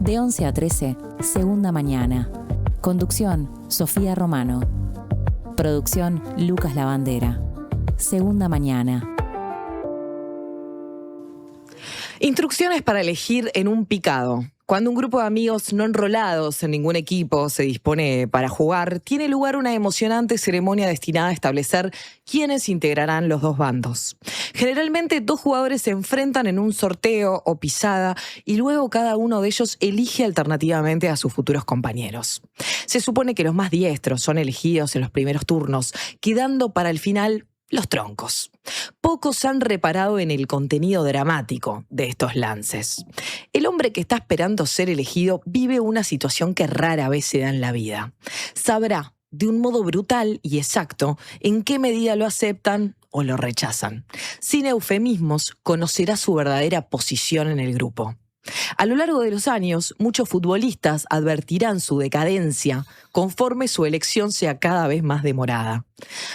De 11 a 13, Segunda Mañana. Conducción, Sofía Romano. Producción, Lucas Lavandera. Segunda Mañana. Instrucciones para elegir en un picado. Cuando un grupo de amigos no enrolados en ningún equipo se dispone para jugar, tiene lugar una emocionante ceremonia destinada a establecer quiénes integrarán los dos bandos. Generalmente, dos jugadores se enfrentan en un sorteo o pisada y luego cada uno de ellos elige alternativamente a sus futuros compañeros. Se supone que los más diestros son elegidos en los primeros turnos, quedando para el final los troncos. Pocos han reparado en el contenido dramático de estos lances. El hombre que está esperando ser elegido vive una situación que rara vez se da en la vida. Sabrá, de un modo brutal y exacto, en qué medida lo aceptan o lo rechazan. Sin eufemismos, conocerá su verdadera posición en el grupo. A lo largo de los años, muchos futbolistas advertirán su decadencia conforme su elección sea cada vez más demorada.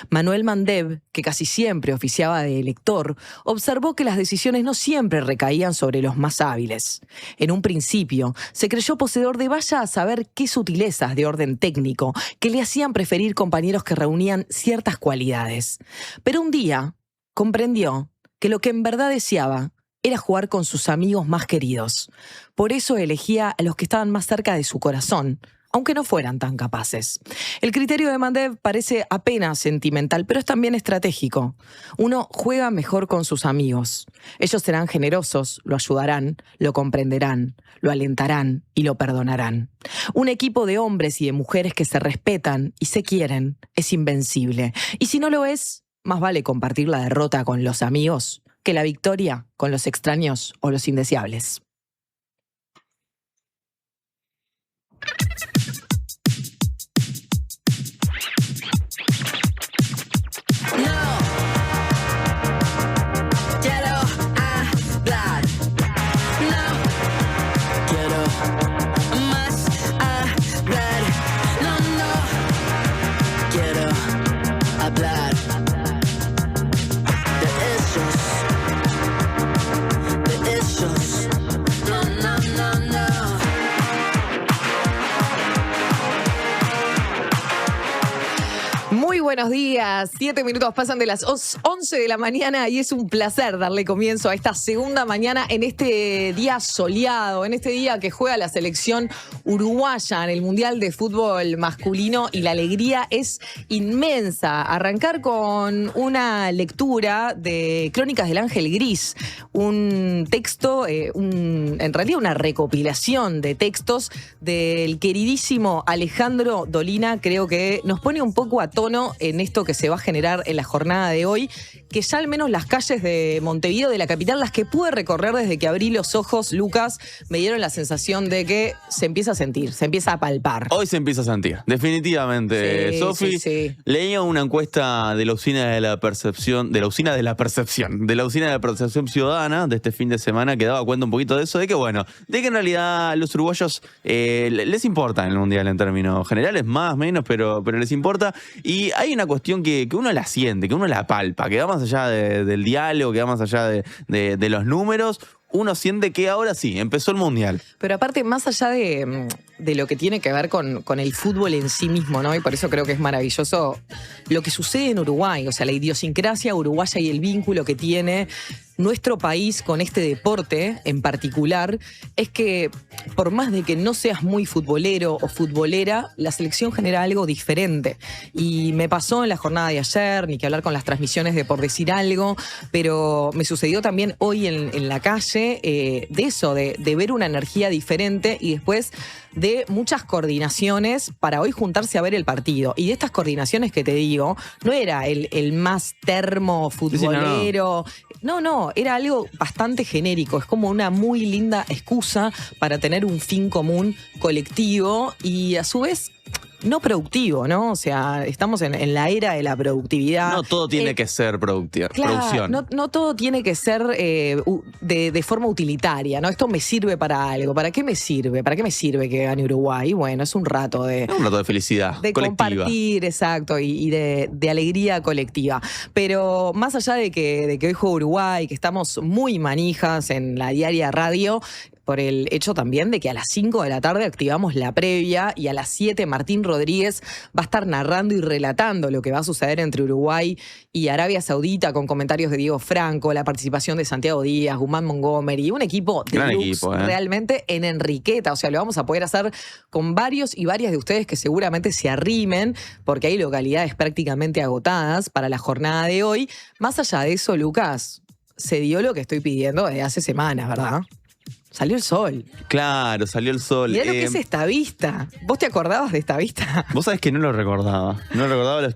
Manuel Mandev, que casi siempre oficiaba de elector, observó que las decisiones no siempre recaían sobre los más hábiles. En un principio, se creyó poseedor de vaya a saber qué sutilezas de orden técnico que le hacían preferir compañeros que reunían ciertas cualidades. Pero un día comprendió que lo que en verdad deseaba era jugar con sus amigos más queridos. Por eso elegía a los que estaban más cerca de su corazón, aunque no fueran tan capaces. El criterio de Mandev parece apenas sentimental, pero es también estratégico. Uno juega mejor con sus amigos. Ellos serán generosos, lo ayudarán, lo comprenderán, lo alentarán y lo perdonarán. Un equipo de hombres y de mujeres que se respetan y se quieren es invencible. Y si no lo es, más vale compartir la derrota con los amigos que la victoria con los extraños o los indeseables. Buenos días, 7 minutos pasan de las 11 de la mañana y es un placer darle comienzo a esta segunda mañana en este día soleado, en este día que juega la selección uruguaya en el Mundial de Fútbol Masculino y la alegría es inmensa. Arrancar con una lectura de Crónicas del Ángel Gris, un texto, en realidad una recopilación de textos del queridísimo Alejandro Dolina, creo que nos pone un poco a tono en esto que se va a generar en la jornada de hoy, que ya al menos las calles de Montevideo, de la capital, las que pude recorrer desde que abrí los ojos, Lucas, me dieron la sensación de que se empieza a sentir, se empieza a palpar. Hoy se empieza a sentir, definitivamente. Sí, Sofi, sí. leía una encuesta de la Usina de la Percepción Ciudadana de este fin de semana que daba cuenta un poquito de eso, de que en realidad los uruguayos les importa en el Mundial en términos generales, más, menos, pero les importa. Y hay una cuestión que uno la siente, que uno la palpa, que va más allá del diálogo, que va más allá de los números. Uno siente que ahora sí, empezó el Mundial. Pero aparte, más allá de lo que tiene que ver con el fútbol en sí mismo, ¿no? Y por eso creo que es maravilloso lo que sucede en Uruguay, o sea, la idiosincrasia uruguaya y el vínculo que tiene nuestro país con este deporte en particular, es que por más de que no seas muy futbolero o futbolera, la selección genera algo diferente. Y me pasó en la jornada de ayer, ni que hablar con las transmisiones de Por Decir Algo, pero me sucedió también hoy en la calle, de eso, de ver una energía diferente y después de muchas coordinaciones para hoy juntarse a ver el partido. Y de estas coordinaciones que te digo, no era el más termo futbolero. No, era algo bastante genérico. Es como una muy linda excusa para tener un fin común colectivo y a su vez no productivo, ¿no? O sea, estamos en la era de la productividad. No todo tiene que ser producción. No todo tiene que ser de forma utilitaria, ¿no? Esto me sirve para algo. ¿Para qué me sirve? ¿Para qué me sirve que gane Uruguay? Bueno, es un rato de felicidad de colectiva. Compartir, exacto, y de alegría colectiva. Pero más allá de que hoy juega Uruguay, que estamos muy manijas en la diaria radio, por el hecho también de que a las 5 de la tarde activamos la previa y a las 7 Martín Rodríguez va a estar narrando y relatando lo que va a suceder entre Uruguay y Arabia Saudita, con comentarios de Diego Franco, la participación de Santiago Díaz, Guzmán Montgomery, un equipo de Gran lux equipo, realmente en Enriqueta. O sea, lo vamos a poder hacer con varios y varias de ustedes que seguramente se arrimen, porque hay localidades prácticamente agotadas para la jornada de hoy. Más allá de eso, Lucas, se dio lo que estoy pidiendo desde hace semanas, ¿verdad? Salió el sol. Claro, salió el sol. Mirá lo que es esta vista. ¿Vos te acordabas de esta vista? Vos sabés que no lo recordaba. No lo recordaba,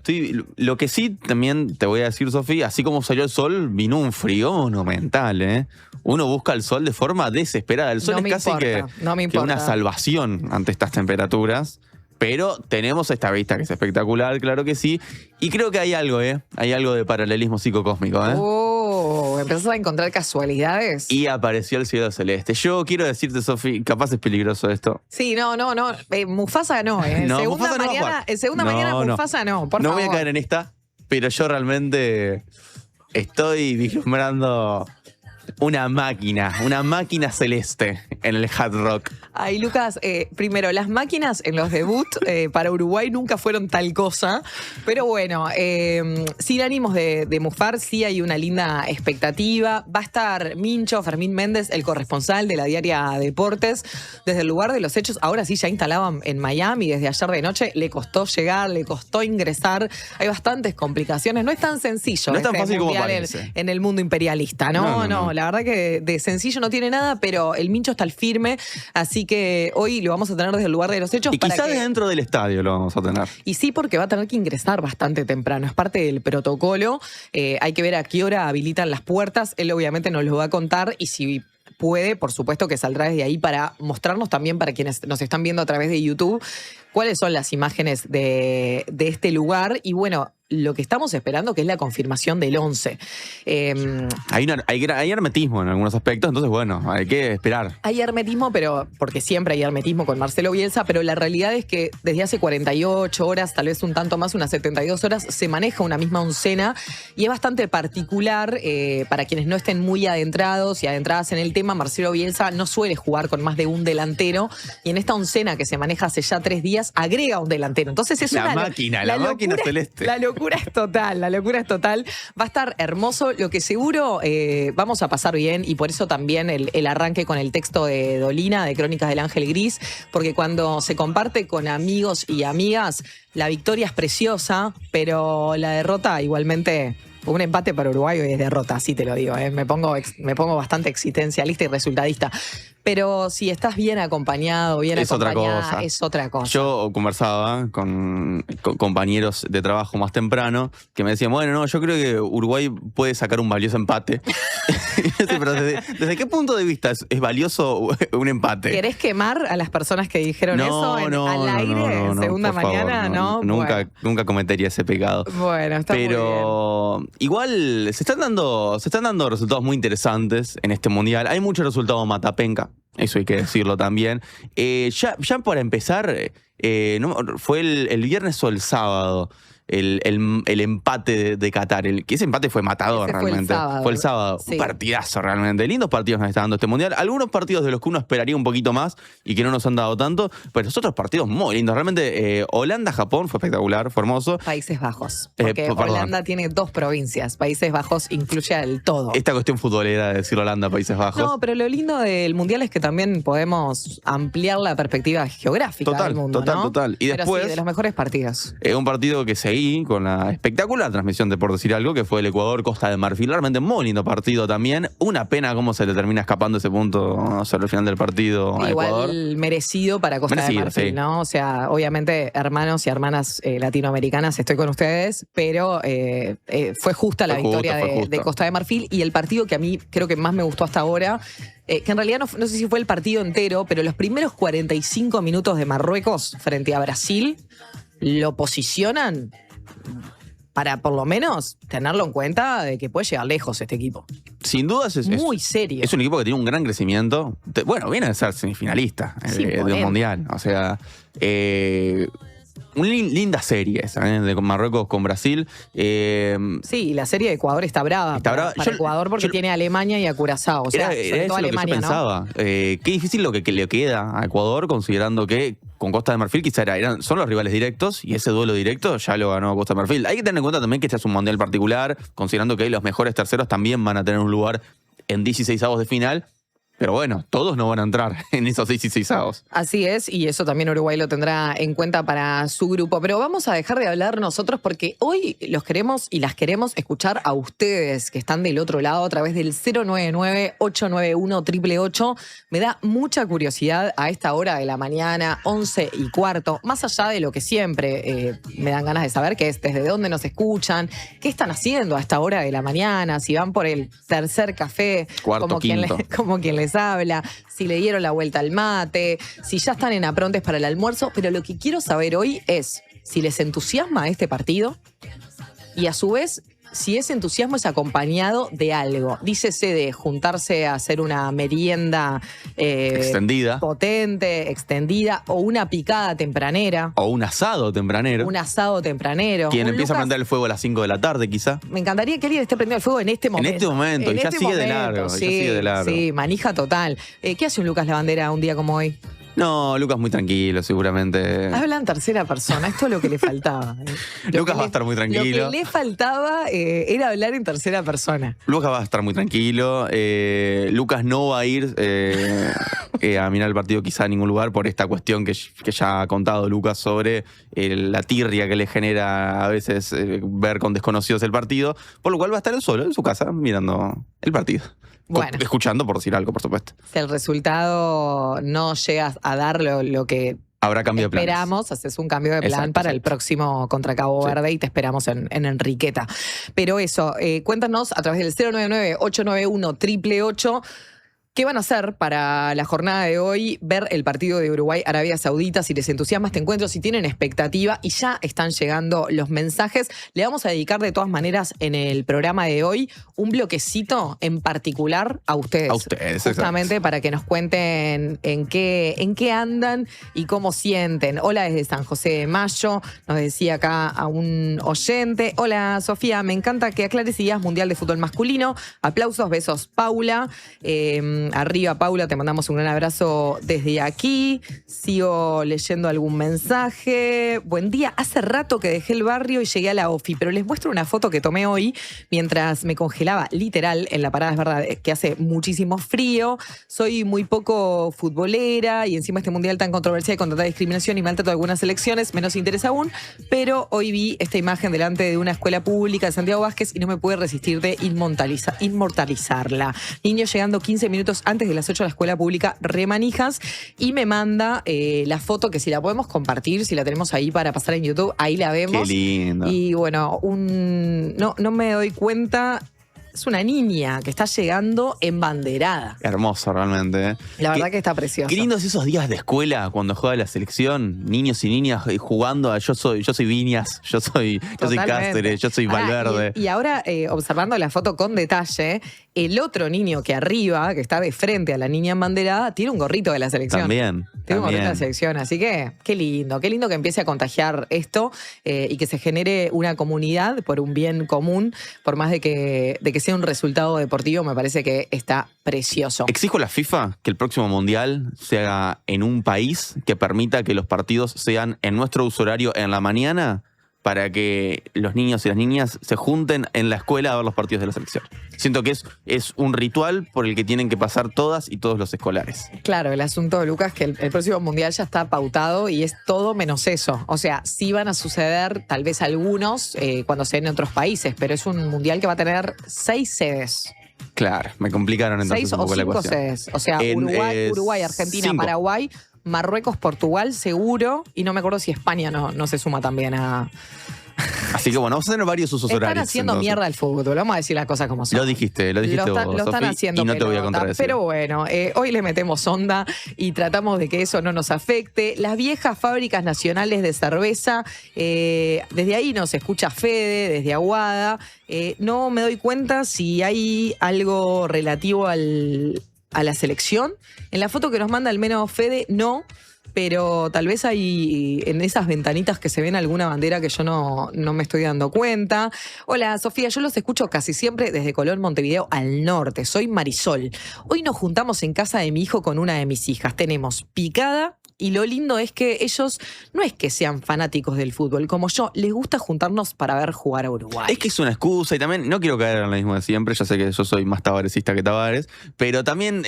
lo que sí también te voy a decir, Sofía, así como salió el sol, vino un frío monumental, ¿eh? Uno busca el sol de forma desesperada. El sol No es me casi importa, no me que importa. una salvación ante estas temperaturas. Pero tenemos esta vista que es espectacular, claro que sí. Y creo que hay algo, ¿eh? Hay algo de paralelismo psicocósmico, ¿eh? Empezás a encontrar casualidades. Y apareció el cielo celeste. Yo quiero decirte, Sofi, capaz es peligroso esto. Sí, no. Mufasa no, ¿eh? No, segunda Mufasa no va a mañana, jugar. en segunda No, mañana no. Mufasa no, por No favor. voy a caer en esta, pero yo realmente estoy vislumbrando una máquina celeste en el Hard Rock. Ay, Lucas, primero, las máquinas en los debut para Uruguay nunca fueron tal cosa, pero bueno, sin ánimos de mufar, sí hay una linda expectativa. Va a estar Mincho, Fermín Méndez, el corresponsal de la diaria Deportes, desde el lugar de los hechos. Ahora sí, ya instalaban en Miami desde ayer de noche. Le costó llegar, le costó ingresar. Hay bastantes complicaciones. No es tan sencillo. No es tan fácil como mundial parece. en el mundo imperialista, No. La verdad que de sencillo no tiene nada, pero el Mincho está al firme, así que hoy lo vamos a tener desde el lugar de los hechos. Y quizás dentro del estadio lo vamos a tener. Y sí, porque va a tener que ingresar bastante temprano, es parte del protocolo. Hay que ver a qué hora habilitan las puertas, él obviamente nos lo va a contar y si puede, por supuesto que saldrá desde ahí para mostrarnos también, para quienes nos están viendo a través de YouTube, cuáles son las imágenes de este lugar. Y bueno, lo que estamos esperando, que es la confirmación del 11. Hay hermetismo en algunos aspectos, entonces bueno, hay que esperar. Hay hermetismo, pero porque siempre hay hermetismo con Marcelo Bielsa, pero la realidad es que desde hace 48 horas, tal vez un tanto más, unas 72 horas, se maneja una misma oncena y es bastante particular para quienes no estén muy adentrados y adentradas en el tema. Marcelo Bielsa no suele jugar con más de un delantero y en esta oncena que se maneja hace ya 3 días agrega un delantero. Entonces es La una máquina celeste. La locura es total, Va a estar hermoso, lo que seguro vamos a pasar bien y por eso también el arranque con el texto de Dolina, de Crónicas del Ángel Gris, porque cuando se comparte con amigos y amigas, la victoria es preciosa, pero la derrota igualmente... Un empate para Uruguay es derrota, así te lo digo. Me pongo bastante existencialista y resultadista. Pero si estás bien acompañado, Es otra cosa. es otra cosa. Yo conversaba con compañeros de trabajo más temprano que me decían, bueno, no, yo creo que Uruguay puede sacar un valioso empate. Pero ¿desde qué punto de vista es valioso un empate? ¿Querés quemar a las personas que dijeron eso al aire en segunda por favor, mañana? No, nunca cometería ese pecado. Bueno, está muy bien. Pero igual se están dando resultados muy interesantes en este mundial. Hay muchos resultados matapenca, eso hay que decirlo también. Ya para empezar, fue el viernes o el sábado. El empate de Qatar, que ese empate fue matador realmente. Fue el sábado. Sí. Un partidazo realmente. Lindos partidos nos está dando este mundial. Algunos partidos de los que uno esperaría un poquito más y que no nos han dado tanto, pero los otros partidos muy lindos. Realmente Holanda-Japón fue espectacular, fue hermoso. Países Bajos. Porque Perdón. Holanda tiene 2 provincias. Países Bajos incluye el todo. Esta cuestión futbolera de decir Holanda, Países Bajos. No, pero lo lindo del Mundial es que también podemos ampliar la perspectiva geográfica del mundo, ¿no? Total. Y Pero después, sí, de los mejores partidos. un partido que seguí con la espectacular transmisión de Por Decir Algo, que fue el Ecuador-Costa de Marfil. Realmente muy lindo partido también. Una pena cómo se le termina escapando ese punto sobre el final del partido a Ecuador. Igual merecido para Costa de Marfil, sí. ¿no? O sea, obviamente, hermanos y hermanas latinoamericanas, estoy con ustedes, pero fue justa la victoria de Costa de Marfil. Y el partido que a mí creo que más me gustó hasta ahora, que en realidad no sé si fue el partido entero, pero los primeros 45 minutos de Marruecos frente a Brasil lo posicionan para por lo menos tenerlo en cuenta de que puede llegar lejos este equipo. Sin dudas es muy serio. Es un equipo que tiene un gran crecimiento. Bueno, viene a ser semifinalista de un mundial. O sea, Una linda serie esa, de Marruecos con Brasil. Sí, la serie de Ecuador está brava. Está brava. Para Ecuador porque tiene a Alemania y a Curazao. O sea, era sobre eso todo lo que yo Alemania, ¿no? pensaba. Qué difícil lo que le queda a Ecuador, considerando que con Costa de Marfil quizá son los rivales directos y ese duelo directo ya lo ganó Costa de Marfil. Hay que tener en cuenta también que este es un mundial particular, considerando que los mejores terceros también van a tener un lugar en 16avos de final. Pero bueno, todos no van a entrar en esos 16avos. Así es, y eso también Uruguay lo tendrá en cuenta para su grupo. Pero vamos a dejar de hablar nosotros porque hoy los queremos y las queremos escuchar a ustedes que están del otro lado a través del 099-891-888. Me da mucha curiosidad a esta hora de la mañana, 11:15, más allá de lo que siempre me dan ganas de saber, que es desde dónde nos escuchan, qué están haciendo a esta hora de la mañana, si van por el tercer café, Cuarto, como quinto. como quien les habla, si le dieron la vuelta al mate, si ya están en aprontes para el almuerzo, pero lo que quiero saber hoy es si les entusiasma este partido y a su vez si ese entusiasmo es acompañado de algo. Dícese de juntarse a hacer una merienda Extendida. potente, extendida, o una picada tempranera. O un asado tempranero. Un asado tempranero. Quien empieza a Lucas, prender el fuego a las 5 de la tarde, quizá. me encantaría que alguien esté prendiendo el fuego en este momento. En este momento, y ya sigue de largo. Sí, ya sigue de largo. sí, manija total. ¿Qué hace un Lucas Lavandera un día como hoy? No, Lucas muy tranquilo, seguramente. Habla en tercera persona, esto es lo que le faltaba. Lucas va a estar muy tranquilo. Lo que le faltaba era hablar en tercera persona. Lucas va a estar muy tranquilo. Lucas no va a ir a mirar el partido quizá a ningún lugar por esta cuestión que ya ha contado Lucas sobre la tirria que le genera a veces ver con desconocidos el partido. Por lo cual va a estar él solo en su casa mirando el partido. Bueno. Escuchando, por decir algo, por supuesto. Si el resultado no llega a dar lo que Habrá cambio de planes. esperamos, haces un cambio de plan Exacto, para el exacto. próximo contra Cabo Sí. Verde y te esperamos en Enriqueta. Pero eso, cuéntanos a través del 099-891-888. ¿Qué van a hacer para la jornada de hoy? Ver el partido de Uruguay-Arabia Saudita, si les entusiasma este encuentro, si tienen expectativa, y ya están llegando los mensajes. Le vamos a dedicar de todas maneras en el programa de hoy un bloquecito en particular a ustedes. A ustedes, justamente exacto. para que nos cuenten en qué andan y cómo sienten. Hola desde San José de Mayo, nos decía acá a un oyente. Hola Sofía, me encanta que aclares ideas mundial de fútbol masculino. Aplausos, besos Paula. Arriba, Paula, te mandamos un gran abrazo desde aquí. Sigo leyendo algún mensaje. Buen día. Hace rato que dejé el barrio y llegué a la OFI, pero les muestro una foto que tomé hoy mientras me congelaba, literal, en la parada. Es verdad que hace muchísimo frío. Soy muy poco futbolera y encima este mundial tan controversial con tanta discriminación y maltrato de algunas selecciones, menos interés aún. Pero hoy vi esta imagen delante de una escuela pública de Santiago Vázquez y no me pude resistir de inmortalizarla. Niños llegando 15 minutos antes de las 8 a la escuela pública Remanijas, y me manda la foto que si la podemos compartir, si la tenemos ahí para pasar en YouTube, ahí la vemos. Qué lindo. Y bueno, no me doy cuenta. Es una niña que está llegando embanderada. Hermoso, realmente. La verdad que está preciosa. Qué lindos esos días de escuela cuando juega la selección, niños y niñas jugando a yo soy Viñas, yo soy Totalmente. Cáceres, yo soy Ahora, Valverde. Y ahora, observando la foto con detalle, el otro niño que arriba, que está de frente a la niña embanderada, tiene un gorrito de la selección. También. Tiene un gorrito de la también. selección. Así que qué lindo que empiece a contagiar esto y que se genere una comunidad por un bien común, por más de que sea un resultado deportivo, me parece que está precioso. Exijo a la FIFA que el próximo mundial se haga en un país que permita que los partidos sean en nuestro uso horario en la mañana, para que los niños y las niñas se junten en la escuela a ver los partidos de la selección. Siento que es un ritual por el que tienen que pasar todas y todos los escolares. Claro, el asunto de Lucas, que el próximo mundial ya está pautado y es todo menos eso. O sea, sí van a suceder tal vez algunos cuando se den en otros países, pero es un mundial que va a tener 6 sedes. Claro, me complicaron entonces 6 un o poco la 5 ecuación. sedes. O sea, En, Uruguay, Argentina, 5. Paraguay, Marruecos, Portugal, seguro. Y no me acuerdo si España no se suma también a... Así que bueno, vamos a tener varios usos Están horarios. haciendo entonces. mierda al fútbol, vamos a decir las cosas como son. Lo dijiste Lo vos, están Sofi, haciendo y no te voy a pelota, contradecir. pero bueno, hoy le metemos onda y tratamos de que eso no nos afecte. Las viejas fábricas nacionales de cerveza, desde ahí nos escucha Fede, desde Aguada. No me doy cuenta si hay algo relativo a la selección. En la foto que nos manda al menos Fede, no. pero tal vez hay en esas ventanitas que se ven alguna bandera que yo no me estoy dando cuenta. Hola, Sofía, yo los escucho casi siempre desde Colón, Montevideo, al norte. Soy Marisol. Hoy nos juntamos en casa de mi hijo con una de mis hijas. Tenemos picada. Y lo lindo es que ellos no es que sean fanáticos del fútbol, como yo, les gusta juntarnos para ver jugar a Uruguay. Es que es una excusa y también no quiero caer en lo mismo de siempre, ya sé que yo soy más tabaresista que Tabares, pero también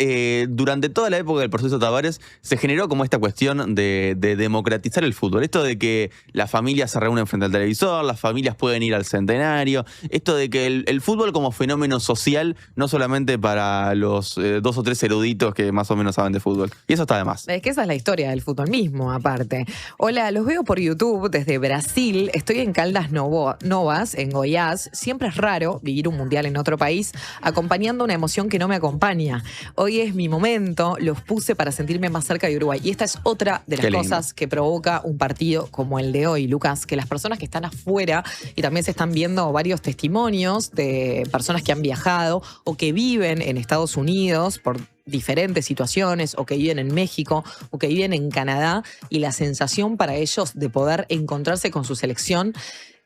durante toda la época del proceso Tabares se generó como esta cuestión de democratizar el fútbol. Esto de que las familias se reúnen frente al televisor, las familias pueden ir al centenario, esto de que el fútbol como fenómeno social, no solamente para los 2 o 3 eruditos que más o menos saben de fútbol. Y eso está de más. Es que esa es la historia del fútbol mismo, aparte. Hola, los veo por YouTube desde Brasil. Estoy en Caldas Novas, en Goiás. Siempre es raro vivir un mundial en otro país acompañando una emoción que no me acompaña. Hoy es mi momento, los puse para sentirme más cerca de Uruguay. Y esta es otra de las cosas que provoca un partido como el de hoy, Lucas, que las personas que están afuera, y también se están viendo varios testimonios de personas que han viajado o que viven en Estados Unidos por diferentes situaciones, o que viven en México, o que viven en Canadá, y la sensación para ellos de poder encontrarse con su selección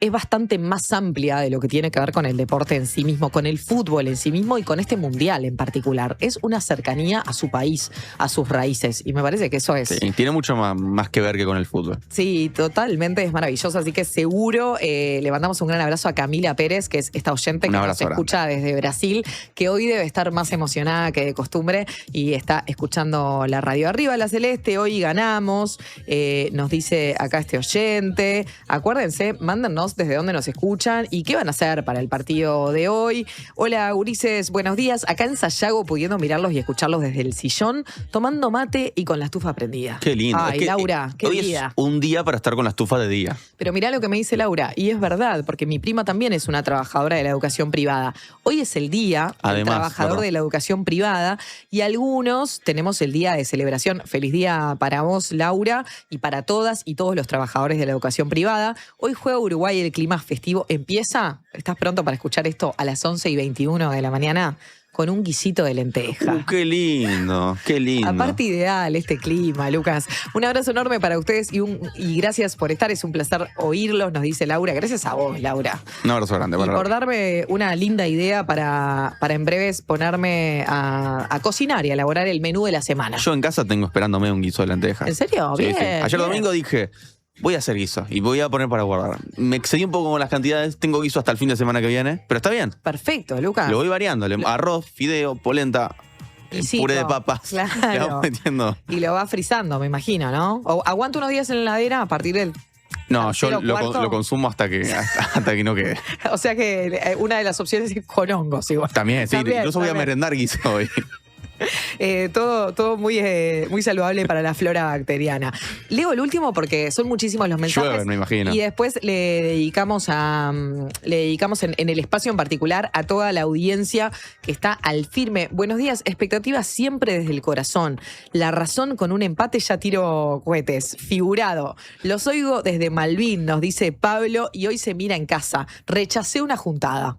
es bastante más amplia de lo que tiene que ver con el deporte en sí mismo, con el fútbol en sí mismo y con este mundial en particular. Es una cercanía a su país, a sus raíces, y me parece que eso es... Sí, tiene mucho más que ver que con el fútbol. Sí, totalmente, es maravilloso, así que seguro le mandamos un gran abrazo a Camila Pérez, que es esta oyente que nos escucha desde Brasil, que hoy debe estar más emocionada que de costumbre y está escuchando la radio. Arriba la Celeste, hoy ganamos, nos dice acá este oyente. Acuérdense, mándennos desde dónde nos escuchan y qué van a hacer para el partido de hoy. Hola, gurises, buenos días. Acá en Sayago, pudiendo mirarlos y escucharlos desde el sillón, tomando mate y con la estufa prendida. Qué lindo. Ay, Laura, qué hoy vida. Es un día para estar con la estufa de día. Pero mirá lo que me dice Laura, y es verdad, porque mi prima también es una trabajadora de la educación privada. Hoy es el día del trabajador de la educación privada, y algunos tenemos el día de celebración. Feliz día para vos, Laura, y para todas y todos los trabajadores de la educación privada. Hoy juega Uruguay, el clima festivo empieza. ¿Estás pronto para escuchar esto a las 11:21 de la mañana? Con un guisito de lenteja. Qué lindo, qué lindo. Aparte ideal este clima, Lucas. Un abrazo enorme para ustedes y gracias por estar. Es un placer oírlos, nos dice Laura. Gracias a vos, Laura. Un abrazo grande. Y por darme una linda idea para en breves ponerme a cocinar y a elaborar el menú de la semana. Yo en casa tengo esperándome un guiso de lentejas. ¿En serio? Sí, Bien. sí. Ayer domingo dije... Voy a hacer guiso y voy a poner para guardar. Me excedí un poco con las cantidades. Tengo guiso hasta el fin de semana que viene, pero está bien. Perfecto, Lucas. Lo voy variando. Arroz, fideo, polenta, puré de papas. Claro. Le vamos metiendo. Y lo va frizando, me imagino, ¿no? O aguanta unos días en la heladera a partir del... No, yo lo consumo hasta que no quede. O sea que una de las opciones es con hongos igual. También, sí. Incluso voy a merendar guiso hoy. Todo muy saludable para la flora bacteriana. Leo el último porque son muchísimos los mensajes. Llueve, me imagino. Y después le dedicamos en el espacio en particular a toda la audiencia que está al firme. Buenos días, expectativas siempre desde el corazón. La razón con un empate ya tiro cohetes. Figurado. Los oigo desde Malvin, nos dice Pablo, y hoy se mira en casa. Rechacé una juntada.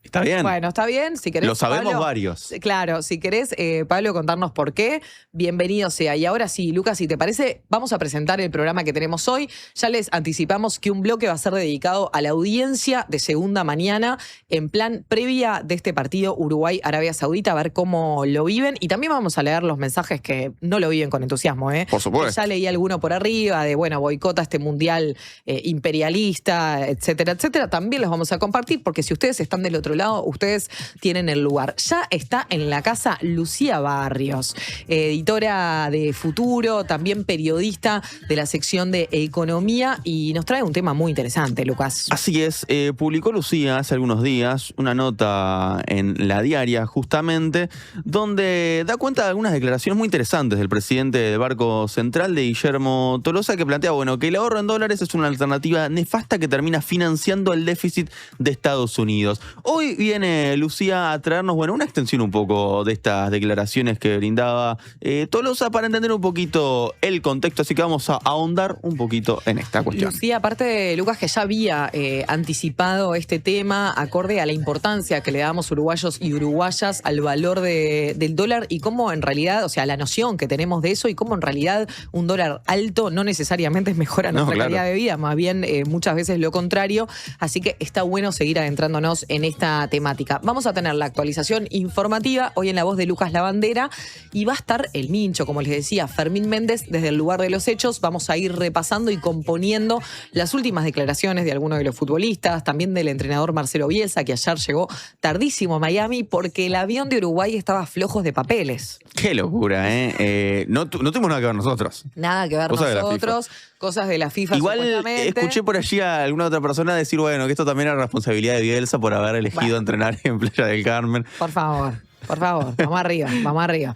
Está bien. Bueno, está bien. Si querés, lo sabemos Pablo, varios. Claro, si querés, Pablo, contarnos por qué, bienvenido sea. Y ahora sí, Lucas, si te parece, vamos a presentar el programa que tenemos hoy. Ya les anticipamos que un bloque va a ser dedicado a la audiencia de Segunda Mañana, en plan previa de este partido Uruguay-Arabia Saudita, a ver cómo lo viven. Y también vamos a leer los mensajes que no lo viven con entusiasmo, ¿eh? Por supuesto. Ya leí alguno por arriba de, boicota este mundial imperialista, etcétera, etcétera. También los vamos a compartir, porque si ustedes están del otro lado, ustedes tienen el lugar. Ya está en la casa Lucía Barrios, editora de Futuro, también periodista de la sección de Economía, y nos trae un tema muy interesante, Lucas. Así es, publicó Lucía hace algunos días una nota en La Diaria, justamente, donde da cuenta de algunas declaraciones muy interesantes del presidente del Banco Central, de Guillermo Tolosa, que plantea, que el ahorro en dólares es una alternativa nefasta que termina financiando el déficit de Estados Unidos. Hoy hoy viene Lucía a traernos, bueno, una extensión un poco de estas declaraciones que brindaba Tolosa para entender un poquito el contexto, así que vamos a ahondar un poquito en esta cuestión. Lucía, aparte de Lucas, que ya había anticipado este tema acorde a la importancia que le damos uruguayos y uruguayas al valor del dólar y cómo en realidad, o sea, la noción que tenemos de eso y cómo en realidad un dólar alto no necesariamente mejora nuestra calidad de vida, más bien muchas veces lo contrario, así que está bueno seguir adentrándonos en esta temática. Vamos a tener la actualización informativa hoy en la voz de Lucas Lavandera y va a estar el Mincho, como les decía, Fermín Méndez desde el lugar de los hechos. Vamos a ir repasando y componiendo las últimas declaraciones de algunos de los futbolistas, también del entrenador Marcelo Bielsa, que ayer llegó tardísimo a Miami porque el avión de Uruguay estaba flojos de papeles. Qué locura, ¿eh? No tuvimos nada que ver nosotros. Nada que ver nosotros, cosas de la FIFA. Igual escuché por allí a alguna otra persona decir, bueno, que esto también era responsabilidad de Bielsa por haber elegido entrenar en Playa del Carmen. Por favor, vamos arriba.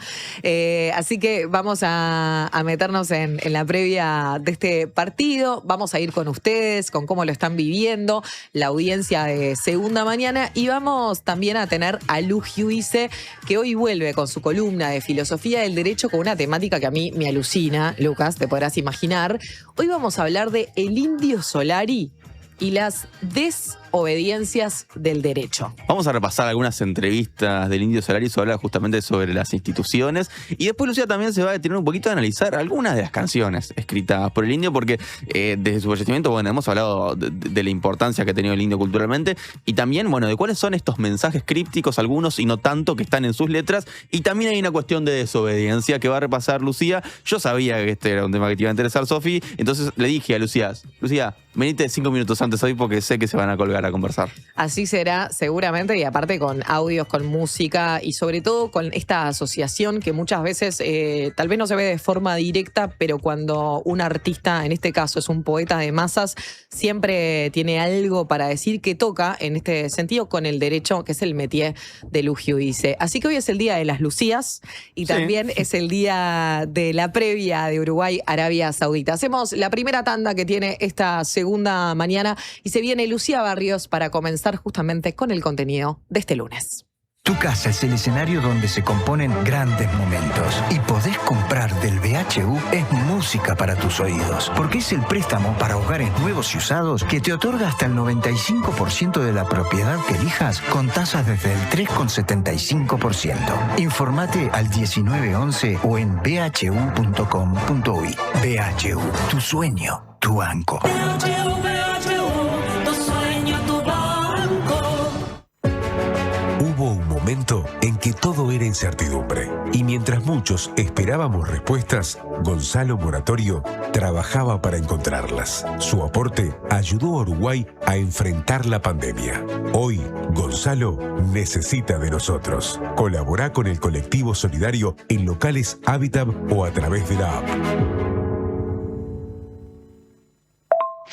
Así que vamos a meternos en la previa de este partido. Vamos a ir con ustedes, con cómo lo están viviendo, la audiencia de Segunda Mañana. Y vamos también a tener a Lu Giudice, que hoy vuelve con su columna de Filosofía del Derecho con una temática que a mí me alucina, Lucas, te podrás imaginar. Hoy vamos a hablar de el Indio Solari y las desobediencias del derecho. Vamos a repasar algunas entrevistas del Indio Solari, se habla justamente sobre las instituciones y después Lucía también se va a detener un poquito a analizar algunas de las canciones escritas por el Indio porque desde su fallecimiento, bueno, hemos hablado de la importancia que ha tenido el Indio culturalmente y también, bueno, de cuáles son estos mensajes crípticos, algunos y no tanto, que están en sus letras, y también hay una cuestión de desobediencia que va a repasar Lucía. Yo sabía que este era un tema que te iba a interesar, Sofi, entonces le dije a Lucía, venite 5 minutos antes hoy porque sé que se van a colgar a conversar. Así será seguramente, y aparte con audios, con música y sobre todo con esta asociación que muchas veces tal vez no se ve de forma directa, pero cuando un artista, en este caso es un poeta de masas, siempre tiene algo para decir que toca en este sentido con el derecho, que es el métier de Lu Giudice. Así que hoy es el día de las Lucías y también es el día de la previa de Uruguay-Arabia Saudita. Hacemos la primera tanda que tiene esta Segunda Mañana y se viene Lucía Barrios para comenzar justamente con el contenido de este lunes. Tu casa es el escenario donde se componen grandes momentos y podés comprar del BHU es música para tus oídos, porque es el préstamo para hogares nuevos y usados que te otorga hasta el 95% de la propiedad que elijas con tasas desde el 3,75%. Informate al 1911 o en bhu.com.uy. BHU, tu sueño, tu banco. Hubo un momento en que todo era incertidumbre y mientras muchos esperábamos respuestas, Gonzalo Moratorio trabajaba para encontrarlas. Su aporte ayudó a Uruguay a enfrentar la pandemia. Hoy, Gonzalo necesita de nosotros. Colaborá con el colectivo solidario en locales Habitat o a través de la app.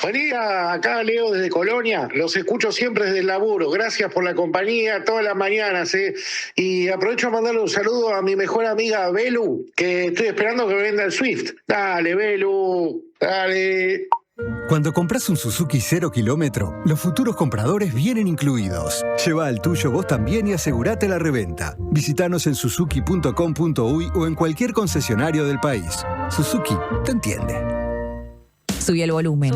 Buen día, acá Leo desde Colonia, los escucho siempre desde el laburo, gracias por la compañía todas las mañanas, y aprovecho a mandarle un saludo a mi mejor amiga Belu, que estoy esperando que venda el Swift. Dale, Belu, dale. Cuando compras un Suzuki 0 kilómetro, los futuros compradores vienen incluidos. Lleva el tuyo vos también y asegurate la reventa. Visítanos en suzuki.com.uy o en cualquier concesionario del país. Suzuki te entiende. Subí el volumen.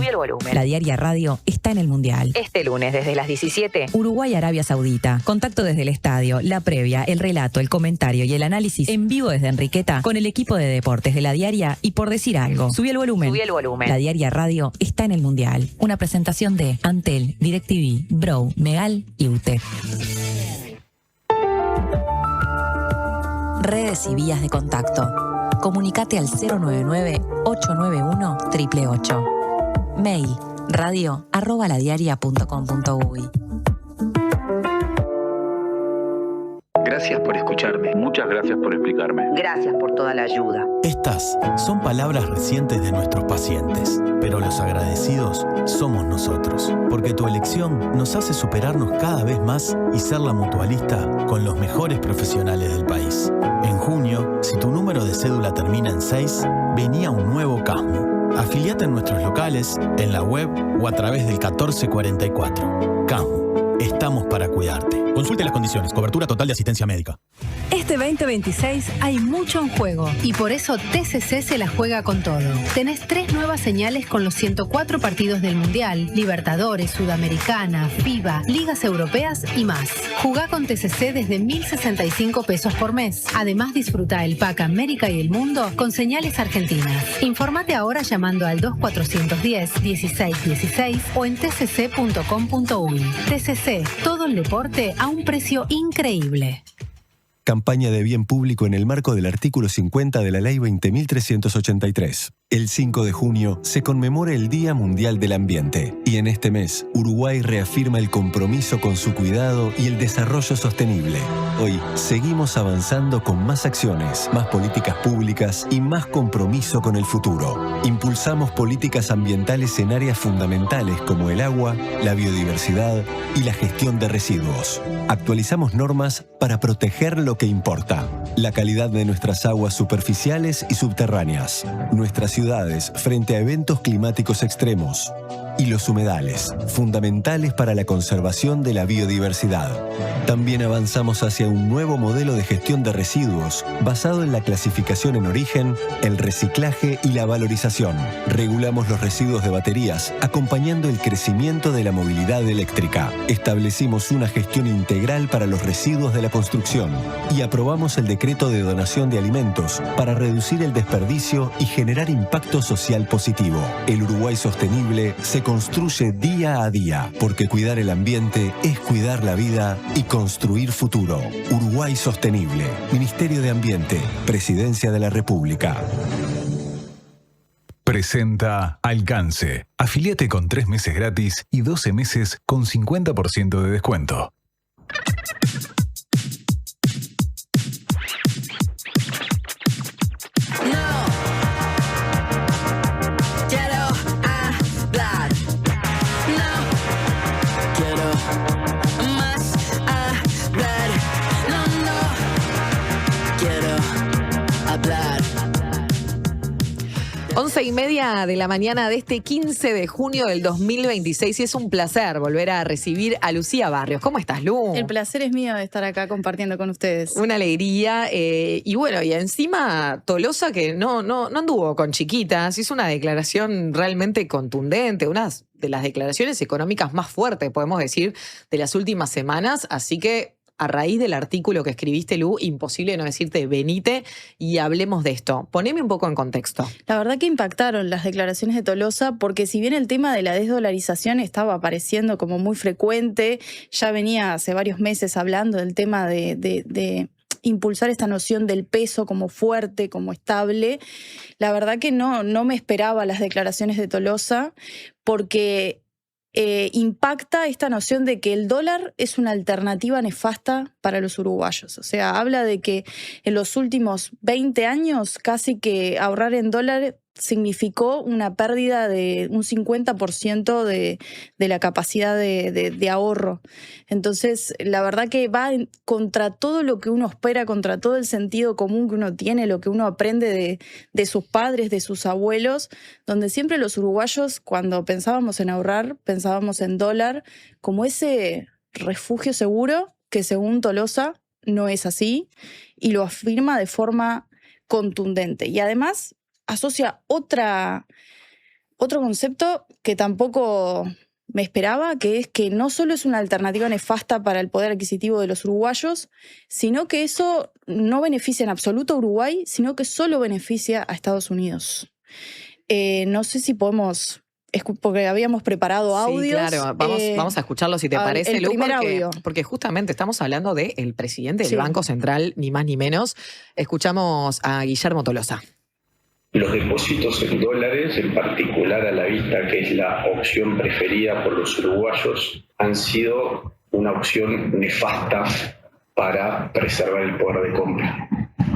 La Diaria Radio está en el Mundial. Este lunes desde las 17. Uruguay-Arabia Saudita. Contacto desde el estadio, la previa, el relato, el comentario y el análisis en vivo desde Enriqueta con el equipo de deportes de La Diaria y por decir algo. Subí el volumen. La Diaria Radio está en el Mundial. Una presentación de Antel, DirecTV, Bro, Megal y UTE. Redes y vías de contacto. Comunicate al 099-891-888. Mail radio@ladiaria.com.uy. Gracias por escucharme. Muchas gracias por explicarme. Gracias por toda la ayuda. Estas son palabras recientes de nuestros pacientes, pero los agradecidos somos nosotros, porque tu elección nos hace superarnos cada vez más y ser la mutualista con los mejores profesionales del país. En junio, si tu número de cédula termina en 6, venía un nuevo CASMU. Afiliate en nuestros locales, en la web o a través del 1444. CASMU. estamos para cuidarte. Consulte las condiciones. Cobertura total de asistencia médica. Este 2026 hay mucho en juego y por eso TCC se la juega con todo. Tenés 3 nuevas señales con los 104 partidos del Mundial, Libertadores, Sudamericana, FIBA, Ligas Europeas y más. Jugá con TCC desde 1.065 pesos por mes. Además, disfruta el pack América y el Mundo con señales argentinas. Informate ahora llamando al 2410-1616 o en tcc.com.uy. TCC, todo el deporte a un precio increíble. Campaña de bien público en el marco del artículo 50 de la Ley 20.383. El 5 de junio se conmemora el Día Mundial del Ambiente y en este mes Uruguay reafirma el compromiso con su cuidado y el desarrollo sostenible. Hoy seguimos avanzando con más acciones, más políticas públicas y más compromiso con el futuro. Impulsamos políticas ambientales en áreas fundamentales como el agua, la biodiversidad y la gestión de residuos. Actualizamos normas para proteger lo que importa: la calidad de nuestras aguas superficiales y subterráneas, nuestras ciudades frente a eventos climáticos extremos y los humedales, fundamentales para la conservación de la biodiversidad. También avanzamos hacia un nuevo modelo de gestión de residuos basado en la clasificación en origen, el reciclaje y la valorización. Regulamos los residuos de baterías, acompañando el crecimiento de la movilidad eléctrica. Establecimos una gestión integral para los residuos de la construcción y aprobamos el decreto de donación de alimentos para reducir el desperdicio y generar impacto social positivo. El Uruguay sostenible se construye día a día, porque cuidar el ambiente es cuidar la vida y construir futuro. Uruguay Sostenible, Ministerio de Ambiente, Presidencia de la República. Presenta Alcance. Afíliate con 3 meses gratis y 12 meses con 50% de descuento. Once y media de la mañana de este 15 de junio del 2026 y es un placer volver a recibir a Lucía Barrios. ¿Cómo estás, Lu? El placer es mío de estar acá compartiendo con ustedes. Una alegría. Y bueno, y encima Tolosa, que no anduvo con chiquitas, hizo una declaración realmente contundente, una de las declaraciones económicas más fuertes, podemos decir, de las últimas semanas. Así que a raíz del artículo que escribiste, Lu, imposible no decirte venite y hablemos de esto. Poneme un poco en contexto. La verdad que impactaron las declaraciones de Tolosa, porque si bien el tema de la desdolarización estaba apareciendo como muy frecuente, ya venía hace varios meses hablando del tema de impulsar esta noción del peso como fuerte, como estable. La verdad que no me esperaba las declaraciones de Tolosa, porque impacta esta noción de que el dólar es una alternativa nefasta para los uruguayos. O sea, habla de que en los últimos 20 años casi que ahorrar en dólar significó una pérdida de un 50% de la capacidad de ahorro. Entonces, la verdad que va contra todo lo que uno espera, contra todo el sentido común que uno tiene, lo que uno aprende de sus padres, de sus abuelos, donde siempre los uruguayos, cuando pensábamos en ahorrar, pensábamos en dólar como ese refugio seguro, que según Tolosa no es así, y lo afirma de forma contundente. Y además asocia otro concepto que tampoco me esperaba, que es que no solo es una alternativa nefasta para el poder adquisitivo de los uruguayos, sino que eso no beneficia en absoluto a Uruguay, sino que solo beneficia a Estados Unidos. No sé si podemos, porque habíamos preparado audios. Sí, claro, vamos a escucharlo si te parece, Lu, porque justamente estamos hablando del presidente del Banco Central, ni más ni menos. Escuchamos a Guillermo Tolosa. Los depósitos en dólares, en particular a la vista que es la opción preferida por los uruguayos, han sido una opción nefasta para preservar el poder de compra.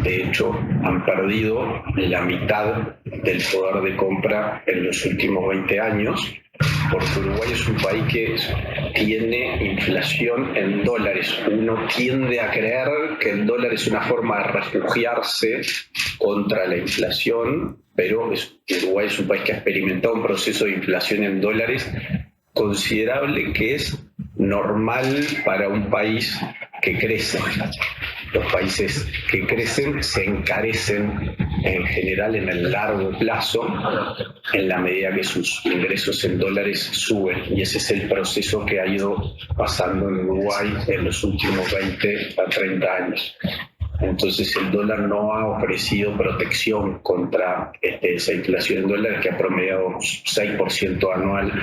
De hecho, han perdido la mitad del poder de compra en los últimos 20 años, porque Uruguay es un país que tiene inflación en dólares. Uno tiende a creer que el dólar es una forma de refugiarse contra la inflación, pero Uruguay es un país que ha experimentado un proceso de inflación en dólares considerable, que es normal para un país que crece. Los países que crecen se encarecen en general en el largo plazo en la medida que sus ingresos en dólares suben, y ese es el proceso que ha ido pasando en Uruguay en los últimos 20 a 30 años. Entonces el dólar no ha ofrecido protección contra esa inflación en dólares que ha promediado 6% anual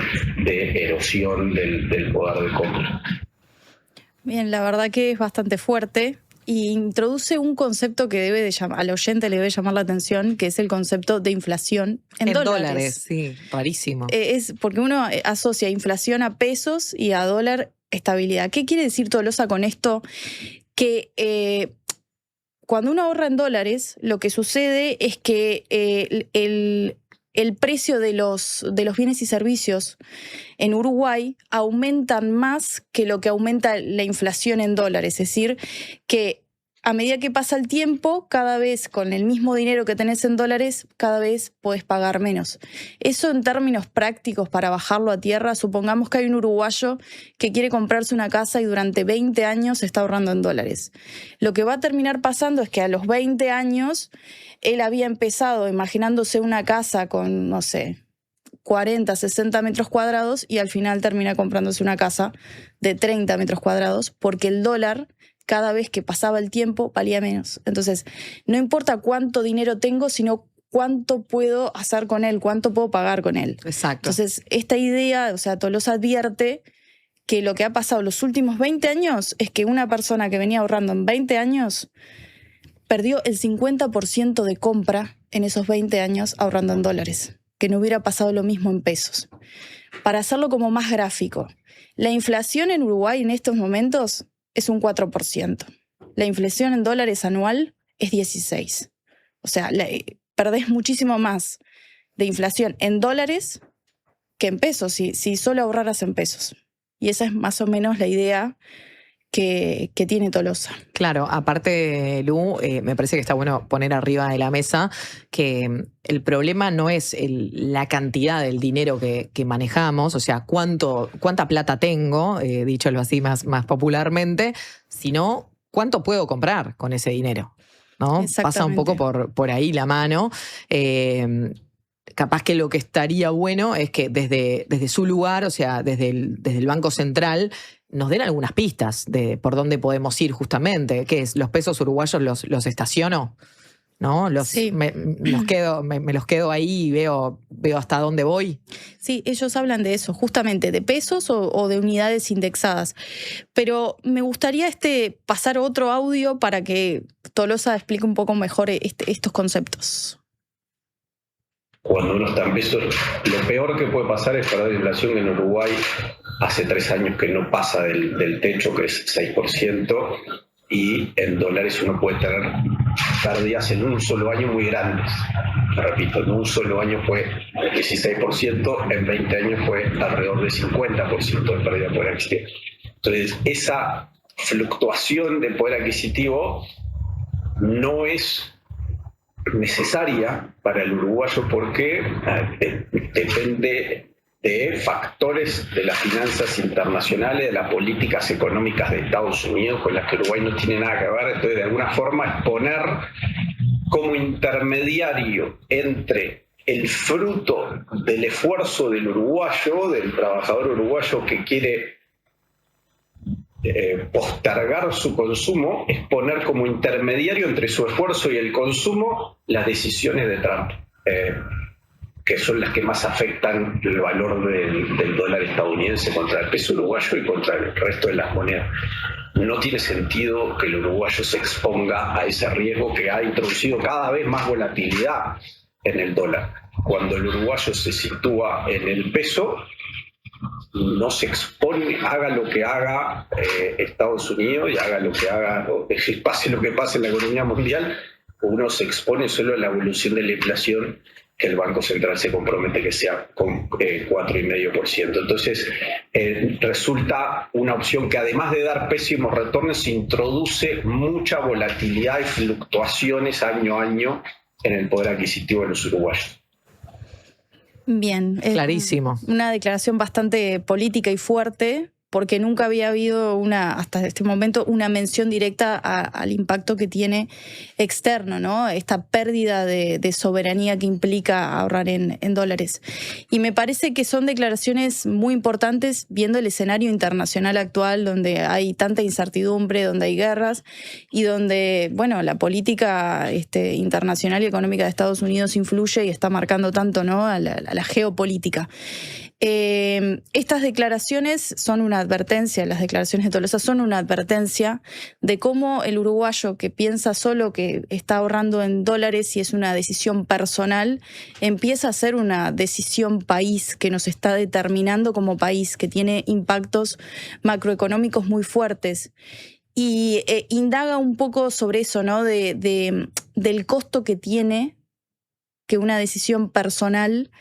de erosión del poder de compra. Bien, la verdad que es bastante fuerte y introduce un concepto que debe de al oyente le debe llamar la atención, que es el concepto de inflación en dólares. Sí, rarísimo. Es porque uno asocia inflación a pesos y a dólar estabilidad. ¿Qué quiere decir Tolosa con esto? Que cuando uno ahorra en dólares, lo que sucede es que el precio de los bienes y servicios en Uruguay aumentan más que lo que aumenta la inflación en dólares. Es decir, que a medida que pasa el tiempo, cada vez con el mismo dinero que tenés en dólares, cada vez podés pagar menos. Eso en términos prácticos, para bajarlo a tierra, supongamos que hay un uruguayo que quiere comprarse una casa y durante 20 años está ahorrando en dólares. Lo que va a terminar pasando es que a los 20 años él había empezado imaginándose una casa con, no sé, 40, 60 metros cuadrados y al final termina comprándose una casa de 30 metros cuadrados porque el dólar, cada vez que pasaba el tiempo, valía menos. Entonces, no importa cuánto dinero tengo, sino cuánto puedo hacer con él, cuánto puedo pagar con él. Exacto. Entonces, esta idea, o sea, Tolosa advierte que lo que ha pasado los últimos 20 años es que una persona que venía ahorrando en 20 años perdió el 50% de compra en esos 20 años ahorrando en dólares, que no hubiera pasado lo mismo en pesos. Para hacerlo como más gráfico, la inflación en Uruguay en estos momentos es un 4%. La inflación en dólares anual es 16%. O sea, perdés muchísimo más de inflación en dólares que en pesos, si solo ahorraras en pesos. Y esa es más o menos la idea que tiene Tolosa. Claro, aparte, Lu, me parece que está bueno poner arriba de la mesa que el problema no es la cantidad del dinero que manejamos, o sea, cuánta plata tengo, dicho así más popularmente, sino cuánto puedo comprar con ese dinero, ¿no? Pasa un poco por ahí la mano. Capaz que lo que estaría bueno es que desde su lugar, o sea, desde el Banco Central, nos den algunas pistas de por dónde podemos ir justamente. ¿Qué es? ¿Los pesos uruguayos los estaciono? ¿No? Sí. Me los quedo ahí y veo hasta dónde voy. Sí, ellos hablan de eso, justamente, de pesos o de unidades indexadas. Pero me gustaría pasar otro audio para que Tolosa explique un poco mejor estos conceptos. Cuando uno está en pesos, lo peor que puede pasar es perder inflación en Uruguay. Hace 3 años que no pasa del techo, que es 6%, y en dólares uno puede tener pérdidas en un solo año muy grandes. Repito, en un solo año fue 16%, en 20 años fue alrededor de 50% de pérdida de poder adquisitivo. Entonces, esa fluctuación de poder adquisitivo no es necesaria para el uruguayo porque depende de factores de las finanzas internacionales, de las políticas económicas de Estados Unidos con las que Uruguay no tiene nada que ver. Entonces, de alguna forma, es poner como intermediario entre el fruto del esfuerzo del uruguayo, del trabajador uruguayo que quiere postergar su consumo, es poner como intermediario entre su esfuerzo y el consumo las decisiones de Trump, que son las que más afectan el valor del dólar estadounidense contra el peso uruguayo y contra el resto de las monedas. No tiene sentido que el uruguayo se exponga a ese riesgo que ha introducido cada vez más volatilidad en el dólar. Cuando el uruguayo se sitúa en el peso, no se expone, haga lo que haga Estados Unidos y haga lo que haga, pase lo que pase en la economía mundial, uno se expone solo a la evolución de la inflación, que el Banco Central se compromete que sea con 4,5%. Entonces, resulta una opción que además de dar pésimos retornos, introduce mucha volatilidad y fluctuaciones año a año en el poder adquisitivo de los uruguayos. Bien. Clarísimo. Una declaración bastante política y fuerte, porque nunca había habido hasta este momento una mención directa al impacto que tiene externo, ¿no? Esta pérdida de soberanía que implica ahorrar en dólares. Y me parece que son declaraciones muy importantes viendo el escenario internacional actual, donde hay tanta incertidumbre, donde hay guerras y donde, bueno, la política internacional y económica de Estados Unidos influye y está marcando tanto, ¿no?, a la geopolítica. Estas declaraciones son una advertencia, las declaraciones de Tolosa son una advertencia de cómo el uruguayo que piensa solo que está ahorrando en dólares y es una decisión personal, empieza a ser una decisión país que nos está determinando como país, que tiene impactos macroeconómicos muy fuertes. Y indaga un poco sobre eso, ¿no?, del costo que tiene que una decisión personal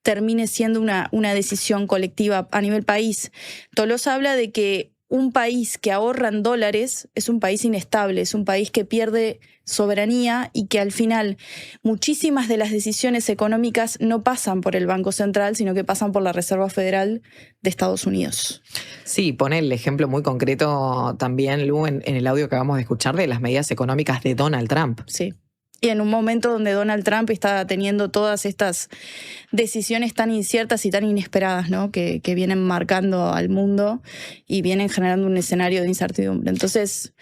termine siendo una decisión colectiva a nivel país. Tolosa habla de que un país que ahorra en dólares es un país inestable, es un país que pierde soberanía y que al final muchísimas de las decisiones económicas no pasan por el Banco Central, sino que pasan por la Reserva Federal de Estados Unidos. Sí, pone el ejemplo muy concreto también, Lu, en el audio que acabamos de escuchar de las medidas económicas de Donald Trump. Sí. Y en un momento donde Donald Trump está teniendo todas estas decisiones tan inciertas y tan inesperadas, ¿no?, que vienen marcando al mundo y vienen generando un escenario de incertidumbre. Entonces,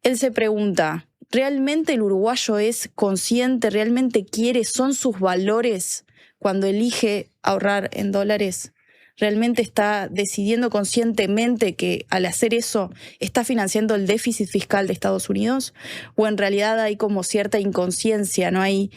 él se pregunta, ¿realmente el uruguayo es consciente, realmente quiere, son sus valores cuando elige ahorrar en dólares? ¿Realmente está decidiendo conscientemente que al hacer eso está financiando el déficit fiscal de Estados Unidos? ¿O en realidad hay como cierta inconsciencia, no hay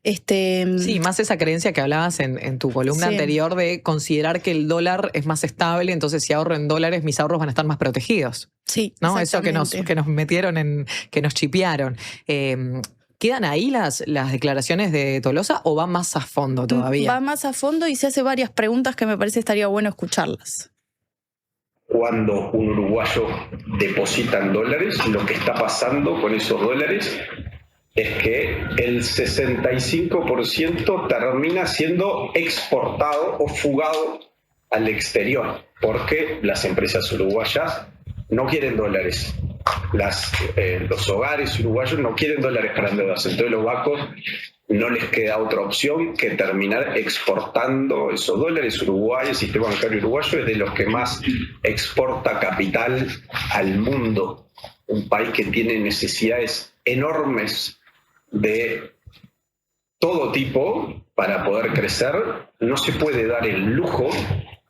Sí, más esa creencia que hablabas en tu columna anterior de considerar que el dólar es más estable, entonces si ahorro en dólares mis ahorros van a estar más protegidos. Sí, ¿no? Eso que nos metieron que nos chipearon. ¿Quedan ahí las declaraciones de Tolosa o va más a fondo todavía? Va más a fondo y se hace varias preguntas que me parece estaría bueno escucharlas. Cuando un uruguayo deposita en dólares, lo que está pasando con esos dólares es que el 65% termina siendo exportado o fugado al exterior, porque las empresas uruguayas no quieren dólares. Los hogares uruguayos no quieren dólares para endeudarse. Entonces los bancos no les queda otra opción que terminar exportando esos dólares. Uruguay, el sistema bancario uruguayo, es de los que más exporta capital al mundo. Un país que tiene necesidades enormes de todo tipo para poder crecer. No se puede dar el lujo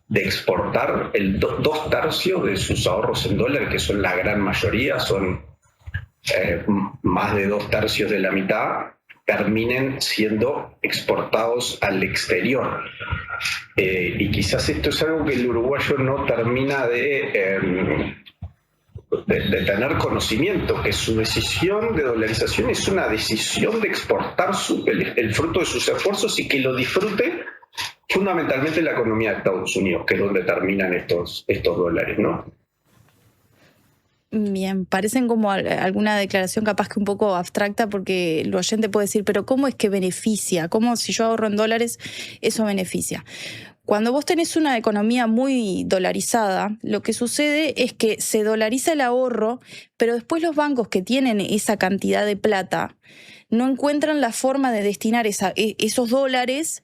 de exportar 2/3 de sus ahorros en dólares, que son la gran mayoría, son más de 2/3 de la mitad, terminen siendo exportados al exterior. Y quizás esto es algo que el uruguayo no termina de tener conocimiento, que su decisión de dolarización es una decisión de exportar el fruto de sus esfuerzos y que lo disfrute fundamentalmente la economía de Estados Unidos, que es donde terminan estos dólares, ¿no? Bien, parecen como alguna declaración capaz que un poco abstracta, porque el oyente puede decir, pero ¿cómo es que beneficia? ¿Cómo si yo ahorro en dólares, eso beneficia? Cuando vos tenés una economía muy dolarizada, lo que sucede es que se dolariza el ahorro, pero después los bancos que tienen esa cantidad de plata no encuentran la forma de destinar esos dólares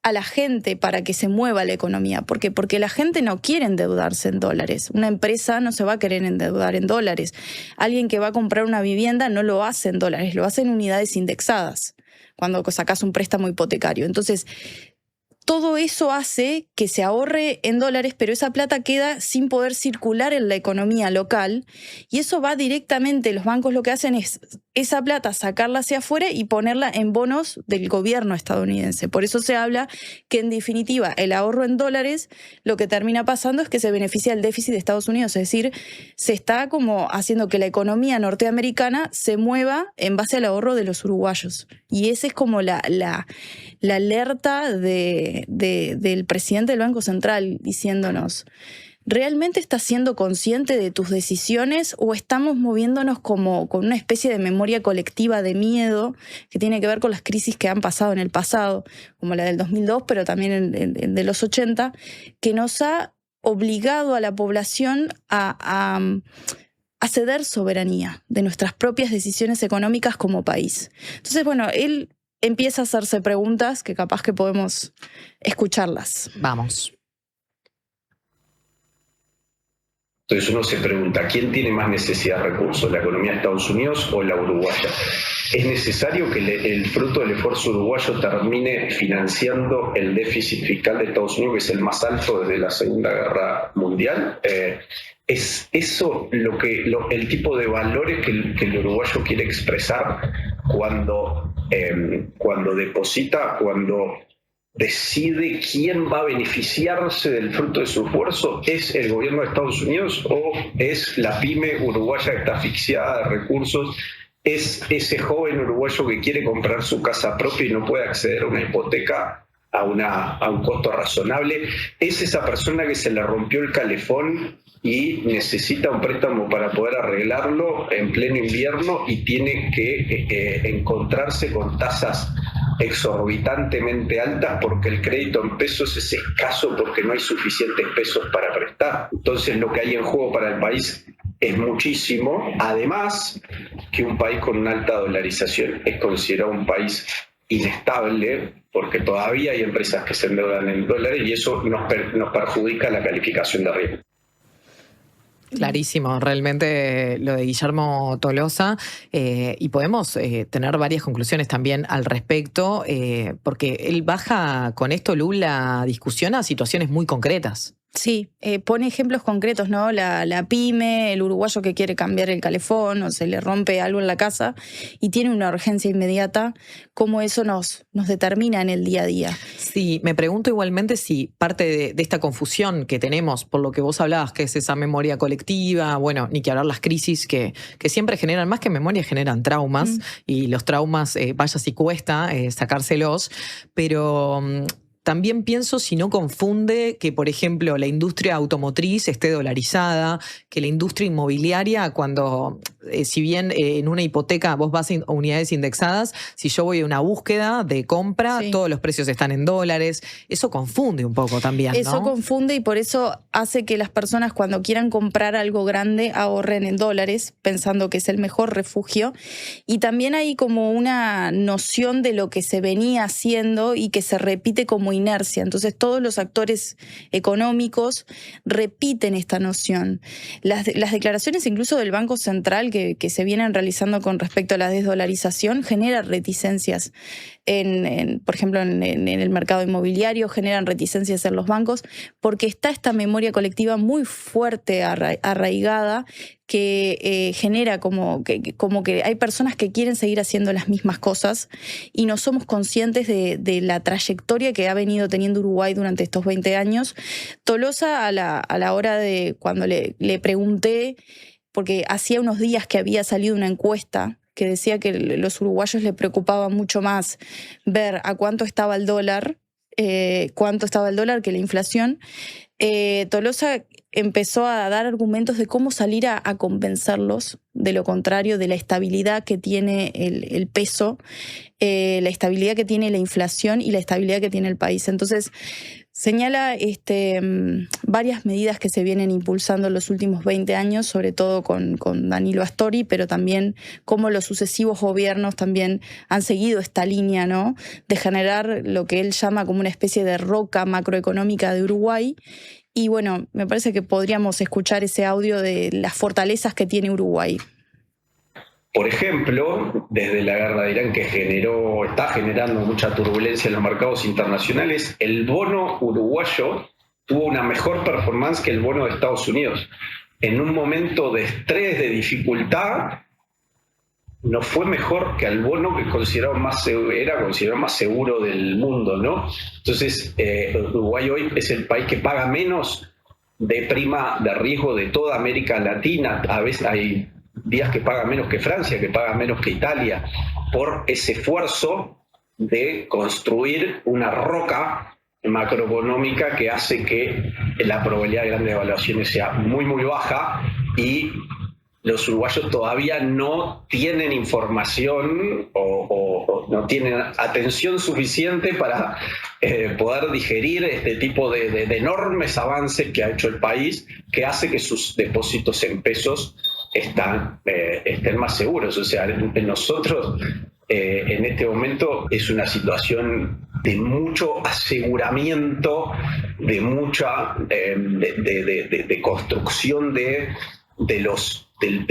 a la gente para que se mueva la economía. ¿Por qué? Porque la gente no quiere endeudarse en dólares. Una empresa no se va a querer endeudar en dólares. Alguien que va a comprar una vivienda no lo hace en dólares, lo hace en unidades indexadas, cuando sacás un préstamo hipotecario. Entonces, todo eso hace que se ahorre en dólares, pero esa plata queda sin poder circular en la economía local, y eso va directamente, los bancos lo que hacen es esa plata sacarla hacia afuera y ponerla en bonos del gobierno estadounidense. Por eso se habla que en definitiva el ahorro en dólares lo que termina pasando es que se beneficia el déficit de Estados Unidos, es decir, se está como haciendo que la economía norteamericana se mueva en base al ahorro de los uruguayos. Y esa es como la alerta del presidente del Banco Central diciéndonos, ¿realmente estás siendo consciente de tus decisiones o estamos moviéndonos como con una especie de memoria colectiva de miedo que tiene que ver con las crisis que han pasado en el pasado, como la del 2002, pero también de los 80, que nos ha obligado a la población a ceder soberanía de nuestras propias decisiones económicas como país. Entonces, bueno, él empieza a hacerse preguntas que capaz que podemos escucharlas. Vamos. Entonces uno se pregunta, ¿quién tiene más necesidad de recursos, la economía de Estados Unidos o la uruguaya? ¿Es necesario que el fruto del esfuerzo uruguayo termine financiando el déficit fiscal de Estados Unidos, que es el más alto desde la Segunda Guerra Mundial? ¿Es eso el tipo de valores que el uruguayo quiere expresar cuando deposita, cuando decide quién va a beneficiarse del fruto de su esfuerzo? ¿Es el gobierno de Estados Unidos o es la pyme uruguaya que está asfixiada de recursos? ¿Es ese joven uruguayo que quiere comprar su casa propia y no puede acceder a una hipoteca a un costo razonable? ¿Es esa persona que se le rompió el calefón y necesita un préstamo para poder arreglarlo en pleno invierno y tiene que encontrarse con tasas exorbitantemente altas porque el crédito en pesos es escaso porque no hay suficientes pesos para prestar? Entonces lo que hay en juego para el país es muchísimo. Además, que un país con una alta dolarización es considerado un país inestable porque todavía hay empresas que se endeudan en dólares y eso nos perjudica la calificación de riesgo. Clarísimo, realmente lo de Guillermo Tolosa, y podemos tener varias conclusiones también al respecto, porque él baja con esto, la discusión a situaciones muy concretas. Sí, pone ejemplos concretos, ¿no? La pyme, el uruguayo que quiere cambiar el calefón o se le rompe algo en la casa y tiene una urgencia inmediata, cómo eso nos determina en el día a día. Sí, me pregunto igualmente si parte de esta confusión que tenemos, por lo que vos hablabas, que es esa memoria colectiva, bueno, ni que hablar las crisis que siempre generan, más que memoria, generan traumas, y los traumas, vaya si cuesta sacárselos, pero también pienso si no confunde que, por ejemplo, la industria automotriz esté dolarizada, que la industria inmobiliaria, cuando, si bien en una hipoteca vos vas a unidades indexadas, si yo voy a una búsqueda de compra, todos los precios están en dólares. Eso confunde un poco también, ¿no? Eso confunde y por eso hace que las personas cuando quieran comprar algo grande ahorren en dólares, pensando que es el mejor refugio. Y también hay como una noción de lo que se venía haciendo y que se repite como inercia. Entonces todos los actores económicos repiten esta noción. Las declaraciones incluso del Banco Central que se vienen realizando con respecto a la desdolarización generan reticencias por ejemplo, en el mercado inmobiliario, generan reticencias en los bancos, porque está esta memoria colectiva muy fuerte, arraigada, que genera como que hay personas que quieren seguir haciendo las mismas cosas y no somos conscientes de la trayectoria que ha venido teniendo Uruguay durante estos 20 años. Tolosa, a la hora de cuando le pregunté, porque hacía unos días que había salido una encuesta que decía que los uruguayos le preocupaba mucho más ver a cuánto estaba el dólar que la inflación. Tolosa empezó a dar argumentos de cómo salir a convencerlos de lo contrario, de la estabilidad que tiene el peso, la estabilidad que tiene la inflación y la estabilidad que tiene el país. Entonces, señala varias medidas que se vienen impulsando en los últimos 20 años, sobre todo con Danilo Astori, pero también cómo los sucesivos gobiernos también han seguido esta línea, ¿no?, de generar lo que él llama como una especie de roca macroeconómica de Uruguay. Y bueno, me parece que podríamos escuchar ese audio de las fortalezas que tiene Uruguay. Por ejemplo, desde la guerra de Irán, que está generando mucha turbulencia en los mercados internacionales, el bono uruguayo tuvo una mejor performance que el bono de Estados Unidos. En un momento de estrés, de dificultad, no fue mejor que al bono que era considerado más seguro del mundo, ¿no? Entonces, Uruguay hoy es el país que paga menos de prima de riesgo de toda América Latina. A veces hay días que paga menos que Francia, que paga menos que Italia, por ese esfuerzo de construir una roca macroeconómica que hace que la probabilidad de grandes devaluaciones sea muy, muy baja y los uruguayos todavía no tienen información o no tienen atención suficiente para poder digerir este tipo de enormes avances que ha hecho el país, que hace que sus depósitos en pesos estén más seguros. O sea, nosotros en este momento es una situación de mucho aseguramiento, de mucha de construcción de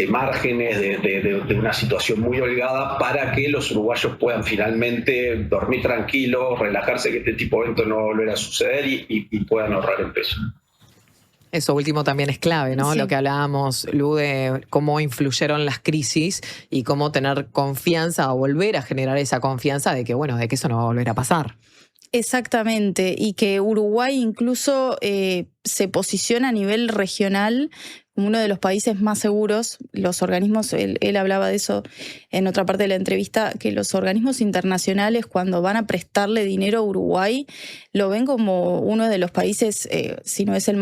márgenes, de una situación muy holgada para que los uruguayos puedan finalmente dormir tranquilos, relajarse, que este tipo de eventos no volverá a suceder y puedan ahorrar en pesos. Eso último también es clave, ¿no? Sí. Lo que hablábamos, Lu, de cómo influyeron las crisis y cómo tener confianza o volver a generar esa confianza de que, bueno, de que eso no va a volver a pasar. Exactamente, y que Uruguay incluso se posiciona a nivel regional como uno de los países más seguros. Los organismos, él hablaba de eso en otra parte de la entrevista, que los organismos internacionales cuando van a prestarle dinero a Uruguay lo ven como uno de los países, si no es el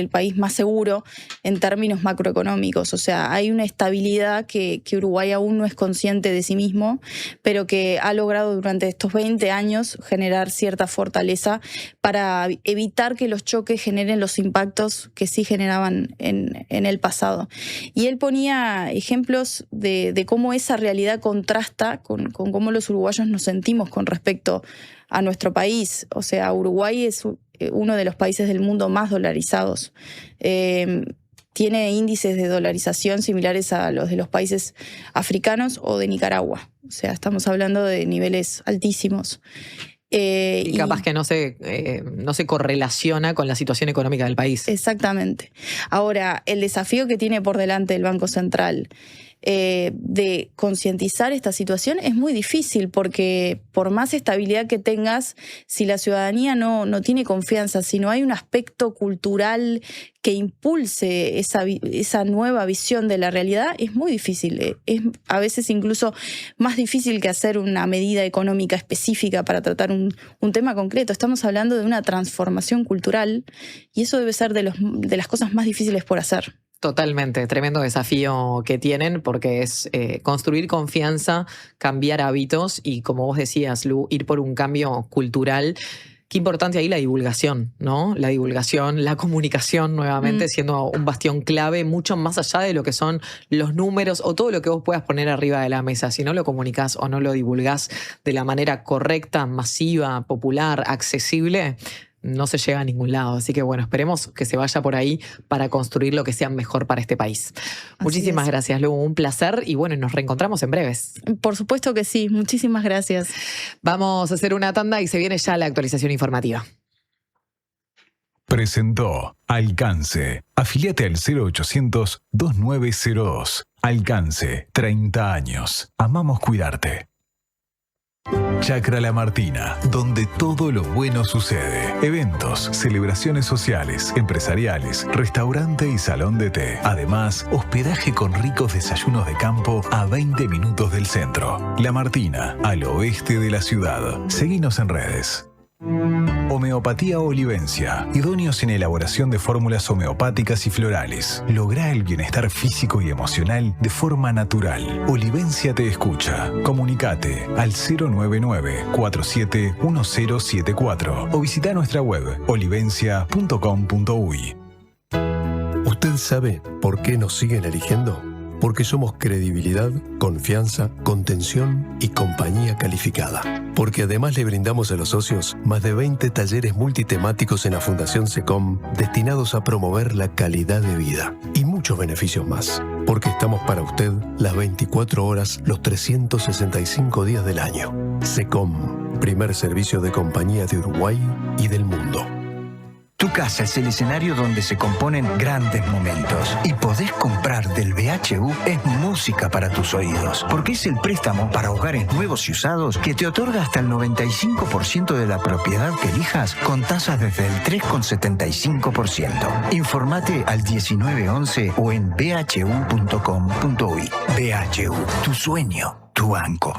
país más seguro en términos macroeconómicos. O sea, hay una estabilidad que Uruguay aún no es consciente de sí mismo, pero que ha logrado durante estos 20 años generar cierta fortaleza para evitar que los choques generen los impactos que sí generaban en el pasado. Y él ponía ejemplos de cómo esa realidad contrasta con cómo los uruguayos nos sentimos con respecto a nuestro país. O sea, Uruguay es uno de los países del mundo más dolarizados. Tiene índices de dolarización similares a los de los países africanos o de Nicaragua. O sea, estamos hablando de niveles altísimos. Y capaz que no se correlaciona con la situación económica del país. Exactamente. Ahora, el desafío que tiene por delante el Banco Central de concientizar esta situación es muy difícil, porque por más estabilidad que tengas, si la ciudadanía no tiene confianza, si no hay un aspecto cultural que impulse esa nueva visión de la realidad, es muy difícil. Es a veces incluso más difícil que hacer una medida económica específica para tratar un tema concreto. Estamos hablando de una transformación cultural y eso debe ser de las cosas más difíciles por hacer. Totalmente, tremendo desafío que tienen, porque es construir confianza, cambiar hábitos y, como vos decías, Lu, ir por un cambio cultural. Qué importante ahí la divulgación, ¿no? La divulgación, la comunicación nuevamente siendo un bastión clave, mucho más allá de lo que son los números o todo lo que vos puedas poner arriba de la mesa. Si no lo comunicás o no lo divulgás de la manera correcta, masiva, popular, accesible, no se llega a ningún lado. Así que bueno, esperemos que se vaya por ahí para construir lo que sea mejor para este país. Muchísimas gracias, Lu, un placer y bueno, nos reencontramos en breves. Por supuesto que sí, muchísimas gracias. Vamos a hacer una tanda y se viene ya la actualización informativa. Presentó Alcance. Afíliate al 0800-2902. Alcance, 30 años. Amamos cuidarte. Chacra La Martina, donde todo lo bueno sucede. Eventos, celebraciones sociales, empresariales, restaurante y salón de té. Además, hospedaje con ricos desayunos de campo a 20 minutos del centro. La Martina, al oeste de la ciudad. Seguinos en redes. Homeopatía Olivencia, idóneos en elaboración de fórmulas homeopáticas y florales. Lográ el bienestar físico y emocional de forma natural. Olivencia te escucha. Comunicate al 099-471074 o visita nuestra web olivencia.com.uy. ¿Usted sabe por qué nos siguen eligiendo? Porque somos credibilidad, confianza, contención y compañía calificada. Porque además le brindamos a los socios más de 20 talleres multitemáticos en la Fundación SECOM destinados a promover la calidad de vida. Y muchos beneficios más. Porque estamos para usted las 24 horas, los 365 días del año. SECOM, primer servicio de compañía de Uruguay y del mundo. Tu casa es el escenario donde se componen grandes momentos. Y podés comprar del BHU es música para tus oídos. Porque es el préstamo para hogares nuevos y usados que te otorga hasta el 95% de la propiedad que elijas con tasas desde el 3,75%. Informate al 1911 o en bhu.com.uy. BHU, tu sueño, tu banco.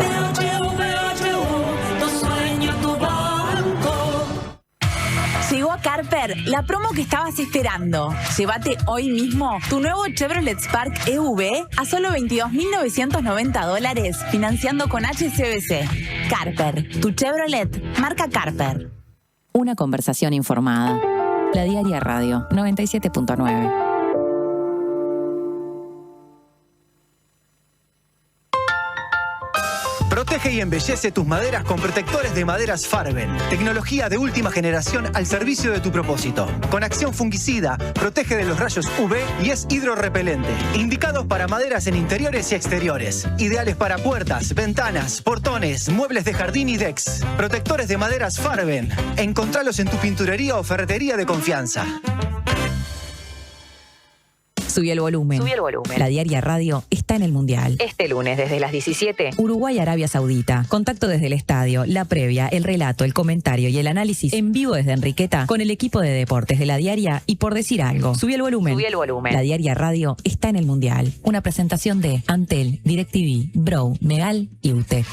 Sigo Carper la promo que estabas esperando. Llévate hoy mismo tu nuevo Chevrolet Spark EV a solo $22.990 financiando con HSBC. Carper, tu Chevrolet, marca Carper. Una conversación informada. La Diaria Radio 97.9. Protege y embellece tus maderas con protectores de maderas Farben. Tecnología de última generación al servicio de tu propósito. Con acción fungicida, protege de los rayos UV y es hidrorrepelente. Indicados para maderas en interiores y exteriores. Ideales para puertas, ventanas, portones, muebles de jardín y decks. Protectores de maderas Farben. Encontralos en tu pinturería o ferretería de confianza. Subí el volumen. La Diaria Radio está en el Mundial. Este lunes desde las 17. Uruguay-Arabia Saudita. Contacto desde el estadio, la previa, el relato, el comentario y el análisis en vivo desde Enriqueta con el equipo de deportes de La Diaria y por decir algo. Subí el volumen. La Diaria Radio está en el Mundial. Una presentación de Antel, DirecTV, Bro, Megal y UTE.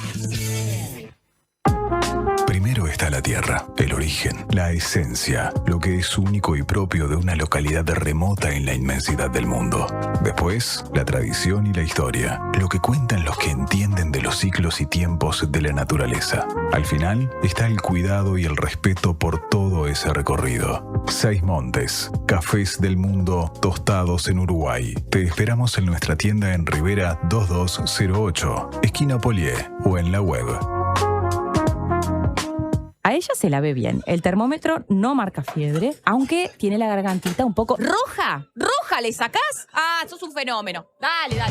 Primero está la tierra, el origen, la esencia, lo que es único y propio de una localidad remota en la inmensidad del mundo. Después, la tradición y la historia, lo que cuentan los que entienden de los ciclos y tiempos de la naturaleza. Al final, está el cuidado y el respeto por todo ese recorrido. 6 Montes, cafés del mundo tostados en Uruguay. Te esperamos en nuestra tienda en Rivera 2208, esquina Polié, o en la web. A ella se la ve bien. El termómetro no marca fiebre, aunque tiene la gargantita un poco roja. ¿Roja le sacás? Ah, sos un fenómeno. Dale.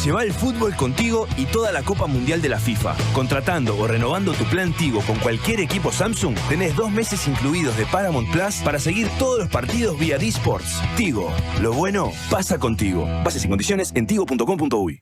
Lleva el fútbol contigo y toda la Copa Mundial de la FIFA. Contratando o renovando tu plan Tigo con cualquier equipo Samsung, tenés 2 meses incluidos de Paramount Plus para seguir todos los partidos vía D-Sports. Tigo, lo bueno pasa contigo. Bases y condiciones en tigo.com.uy.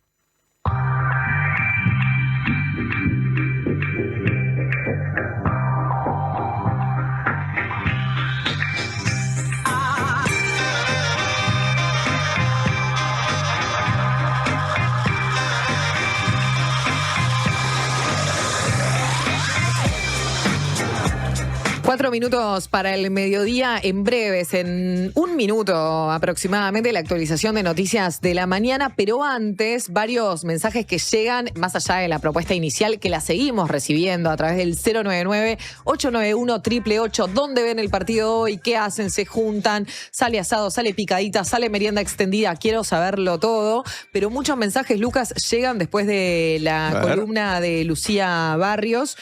Cuatro minutos para el mediodía. En breves, en 1 minuto aproximadamente, la actualización de noticias de la mañana. Pero antes, varios mensajes que llegan más allá de la propuesta inicial, que la seguimos recibiendo a través del 099-891-888. ¿Dónde ven el partido hoy? ¿Qué hacen? ¿Se juntan? ¿Sale asado? ¿Sale picadita? ¿Sale merienda extendida? Quiero saberlo todo. Pero muchos mensajes, Lucas, llegan después de la columna de Lucía Barrios.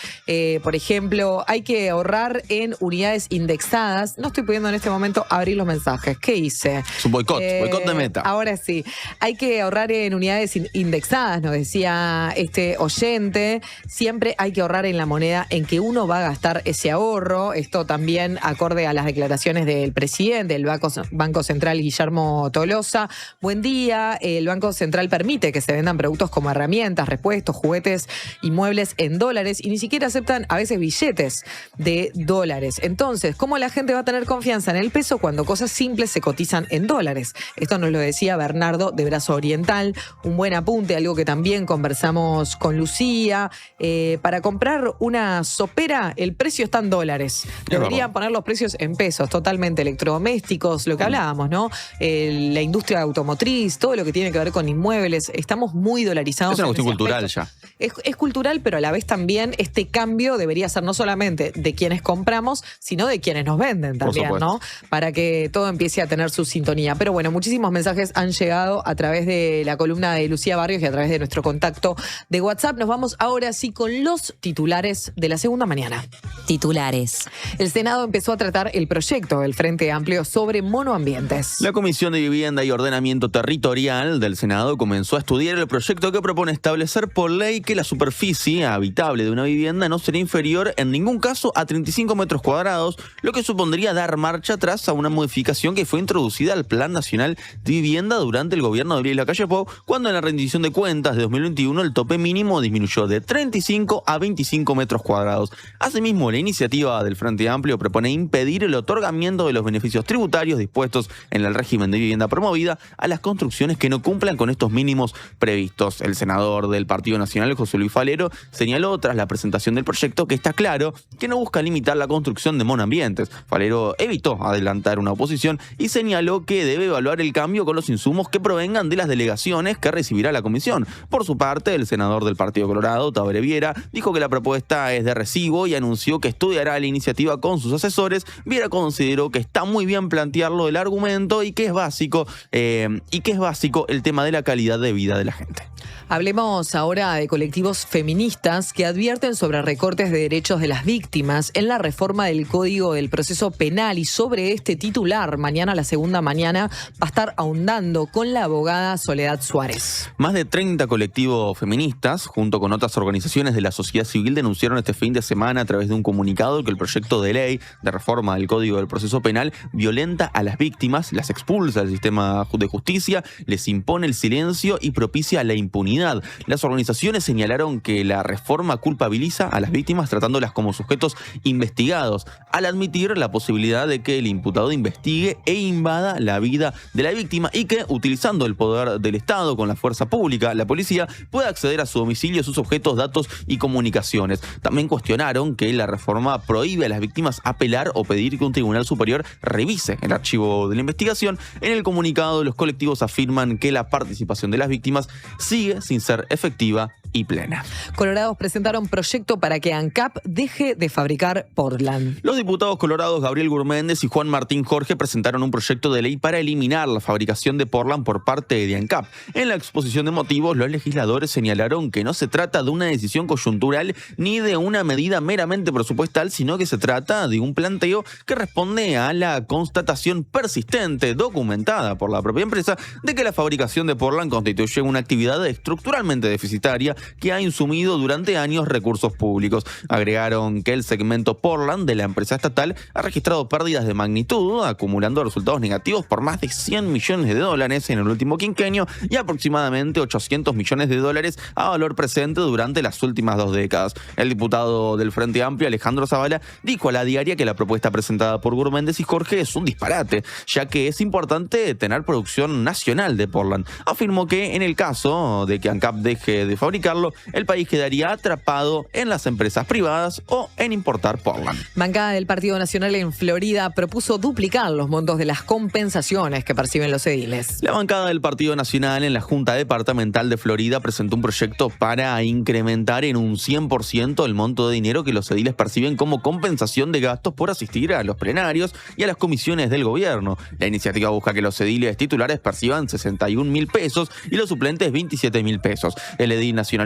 Por ejemplo, hay que ahorrar en unidades indexadas. No estoy pudiendo en este momento abrir los mensajes. ¿Qué hice? Es un boicot de Meta. Ahora sí. Hay que ahorrar en unidades indexadas, nos decía este oyente. Siempre hay que ahorrar en la moneda en que uno va a gastar ese ahorro. Esto también acorde a las declaraciones del presidente del Banco Central, Guillermo Tolosa. Buen día. El Banco Central permite que se vendan productos como herramientas, repuestos, juguetes y muebles en dólares y ni siquiera aceptan a veces billetes de dólares. Entonces, ¿cómo la gente va a tener confianza en el peso cuando cosas simples se cotizan en dólares? Esto nos lo decía Bernardo de Brazo Oriental. Un buen apunte, algo que también conversamos con Lucía. Para comprar una sopera, el precio está en dólares. Deberían poner los precios en pesos, totalmente. Electrodomésticos, lo que hablábamos, ¿no? La industria automotriz, todo lo que tiene que ver con inmuebles. Estamos muy dolarizados. Es una cuestión cultural ya. Es cultural, pero a la vez también este cambio debería ser no solamente de quienes compramos, sino de quienes nos venden también, ¿no? Para que todo empiece a tener su sintonía. Pero bueno, muchísimos mensajes han llegado a través de la columna de Lucía Barrios y a través de nuestro contacto de WhatsApp. Nos vamos ahora sí con los titulares de la segunda mañana. Titulares. El Senado empezó a tratar el proyecto del Frente Amplio sobre monoambientes. La Comisión de Vivienda y Ordenamiento Territorial del Senado comenzó a estudiar el proyecto que propone establecer por ley que la superficie habitable de una vivienda no será inferior en ningún caso a 35 metros cuadrados, lo que supondría dar marcha atrás a una modificación que fue introducida al Plan Nacional de Vivienda durante el gobierno de Luis Lacalle Pou, cuando en la rendición de cuentas de 2021 el tope mínimo disminuyó de 35 a 25 metros cuadrados. Asimismo, el la iniciativa del Frente Amplio propone impedir el otorgamiento de los beneficios tributarios dispuestos en el régimen de vivienda promovida a las construcciones que no cumplan con estos mínimos previstos. El senador del Partido Nacional, José Luis Falero, señaló tras la presentación del proyecto que está claro que no busca limitar la construcción de monoambientes. Falero evitó adelantar una oposición y señaló que debe evaluar el cambio con los insumos que provengan de las delegaciones que recibirá la comisión. Por su parte, el senador del Partido Colorado, Tabaré Viera, dijo que la propuesta es de recibo y anunció que estudiará la iniciativa con sus asesores. Viera consideró que está muy bien plantearlo el argumento y que es básico el tema de la calidad de vida de la gente. Hablemos ahora de colectivos feministas que advierten sobre recortes de derechos de las víctimas en la reforma del Código del Proceso Penal, y sobre este titular, mañana la segunda mañana va a estar ahondando con la abogada Soledad Suárez. Más de 30 colectivos feministas, junto con otras organizaciones de la sociedad civil, denunciaron este fin de semana a través de un comunicado que el proyecto de ley de reforma del Código del Proceso Penal violenta a las víctimas, las expulsa del sistema de justicia, les impone el silencio y propicia la impunidad. Las organizaciones señalaron que la reforma culpabiliza a las víctimas tratándolas como sujetos investigados, al admitir la posibilidad de que el imputado investigue e invada la vida de la víctima y que, utilizando el poder del Estado con la fuerza pública, la policía, pueda acceder a su domicilio, sus objetos, datos y comunicaciones. También cuestionaron que la reforma prohíbe a las víctimas apelar o pedir que un tribunal superior revise el archivo de la investigación. En el comunicado, los colectivos afirman que la participación de las víctimas sigue sin ser efectiva y plena. Colorados presentaron proyecto para que ANCAP deje de fabricar Portland. Los diputados colorados Gabriel Gurméndez y Juan Martín Jorge presentaron un proyecto de ley para eliminar la fabricación de Portland por parte de ANCAP. En la exposición de motivos, los legisladores señalaron que no se trata de una decisión coyuntural ni de una medida meramente presupuestal, sino que se trata de un planteo que responde a la constatación persistente, documentada por la propia empresa, de que la fabricación de Portland constituye una actividad estructuralmente deficitaria que ha insumido durante años recursos públicos. Agregaron que el segmento Portland de la empresa estatal ha registrado pérdidas de magnitud, acumulando resultados negativos por más de 100 millones de dólares en el último quinquenio y aproximadamente 800 millones de dólares a valor presente durante las últimas 2 décadas. El diputado del Frente Amplio, Alejandro Zavala, dijo a La Diaria que la propuesta presentada por Gurméndez y Jorge es un disparate, ya que es importante tener producción nacional de Portland. Afirmó que en el caso de que ANCAP deje de fabricarlo, el país quedaría atrapado en las empresas privadas o en importar Portland. Bancada del Partido Nacional en Florida propuso duplicar los montos de las compensaciones que perciben los ediles. La bancada del Partido Nacional en la Junta Departamental de Florida presentó un proyecto para incrementar en un 100% el monto de dinero que los ediles perciben como compensación de gastos por asistir a los plenarios y a las comisiones del gobierno. La iniciativa busca que los ediles titulares perciban 61.000 pesos y los suplentes 27.000 pesos. El edil nacionalista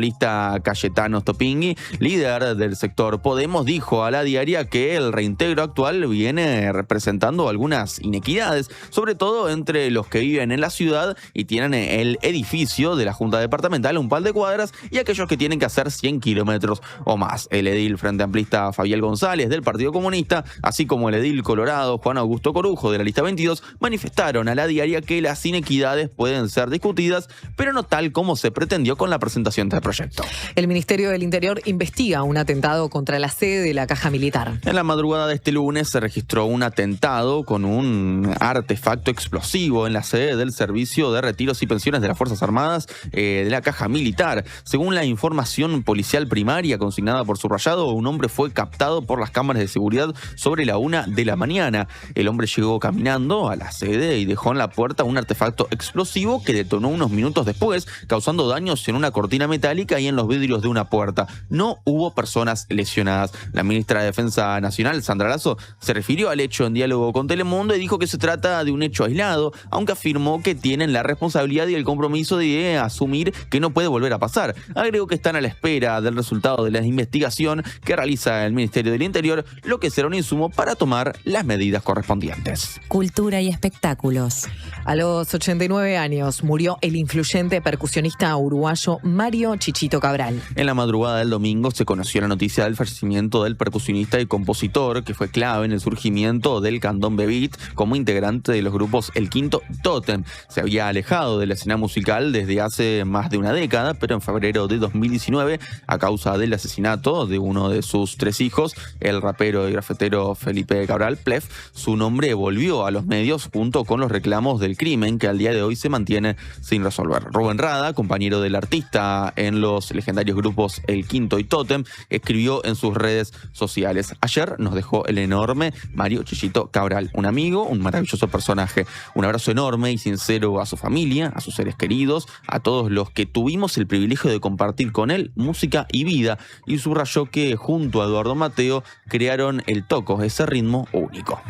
Cayetano Stopingui, líder del sector Podemos, dijo a La Diaria que el reintegro actual viene representando algunas inequidades, sobre todo entre los que viven en la ciudad y tienen el edificio de la Junta Departamental a un par de cuadras y aquellos que tienen que hacer 100 kilómetros o más. El edil frente amplista Fabián González del Partido Comunista, así como el edil colorado Juan Augusto Corujo de la lista 22, manifestaron a La Diaria que las inequidades pueden ser discutidas, pero no tal como se pretendió con la presentación del proyecto. El Ministerio del Interior investiga un atentado contra la sede de la Caja Militar. En la madrugada de este lunes se registró un atentado con un artefacto explosivo en la sede del Servicio de Retiros y Pensiones de las Fuerzas Armadas de la Caja Militar. Según la información policial primaria consignada por Subrayado, un hombre fue captado por las cámaras de seguridad sobre la 1 de la mañana. El hombre llegó caminando a la sede y dejó en la puerta un artefacto explosivo que detonó unos minutos después, causando daños en una cortina metálica y en los vidrios de una puerta. No hubo personas lesionadas. La ministra de Defensa Nacional, Sandra Lasso, se refirió al hecho en diálogo con Telemundo y dijo que se trata de un hecho aislado, aunque afirmó que tienen la responsabilidad y el compromiso de asumir que no puede volver a pasar. Agregó que están a la espera del resultado de la investigación que realiza el Ministerio del Interior, lo que será un insumo para tomar las medidas correspondientes. Cultura y espectáculos. A los 89 años murió el influyente percusionista uruguayo Mario Chichito Cabral. En la madrugada del domingo se conoció la noticia del fallecimiento del percusionista y compositor que fue clave en el surgimiento del candombe beat como integrante de los grupos El Quinto Tótem. Se había alejado de la escena musical desde hace más de una década, pero en febrero de 2019, a causa del asesinato de uno de sus 3 hijos, el rapero y grafitero Felipe Cabral, Plef, su nombre volvió a los medios junto con los reclamos del crimen que al día de hoy se mantiene sin resolver. Rubén Rada, compañero del artista en los legendarios grupos El Quinto y Tótem, escribió en sus redes sociales: ayer nos dejó el enorme Mario Chichito Cabral, un amigo, un maravilloso personaje. Un abrazo enorme y sincero a su familia, a sus seres queridos, a todos los que tuvimos el privilegio de compartir con él música y vida, y subrayó que junto a Eduardo Mateo crearon el Toco, ese ritmo único.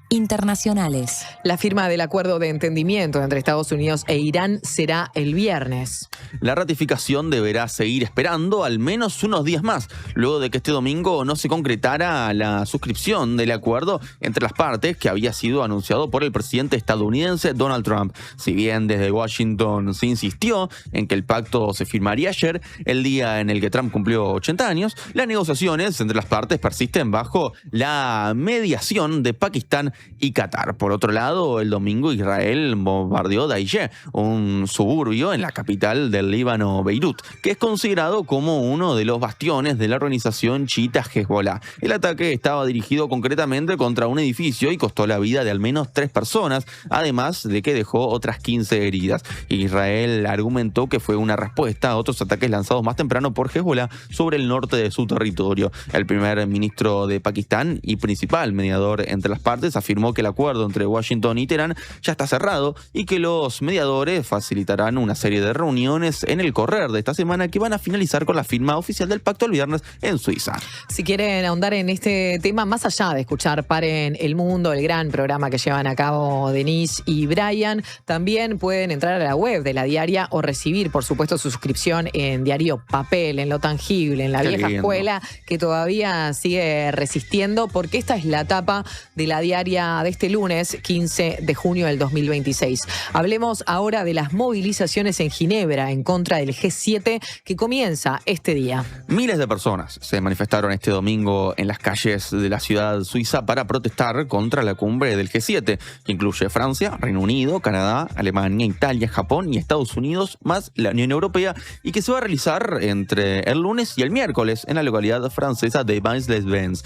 Internacionales. La firma del acuerdo de entendimiento entre Estados Unidos e Irán será el viernes. La ratificación deberá seguir esperando al menos unos días más, luego de que este domingo no se concretara la suscripción del acuerdo entre las partes que había sido anunciado por el presidente estadounidense Donald Trump. Si bien desde Washington se insistió en que el pacto se firmaría ayer, el día en el que Trump cumplió 80 años, las negociaciones entre las partes persisten bajo la mediación de Pakistán y Qatar. Por otro lado, el domingo Israel bombardeó Dahieh, un suburbio en la capital del Líbano, Beirut, que es considerado como uno de los bastiones de la organización chiita Hezbollah. El ataque estaba dirigido concretamente contra un edificio y costó la vida de al menos 3 personas, además de que dejó otras 15 heridas. Israel argumentó que fue una respuesta a otros ataques lanzados más temprano por Hezbollah sobre el norte de su territorio. El primer ministro de Pakistán y principal mediador entre las partes afirmó que el acuerdo entre Washington y Teherán ya está cerrado y que los mediadores facilitarán una serie de reuniones en el correr de esta semana que van a finalizar con la firma oficial del pacto el viernes en Suiza. Si quieren ahondar en este tema, más allá de escuchar Paren el Mundo, el gran programa que llevan a cabo Denise y Brian, también pueden entrar a la web de La Diaria o recibir, por supuesto, su suscripción en diario papel, en lo tangible, en la vieja escuela, que todavía sigue resistiendo, porque esta es la tapa de La Diaria de este lunes 15 de junio del 2026. Hablemos ahora de las movilizaciones en Ginebra en contra del G7 que comienza este día. Miles de personas se manifestaron este domingo en las calles de la ciudad suiza para protestar contra la cumbre del G7, que incluye Francia, Reino Unido, Canadá, Alemania, Italia, Japón y Estados Unidos, más la Unión Europea, y que se va a realizar entre el lunes y el miércoles en la localidad francesa de Aix-les-Bains.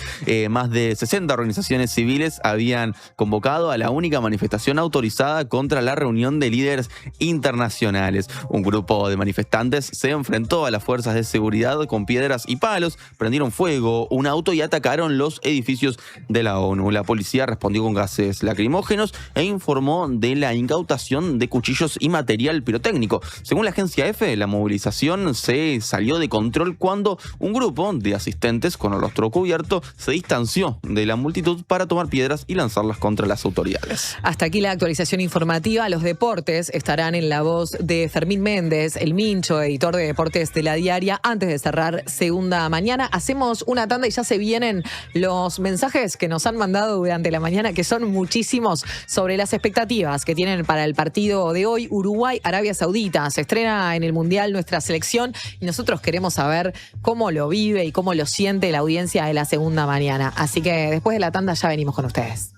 Más de 60 organizaciones civiles habían convocado a la única manifestación autorizada contra la reunión de líderes internacionales. Un grupo de manifestantes se enfrentó a las fuerzas de seguridad con piedras y palos, prendieron fuego un auto y atacaron los edificios de la ONU. La policía respondió con gases lacrimógenos e informó de la incautación de cuchillos y material pirotécnico. Según la agencia EFE, la movilización se salió de control cuando un grupo de asistentes con el rostro cubierto se distanció de la multitud para tomar piedras y lanzarlas contra las autoridades. Hasta aquí la actualización informativa. Los deportes estarán en la voz de Fermín Méndez, el Mincho, editor de deportes de La Diaria. Antes de cerrar segunda mañana, hacemos una tanda y ya se vienen los mensajes que nos han mandado durante la mañana, que son muchísimos, sobre las expectativas que tienen para el partido de hoy. Uruguay-Arabia Saudita. Se estrena en el Mundial nuestra selección y nosotros queremos saber cómo lo vive y cómo lo siente la audiencia de la segunda mañana. Así que después de la tanda ya venimos con ustedes.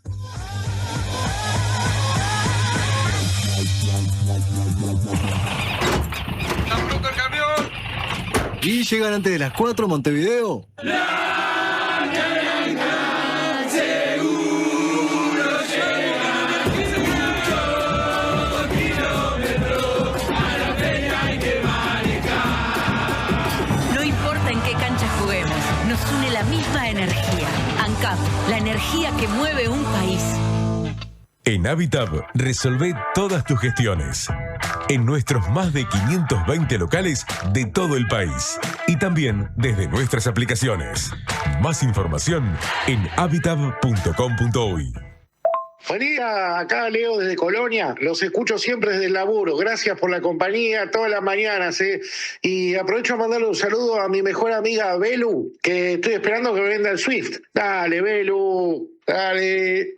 ¿Y llegan antes de las 4 Montevideo? No importa en qué cancha juguemos, nos une la misma energía. ANCAP, la energía que mueve un país. En Habitab, resolvé todas tus gestiones. En nuestros más de 520 locales de todo el país. Y también desde nuestras aplicaciones. Más información en habitab.com.uy. Buen día, acá Leo desde Colonia, los escucho siempre desde el laburo, gracias por la compañía todas las mañanas, y aprovecho a mandarle un saludo a mi mejor amiga Belu, que estoy esperando que me venda el Swift. Dale, Belu, dale.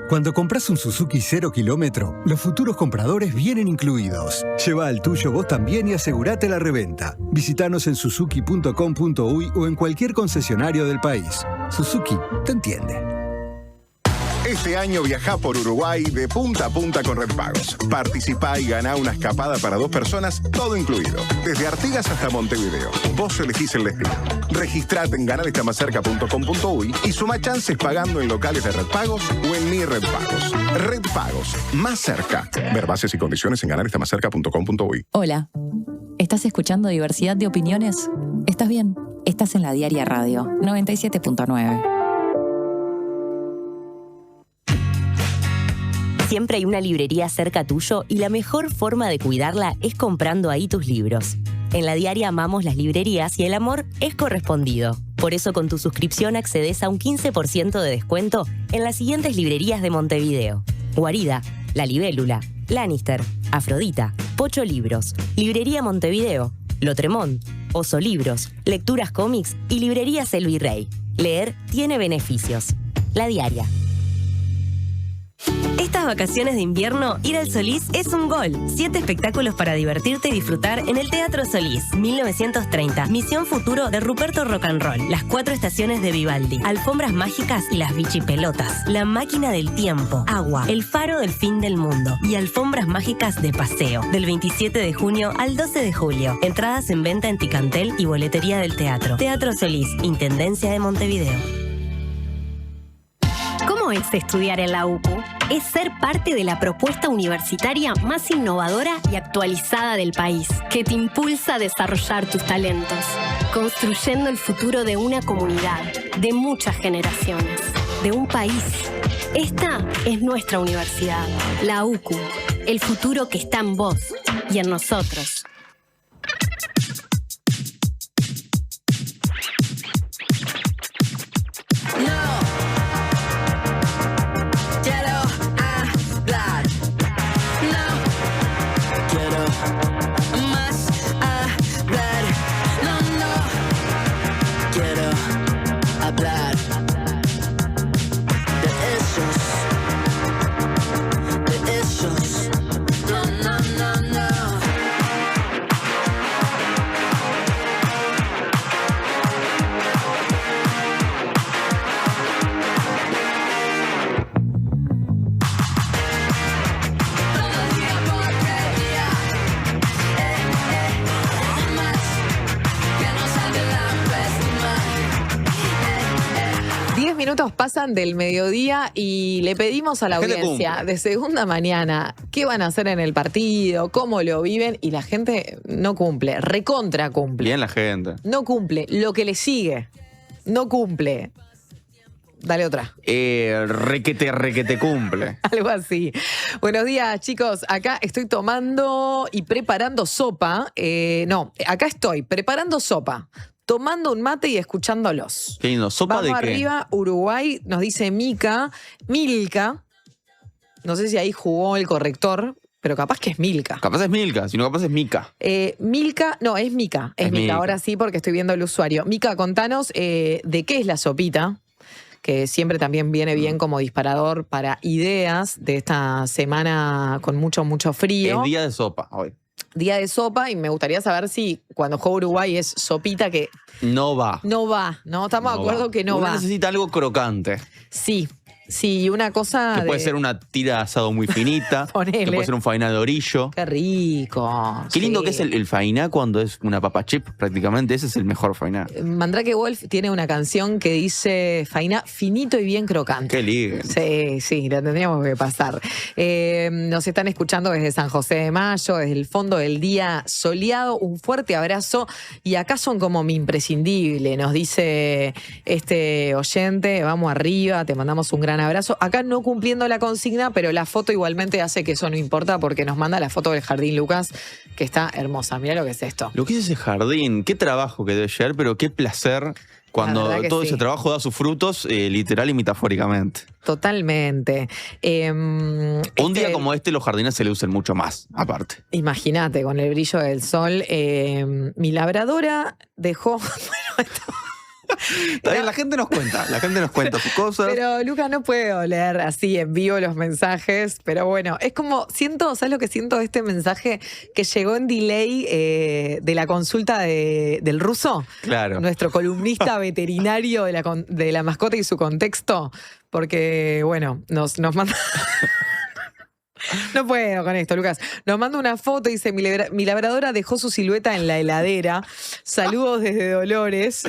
Cuando compras un Suzuki 0 kilómetro, los futuros compradores vienen incluidos. Lleva el tuyo vos también y asegurate la reventa. Visítanos en suzuki.com.uy o en cualquier concesionario del país. Suzuki te entiende. Este año viajá por Uruguay de punta a punta con Red Pagos. Participá y ganá una escapada para 2 personas, todo incluido. Desde Artigas hasta Montevideo. Vos elegís el destino. Registrate en ganarestamacerca.com.uy y suma chances pagando en locales de Red Pagos o en Mi Red Pagos. Red Pagos, más cerca. Ver bases y condiciones en ganarestamacerca.com.uy. Hola, ¿estás escuchando Diversidad de Opiniones? ¿Estás bien? Estás en la Diaria Radio 97.9. Siempre hay una librería cerca tuyo y la mejor forma de cuidarla es comprando ahí tus libros. En la Diaria amamos las librerías y el amor es correspondido. Por eso con tu suscripción accedes a un 15% de descuento en las siguientes librerías de Montevideo: Guarida, La Libélula, Lannister, Afrodita, Pocho Libros, Librería Montevideo, Lotremont, Oso Libros, Lecturas Cómics y Librerías El Virrey. Leer tiene beneficios. La Diaria. Estas vacaciones de invierno, ir al Solís es un gol. 7 espectáculos para divertirte y disfrutar en el Teatro Solís. 1930, Misión Futuro de Ruperto Rock and Roll. Las 4 estaciones de Vivaldi. Alfombras mágicas y las bichipelotas. La máquina del tiempo. Agua. El faro del fin del mundo. Y alfombras mágicas de paseo. Del 27 de junio al 12 de julio. Entradas en venta en Ticantel y boletería del teatro. Teatro Solís, Intendencia de Montevideo. ¿Cómo es estudiar en la UCU? Es ser parte de la propuesta universitaria más innovadora y actualizada del país, que te impulsa a desarrollar tus talentos, construyendo el futuro de una comunidad, de muchas generaciones, de un país. Esta es nuestra universidad, la UCU, el futuro que está en vos y en nosotros. Minutos pasan del mediodía y le pedimos a la audiencia de segunda mañana qué van a hacer en el partido, cómo lo viven, y la gente no cumple, recontra cumple. Bien la gente. No cumple, lo que le sigue, no cumple. Dale otra. Requete cumple. Algo así. Buenos días, chicos. Acá estoy tomando y preparando sopa. Acá estoy preparando sopa, tomando un mate y escuchándolos. Qué lindo. ¿Sopa Vamos de qué? arriba, Uruguay, nos dice Milka. No sé si ahí jugó el corrector, pero capaz que es Milka. Capaz es Milka, si no capaz es Mica. Milka, no, es Mica. Es Mica, ahora sí, porque estoy viendo el usuario. Mica, contanos de qué es la sopita, que siempre también viene bien como disparador para ideas de esta semana con mucho frío. Es día de sopa hoy. Día de sopa, y me gustaría saber si cuando juega Uruguay es sopita que... No va. No va, ¿no? Estamos de acuerdo que no Uno va. necesita algo crocante. Sí, una cosa que puede ser una tira de asado muy finita. Que puede ser un fainá de orillo. Qué rico. Qué lindo que es el fainá cuando es una papa chip, prácticamente. Ese es el mejor fainá. Mandrake Wolf tiene una canción que dice fainá finito y bien crocante. Qué lindo. Sí, la tendríamos que pasar. Nos están escuchando desde San José de Mayo, desde el fondo del día soleado. Un fuerte abrazo. Y acá son como mi imprescindible, nos dice este oyente. Vamos arriba, te mandamos un gran abrazo. Acá no cumpliendo la consigna, pero la foto igualmente hace que eso no importa, porque nos manda la foto del jardín Lucas, que está hermosa. Mirá lo que es esto. Lo que es ese jardín, qué trabajo que debe llegar, pero qué placer cuando todo ese trabajo da sus frutos, literal y metafóricamente. Totalmente. Un día como este, los jardines se le usan mucho más, aparte. Imagínate, con el brillo del sol. Mi labradora dejó... Está bien, la gente nos cuenta sus cosas. Pero Lucas no puede leer así en vivo los mensajes, pero bueno, es como, ¿sabes lo que siento de este mensaje? Que llegó en delay de la consulta del ruso. Claro. Nuestro columnista veterinario de la mascota y su contexto, porque, bueno, nos manda... No puedo con esto, Lucas. Nos manda una foto y dice: mi labradora dejó su silueta en la heladera. Saludos desde Dolores.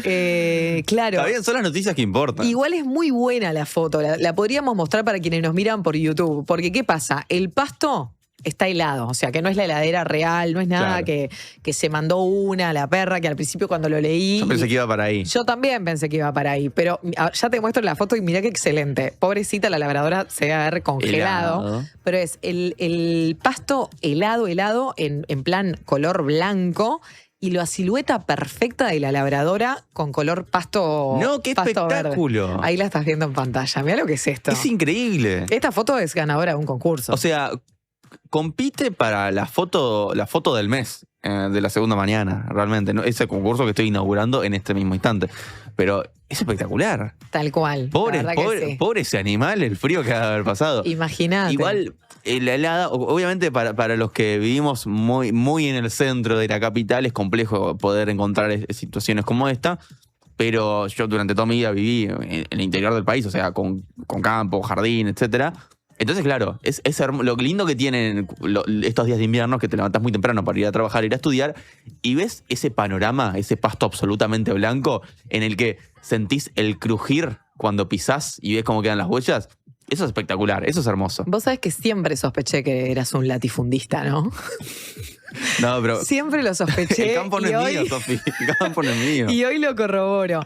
Claro. Está bien, son las noticias que importan. Igual es muy buena la foto. La podríamos mostrar para quienes nos miran por YouTube. Porque, ¿qué pasa? El pasto está helado, o sea, que no es la heladera real, no es nada Claro. que se mandó la perra, que al principio cuando lo leí... Yo pensé que iba para ahí. Yo también pensé que iba para ahí, pero ya te muestro la foto y mirá qué excelente. Pobrecita, la labradora se debe haber congelado, Helado. pero es el pasto helado en plan color blanco y la silueta perfecta de la labradora con color pasto. No, qué pasto espectáculo. verde. Ahí la estás viendo en pantalla. Mirá lo que es esto. Es increíble. Esta foto es ganadora de un concurso. O sea, compite para la foto del mes de la segunda mañana, realmente. ¿No? Ese concurso que estoy inaugurando en este mismo instante. Pero es espectacular. Tal cual. Pobre, la verdad que sí. pobre ese animal, el frío que ha de haber pasado. Imagínate. Igual, la helada, obviamente para los que vivimos muy, muy en el centro de la capital, es complejo poder encontrar situaciones como esta. Pero yo durante toda mi vida viví en el interior del país, o sea, con campo, jardín, etcétera. Entonces, claro, es lo lindo que tienen estos días de invierno, que te levantás muy temprano para ir a trabajar, ir a estudiar, y ves ese panorama, ese pasto absolutamente blanco, en el que sentís el crujir cuando pisás y ves cómo quedan las huellas. Eso es espectacular, eso es hermoso. Vos sabés que siempre sospeché que eras un latifundista, ¿no? No, pero Siempre lo sospeché. el campo no es mío, Sofi. El campo no es mío. Y hoy lo corroboro.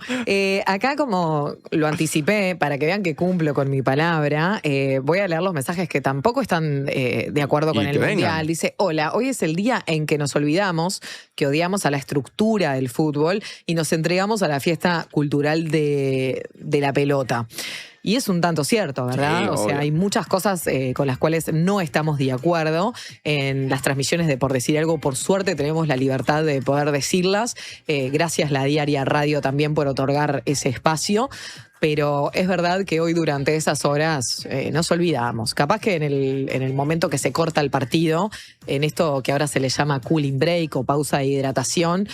Acá, como lo anticipé, para que vean que cumplo con mi palabra, voy a leer los mensajes que tampoco están de acuerdo con Y el que Mundial. vengan. Dice: hola, hoy es el día en que nos olvidamos que odiamos a la estructura del fútbol y nos entregamos a la fiesta cultural de la pelota. Y es un tanto cierto, ¿verdad? Sí, o sea, obvio. hay muchas cosas con las cuales no estamos de acuerdo en las transmisiones de Por Decir Algo. Por suerte tenemos la libertad de poder decirlas. Gracias La Diaria Radio también por otorgar ese espacio. Pero es verdad que hoy durante esas horas nos olvidamos. Capaz que en el momento que se corta el partido, en esto que ahora se le llama cooling break o pausa de hidratación,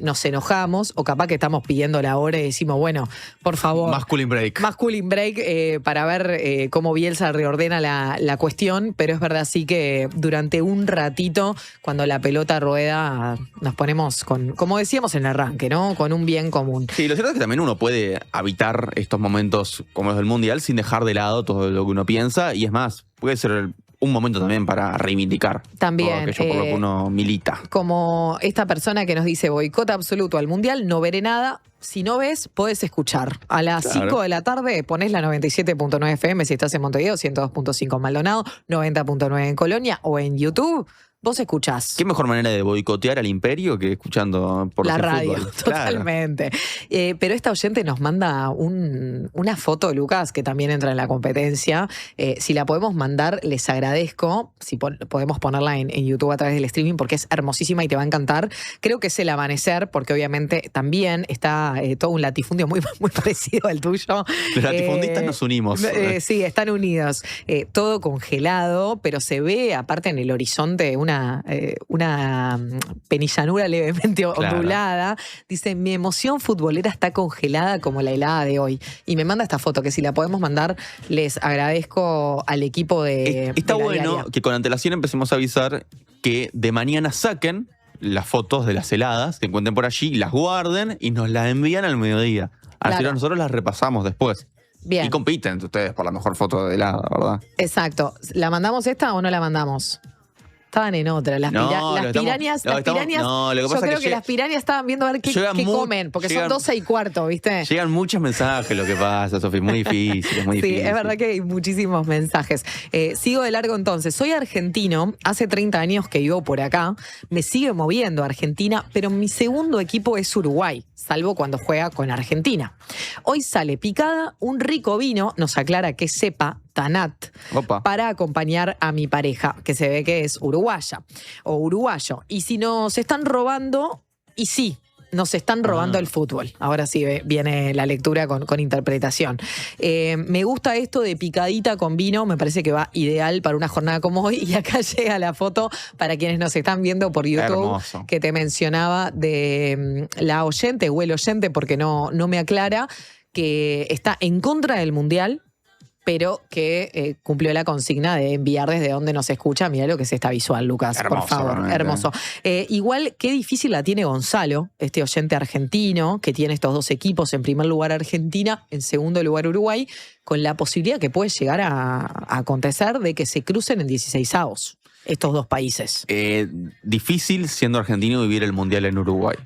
nos enojamos, o capaz que estamos pidiendo la hora y decimos, bueno, por favor. Más cooling break. Más cooling break para ver cómo Bielsa reordena la cuestión, pero es verdad sí que durante un ratito, cuando la pelota rueda, nos ponemos con, como decíamos en el arranque, ¿no? Con un bien común. Sí, lo cierto es que también uno puede habitar estos momentos como los del Mundial sin dejar de lado todo lo que uno piensa, y es más, puede ser un momento también para reivindicar También, todo aquello por lo que uno milita. Como esta persona que nos dice boicot absoluto al Mundial, no veré nada. Si no ves, podés escuchar. A las Claro. 5 de la tarde ponés la 97.9 FM si estás en Montevideo, 102.5 en Maldonado, 90.9 en Colonia o en YouTube. Vos escuchás. ¿Qué mejor manera de boicotear al imperio que escuchando por La el radio, fútbol? Claro. totalmente. Pero esta oyente nos manda una foto, Lucas, que también entra en la competencia. Si la podemos mandar, les agradezco. Si podemos ponerla en YouTube a través del streaming, porque es hermosísima y te va a encantar. Creo que es el amanecer, porque obviamente también está todo un latifundio muy, muy parecido al tuyo. Los latifundistas nos unimos. Sí, están unidos. Todo congelado, pero se ve, aparte en el horizonte, una penillanura levemente ondulada. Dice: mi emoción futbolera está congelada como la helada de hoy. Y me manda esta foto, que si la podemos mandar, les agradezco al equipo de Está de la bueno diaria. que con antelación empecemos a avisar que de mañana saquen las fotos de las heladas que encuentren por allí, las guarden y nos las envían al mediodía. Así Claro. nosotros las repasamos después. Bien. Y compiten entre ustedes por la mejor foto de helada, ¿verdad? Exacto. ¿La mandamos esta o no la mandamos? Estaban en otra. Las, No, las lo estamos- pirañas. lo Las estamos- pirañas. no, lo que yo pasa es creo que que llega- las pirañas estaban viendo a ver qué llegan comen, porque llegan- son 12:15, ¿viste? Llegan muchos mensajes, lo que pasa, Sofi, muy difícil, es muy Sí, difícil. es verdad que hay muchísimos mensajes. Sigo de largo entonces. Soy argentino, hace 30 años que vivo por acá. Me sigue moviendo Argentina, pero mi segundo equipo es Uruguay, salvo cuando juega con Argentina. Hoy sale picada un rico vino, nos aclara que cepa Tanat, Opa. para acompañar a mi pareja, que se ve que es uruguaya o uruguayo. Y si nos están robando, y sí, nos están robando el fútbol. Ahora sí viene la lectura con interpretación. Me gusta esto de picadita con vino, me parece que va ideal para una jornada como hoy. Y acá llega la foto para quienes nos están viendo por YouTube. Hermoso. Que te mencionaba de la oyente, o el oyente, porque no me aclara, que está en contra del Mundial, pero que cumplió la consigna de enviar desde donde nos escucha. Mirá lo que es esta visual, Lucas, Hermoso, por favor. realmente. Hermoso. Igual, qué difícil la tiene Gonzalo, este oyente argentino, que tiene estos dos equipos, en primer lugar Argentina, en segundo lugar Uruguay, con la posibilidad que puede llegar a acontecer de que se crucen en 16avos estos dos países. Difícil, siendo argentino, vivir el Mundial en Uruguay.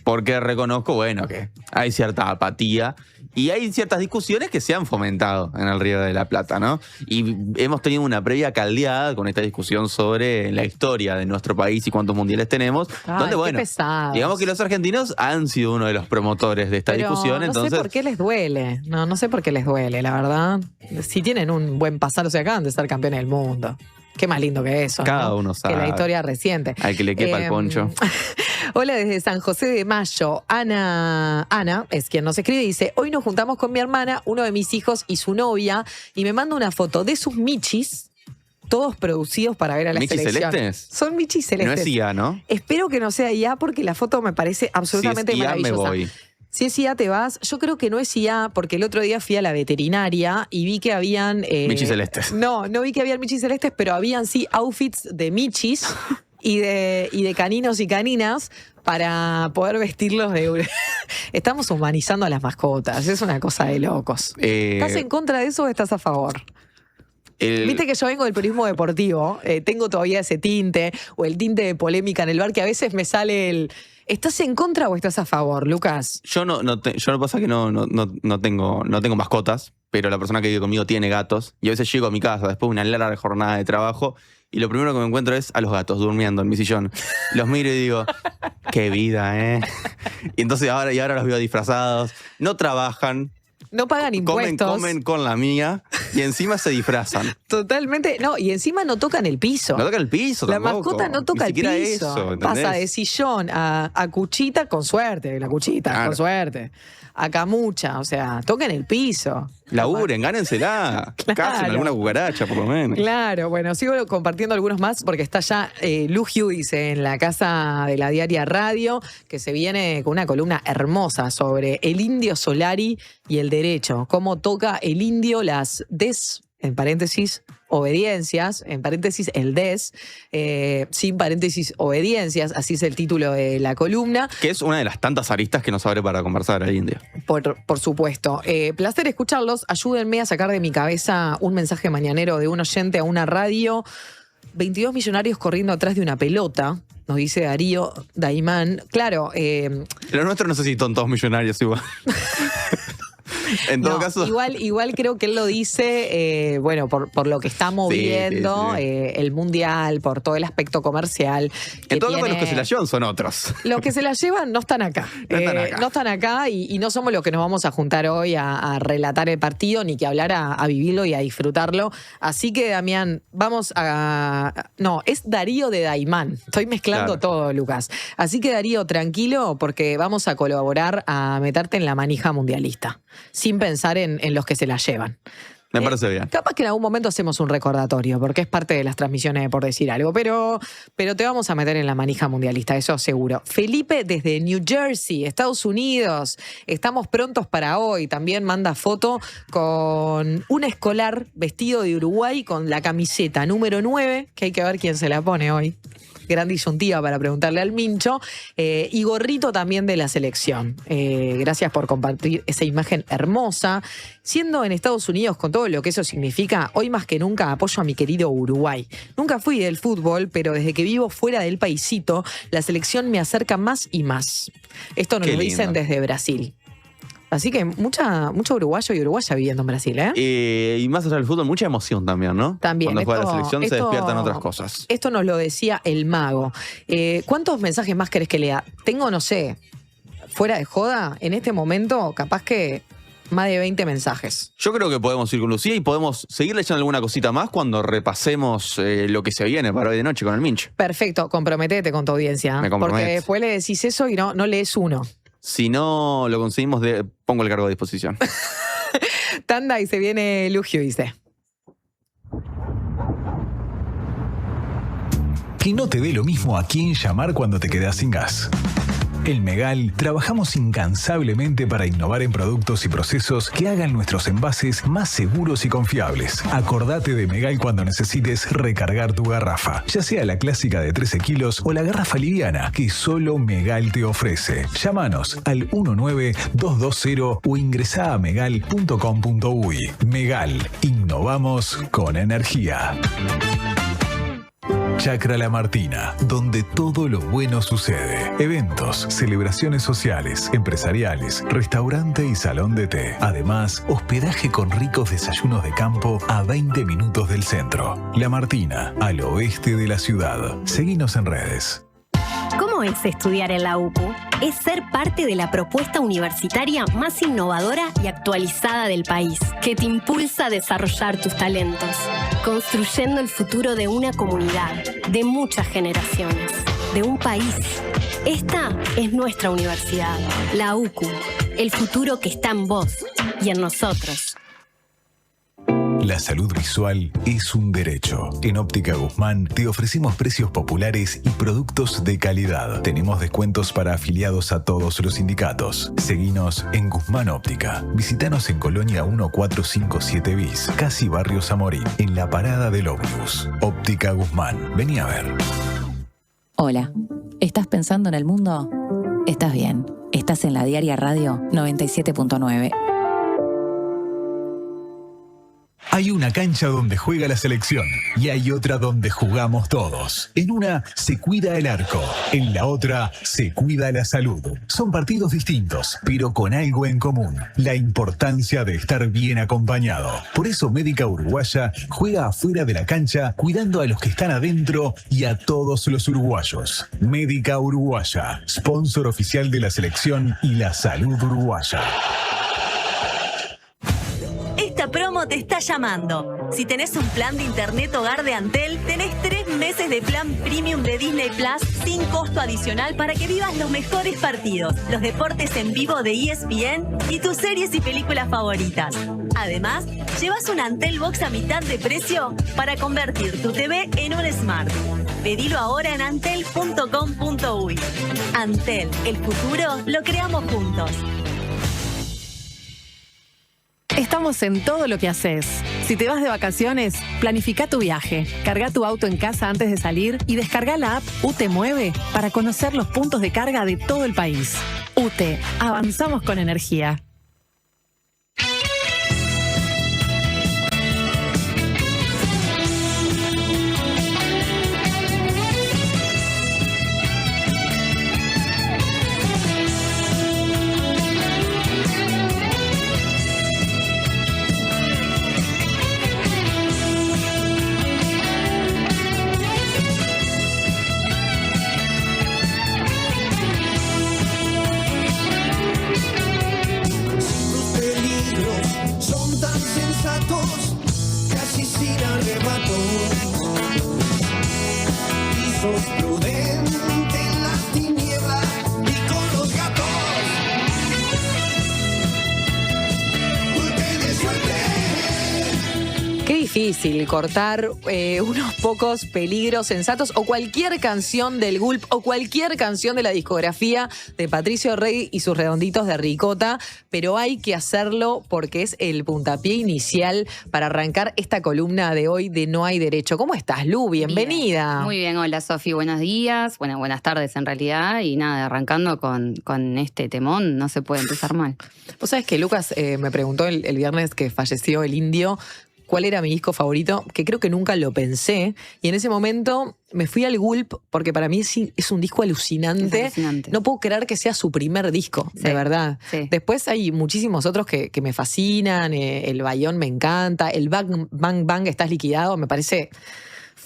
Porque reconozco, bueno, que hay cierta apatía y hay ciertas discusiones que se han fomentado en el Río de la Plata, ¿no? Y hemos tenido una previa caldeada con esta discusión sobre la historia de nuestro país y cuántos mundiales tenemos. Donde, bueno, qué pesados. digamos que los argentinos han sido uno de los promotores de esta Pero discusión. Entonces, no sé por qué les duele. No sé por qué les duele, la verdad. Si tienen un buen pasar, o sea, acaban de ser campeones del mundo. Qué más lindo que eso, cada ¿no? uno sabe. Que la historia reciente. Al que le quepa el poncho. Hola desde San José de Mayo. Ana es quien nos escribe y dice: hoy nos juntamos con mi hermana, uno de mis hijos y su novia, y me manda una foto de sus michis, todos producidos para ver a la ¿Michis selección. celestes? Son michis celestes. No es IA, ¿no? Espero que no sea IA porque la foto me parece absolutamente Si es IA, me maravillosa. voy. Si es IA te vas. Yo creo que no es IA porque el otro día fui a la veterinaria y vi que habían... Michis celestes. No vi que habían michis celestes, pero habían sí outfits de michis y de caninos y caninas para poder vestirlos de... Estamos humanizando a las mascotas, es una cosa de locos. ¿Estás en contra de eso o estás a favor? Viste que yo vengo del periodismo deportivo, tengo todavía ese tinte o el tinte de polémica en el bar que a veces me sale el... ¿Estás en contra o estás a favor, Lucas? Yo lo que pasa es que no tengo mascotas, pero la persona que vive conmigo tiene gatos y a veces llego a mi casa después de una larga jornada de trabajo y lo primero que me encuentro es a los gatos durmiendo en mi sillón. Los miro y digo, qué vida, ¿eh? Y entonces ahora los veo disfrazados, no trabajan. No pagan impuestos. Comen con la mía y encima se disfrazan. Totalmente. No, y encima no tocan el piso. No tocan el piso La tampoco. mascota no toca el Ni piso. siquiera eso, ¿entendés? Pasa de sillón a cuchita con suerte. La cuchita, Claro. con suerte. A camucha, o sea, toquen el piso. Laburen, gánensela. Casen alguna cucaracha, por lo menos. Claro, bueno, sigo compartiendo algunos más porque está ya Lu Hugh, dice, en la casa de la Diaria Radio, que se viene con una columna hermosa sobre el indio Solari y el derecho. Cómo toca el indio las en paréntesis, obediencias, en paréntesis, el sin paréntesis, obediencias, así es el título de la columna. Que es una de las tantas aristas que nos abre para conversar el indio. Por supuesto. Placer escucharlos. Ayúdenme a sacar de mi cabeza un mensaje mañanero de un oyente a una radio. 22 millonarios corriendo atrás de una pelota, nos dice Darío Daimán. Claro. Los nuestros no sé si son todos millonarios igual. En todo caso. Igual creo que él lo dice, bueno, por lo que está moviendo sí. El Mundial, por todo el aspecto comercial. En todo caso, los que se la llevan son otros. Los que se la llevan no están acá. No están acá y no somos los que nos vamos a juntar hoy a relatar el partido, ni que hablar a vivirlo y a disfrutarlo. Así que, Damián, vamos a... No, es Darío de Daimán. Estoy mezclando todo, Lucas. Así que, Darío, tranquilo, porque vamos a colaborar a meterte en la manija mundialista, sin pensar en los que se la llevan. Me parece bien. Capaz que en algún momento hacemos un recordatorio, porque es parte de las transmisiones de Por Decir Algo, pero te vamos a meter en la manija mundialista, eso seguro. Felipe desde New Jersey, Estados Unidos, estamos prontos para hoy. También manda foto con un escolar vestido de Uruguay con la camiseta número 9, que hay que ver quién se la pone hoy. Gran disyuntiva para preguntarle al Mincho, y gorrito también de la selección. Gracias por compartir esa imagen hermosa. Siendo en Estados Unidos, con todo lo que eso significa, hoy más que nunca apoyo a mi querido Uruguay. Nunca fui del fútbol, pero desde que vivo fuera del paisito, la selección me acerca más y más. Esto nos lo dicen desde Brasil. Así que mucho uruguayo y uruguaya viviendo en Brasil, ¿eh? Y más allá del fútbol, mucha emoción también, ¿no? También. Cuando juega la selección se despiertan otras cosas. Esto nos lo decía el mago. ¿Cuántos mensajes más querés que lea? Tengo, no sé, fuera de joda, en este momento, capaz que más de 20 mensajes. Yo creo que podemos ir con Lucía y podemos seguir leyendo alguna cosita más cuando repasemos lo que se viene para hoy de noche con el Minch. Perfecto, comprometete con tu audiencia. Me comprometo. Porque después le decís eso y no lees uno. Si no lo conseguimos, pongo el cargo a disposición. Tanda y se viene Lugio, dice. Que no te dé lo mismo a quién llamar cuando te quedas sin gas. En Megal trabajamos incansablemente para innovar en productos y procesos que hagan nuestros envases más seguros y confiables. Acordate de Megal cuando necesites recargar tu garrafa, ya sea la clásica de 13 kilos o la garrafa liviana que solo Megal te ofrece. Llámanos al 19220 o ingresá a megal.com.uy. Megal, innovamos con energía. Chacra La Martina, donde todo lo bueno sucede. Eventos, celebraciones sociales, empresariales, restaurante y salón de té. Además, hospedaje con ricos desayunos de campo a 20 minutos del centro. La Martina, al oeste de la ciudad. Seguinos en redes. ¿Cómo es estudiar en la UPU? Es ser parte de la propuesta universitaria más innovadora y actualizada del país, que te impulsa a desarrollar tus talentos, construyendo el futuro de una comunidad, de muchas generaciones, de un país. Esta es nuestra universidad, la UCU, el futuro que está en vos y en nosotros. La salud visual es un derecho. En Óptica Guzmán te ofrecemos precios populares y productos de calidad. Tenemos descuentos para afiliados a todos los sindicatos. Seguinos en Guzmán Óptica. Visítanos en Colonia 1457 bis, casi Barrio Zamorín, en la parada del ómnibus. Óptica Guzmán. Vení a ver. Hola, ¿estás pensando en el mundo? Estás bien. Estás en la Diaria Radio 97.9. Hay una cancha donde juega la selección y hay otra donde jugamos todos. En una se cuida el arco, en la otra se cuida la salud. Son partidos distintos, pero con algo en común: la importancia de estar bien acompañado. Por eso Médica Uruguaya juega afuera de la cancha, cuidando a los que están adentro y a todos los uruguayos. Médica Uruguaya, sponsor oficial de la selección y la salud uruguaya. Esta promo te está llamando. Si tenés un plan de internet hogar de Antel, tenés 3 meses de plan premium de Disney Plus sin costo adicional para que vivas los mejores partidos, los deportes en vivo de ESPN y tus series y películas favoritas. Además, llevas un Antel Box a mitad de precio para convertir tu TV en un Smart. Pedilo ahora en antel.com.uy. Antel, el futuro lo creamos juntos. Estamos en todo lo que haces. Si te vas de vacaciones, planifica tu viaje, carga tu auto en casa antes de salir y descarga la app UTE Mueve para conocer los puntos de carga de todo el país. UTE, avanzamos con energía. Casi sin arrebato, y sos prudente en las tinieblas y con los gatos. Tenés suerte. Qué difícil cortar unos pocos peligros sensatos o cualquier canción del Gulp o cualquier canción de la discografía de Patricio Rey y sus redonditos de ricota, pero hay que hacerlo porque es el puntapié inicial para arrancar esta columna de hoy de No hay derecho. ¿Cómo estás, Lu? Bienvenida. Bien. Muy bien, hola Sofi, buenos días, buenas tardes en realidad, y nada, arrancando con este temón, no se puede empezar mal. Vos sabés que Lucas me preguntó el viernes que falleció el Indio cuál era mi disco favorito, que creo que nunca lo pensé, y en ese momento me fui al Gulp porque para mí es un disco alucinante. Es alucinante. No puedo creer que sea su primer disco, Sí, de verdad. sí. Después hay muchísimos otros que me fascinan, el Bayón me encanta, el Bang Bang Bang Estás Liquidado me parece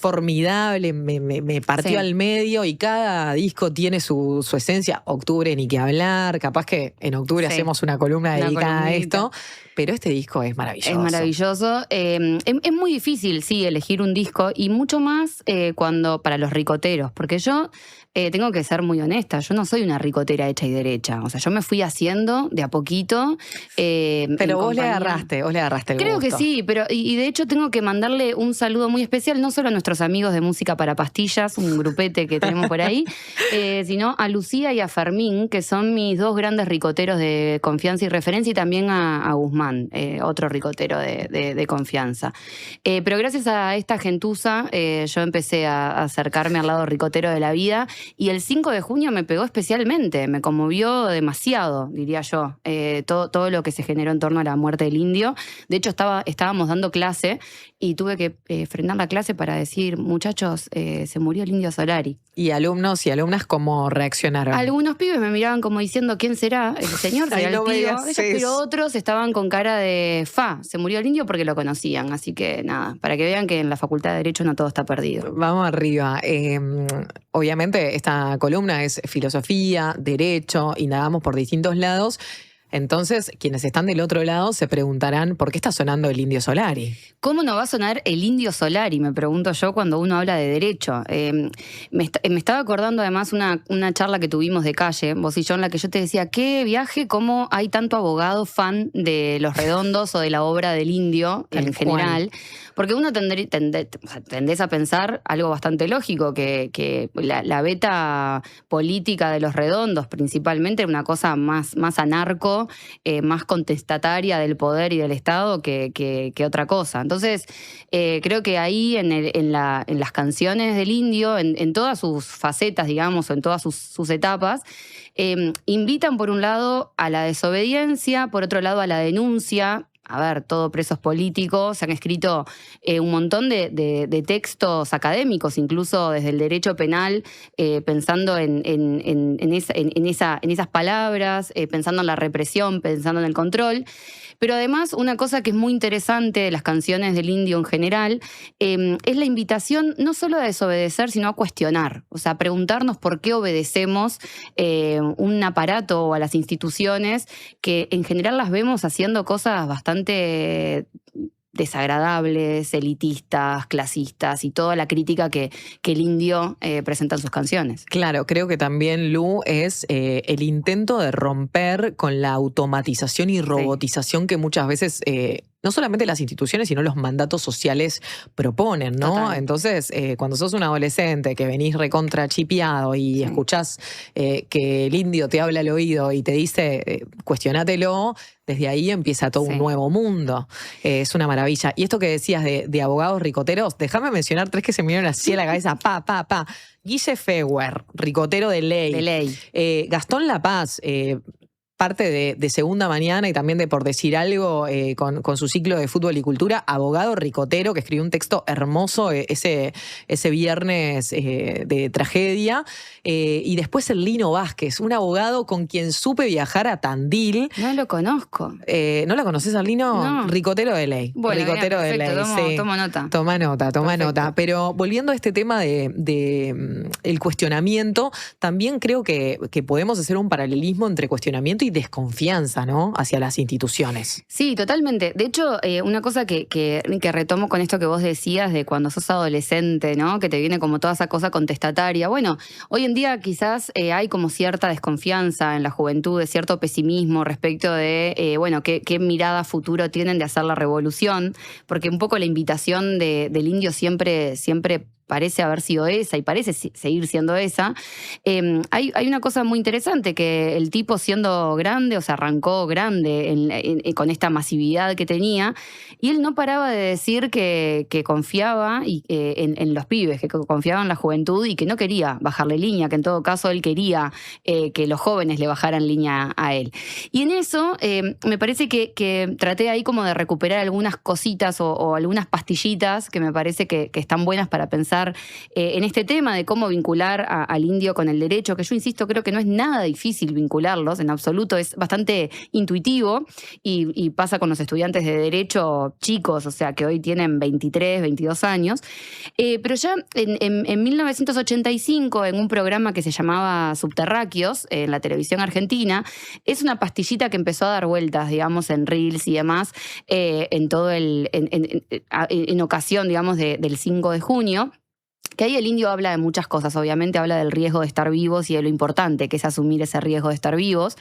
formidable, me partió Sí. al medio y cada disco tiene su esencia. Octubre ni que hablar, capaz que en octubre Sí. hacemos una columna Una dedicada a columnita. esto, pero este disco es maravilloso. Es maravilloso. Es muy difícil, sí, elegir un disco y mucho más cuando para los ricoteros, porque yo tengo que ser muy honesta, yo no soy una ricotera hecha y derecha. O sea, yo me fui haciendo de a poquito. Pero vos le agarraste el Creo que gusto. sí, pero y de hecho tengo que mandarle un saludo muy especial, no solo a nuestros amigos de Música para Pastillas, un grupete que tenemos por ahí, sino a Lucía y a Fermín, que son mis dos grandes ricoteros de confianza y referencia, y también a Guzmán, otro ricotero de confianza. Pero gracias a esta gentuza, yo empecé a acercarme al lado ricotero de la vida, y el 5 de junio me pegó especialmente, me conmovió demasiado, diría yo, todo lo que se generó en torno a la muerte del indio. De hecho, estábamos dando clase y tuve que frenar la clase para decir, muchachos, se murió el Indio Solari. ¿Y alumnos y alumnas cómo reaccionaron? Algunos pibes me miraban como diciendo, ¿quién será? El señor será Ay, el no me tío. digas eso. Pero otros estaban con cara de, se murió el indio porque lo conocían. Así que nada, para que vean que en la Facultad de Derecho no todo está perdido. Vamos arriba. Obviamente esta columna es filosofía, derecho, indagamos por distintos lados. Entonces, quienes están del otro lado se preguntarán, ¿por qué está sonando el Indio Solari? ¿Cómo no va a sonar el Indio Solari? Me pregunto yo cuando uno habla de derecho. Me estaba acordando además una charla que tuvimos de calle, vos y yo, en la que yo te decía, qué viaje, cómo hay tanto abogado fan de Los Redondos o de la obra del Indio en general. Porque uno tendés a pensar algo bastante lógico, que la beta política de Los Redondos principalmente era una cosa más anarco, más contestataria del poder y del Estado que otra cosa. Entonces, creo que ahí en las canciones del Indio, en todas sus facetas, digamos, o en todas sus etapas, invitan por un lado a la desobediencia, por otro lado a la denuncia. A ver, todo presos políticos, se han escrito un montón de textos académicos, incluso desde el derecho penal, pensando en esas palabras, pensando en la represión, pensando en el control. Pero además, una cosa que es muy interesante de las canciones del Indio en general, es la invitación no solo a desobedecer, sino a cuestionar. O sea, a preguntarnos por qué obedecemos un aparato o a las instituciones que en general las vemos haciendo cosas bastante desagradables, elitistas, clasistas y toda la crítica que el Indio presenta en sus canciones. Claro, creo que también, Lu, es el intento de romper con la automatización y robotización que muchas veces no solamente las instituciones, sino los mandatos sociales proponen, ¿no? Total. Entonces, cuando sos un adolescente que venís recontra chipeado y escuchás que el Indio te habla al oído y te dice, cuestionátelo, desde ahí empieza todo un nuevo mundo. Es una maravilla. Y esto que decías de abogados ricoteros, déjame mencionar tres que se me vinieron así a la cabeza. Guille Feuer, ricotero de ley. De ley. Gastón La Paz, parte de Segunda Mañana y también de Por Decir Algo, con su ciclo de Fútbol y Cultura, abogado ricotero que escribió un texto hermoso ese viernes de tragedia. Y después el Lino Vázquez, un abogado con quien supe viajar a Tandil. No lo conozco. ¿No la conoces al Lino? No. Ricotero de ley. Bueno, Ricotero bien, de ley, perfecto, sí. tomo nota. Toma nota. Pero volviendo a este tema de el cuestionamiento, también creo que podemos hacer un paralelismo entre cuestionamiento y desconfianza, ¿no? Hacia las instituciones. Sí, totalmente. De hecho, una cosa que retomo con esto que vos decías de cuando sos adolescente, ¿no? Que te viene como toda esa cosa contestataria. Bueno, hoy en día quizás hay como cierta desconfianza en la juventud, de cierto pesimismo respecto de, qué mirada a futuro tienen de hacer la revolución, porque un poco la invitación del Indio siempre parece haber sido esa y parece seguir siendo esa. Hay una cosa muy interesante, que el tipo siendo grande, o sea, arrancó grande con esta masividad que tenía, y él no paraba de decir que confiaba en los pibes, que confiaba en la juventud y que no quería bajarle línea, que en todo caso él quería que los jóvenes le bajaran línea a él. Y en eso me parece que traté ahí como de recuperar algunas cositas o algunas pastillitas que me parece que están buenas para pensar pensar en este tema de cómo vincular al indio con el derecho, que yo insisto, creo que no es nada difícil vincularlos, en absoluto, es bastante intuitivo y pasa con los estudiantes de derecho chicos, o sea, que hoy tienen 23, 22 años. Pero ya en 1985, en un programa que se llamaba Subterráqueos, en la televisión argentina, es una pastillita que empezó a dar vueltas, digamos, en Reels y demás, en todo en ocasión, digamos, del 5 de junio. Que ahí el indio habla de muchas cosas, obviamente habla del riesgo de estar vivos y de lo importante que es asumir ese riesgo de estar vivos,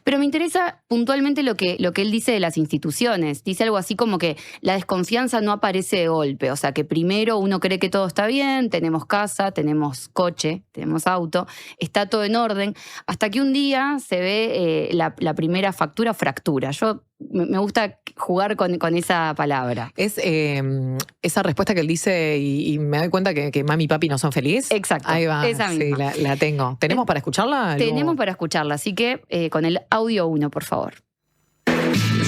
pero me interesa puntualmente lo que él dice de las instituciones. Dice algo así como que la desconfianza no aparece de golpe, o sea que primero uno cree que todo está bien, tenemos casa, tenemos coche, tenemos auto, está todo en orden, hasta que un día se ve la primera fractura. Yo me gusta jugar con esa palabra. Es esa respuesta que él dice y me doy cuenta que mami y papi no son felices. Exacto. Ahí va. Esa misma. Sí, la tengo. ¿Tenemos para escucharla? Tenemos para escucharla, así que con el audio 1, por favor.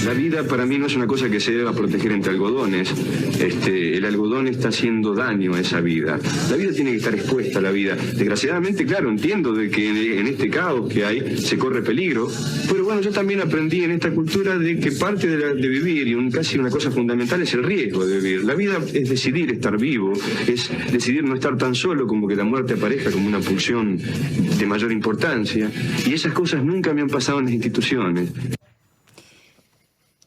La vida para mí no es una cosa que se deba proteger entre algodones. El algodón está haciendo daño a esa vida. La vida tiene que estar expuesta a la vida. Desgraciadamente, claro, entiendo de que en este caos que hay se corre peligro, pero bueno, yo también aprendí en esta cultura de que parte de vivir y casi una cosa fundamental es el riesgo de vivir. La vida es decidir estar vivo, es decidir no estar tan solo como que la muerte aparezca como una pulsión de mayor importancia. Y esas cosas nunca me han pasado en las instituciones.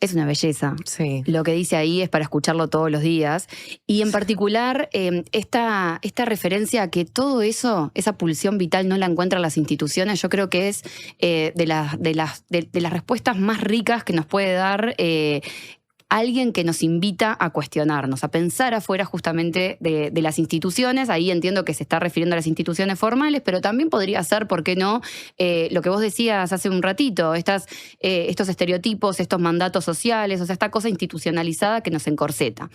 Es una belleza. Sí. Lo que dice ahí es para escucharlo todos los días. Y en particular, esta referencia a que todo eso, esa pulsión vital, no la encuentran las instituciones, yo creo que es de las respuestas más ricas que nos puede dar alguien que nos invita a cuestionarnos, a pensar afuera justamente de las instituciones. Ahí entiendo que se está refiriendo a las instituciones formales, pero también podría ser, ¿por qué no?, lo que vos decías hace un ratito, estos estereotipos, estos mandatos sociales, o sea, esta cosa institucionalizada que nos encorseta.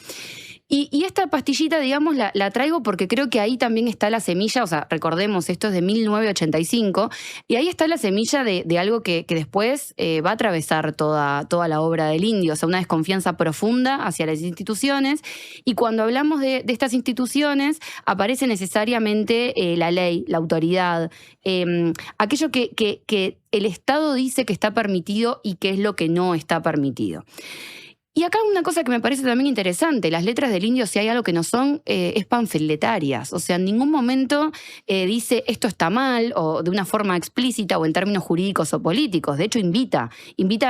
Y esta pastillita, digamos, la traigo porque creo que ahí también está la semilla, o sea, recordemos, esto es de 1985, y ahí está la semilla de algo que después va a atravesar toda la obra del indio, o sea, una desconfianza profunda hacia las instituciones, y cuando hablamos de estas instituciones aparece necesariamente la ley, la autoridad, aquello que el Estado dice que está permitido y que es lo que no está permitido. Y acá una cosa que me parece también interesante, las letras del indio, si hay algo que no son, es panfletarias. O sea, en ningún momento dice esto está mal, o de una forma explícita, o en términos jurídicos o políticos. De hecho, invita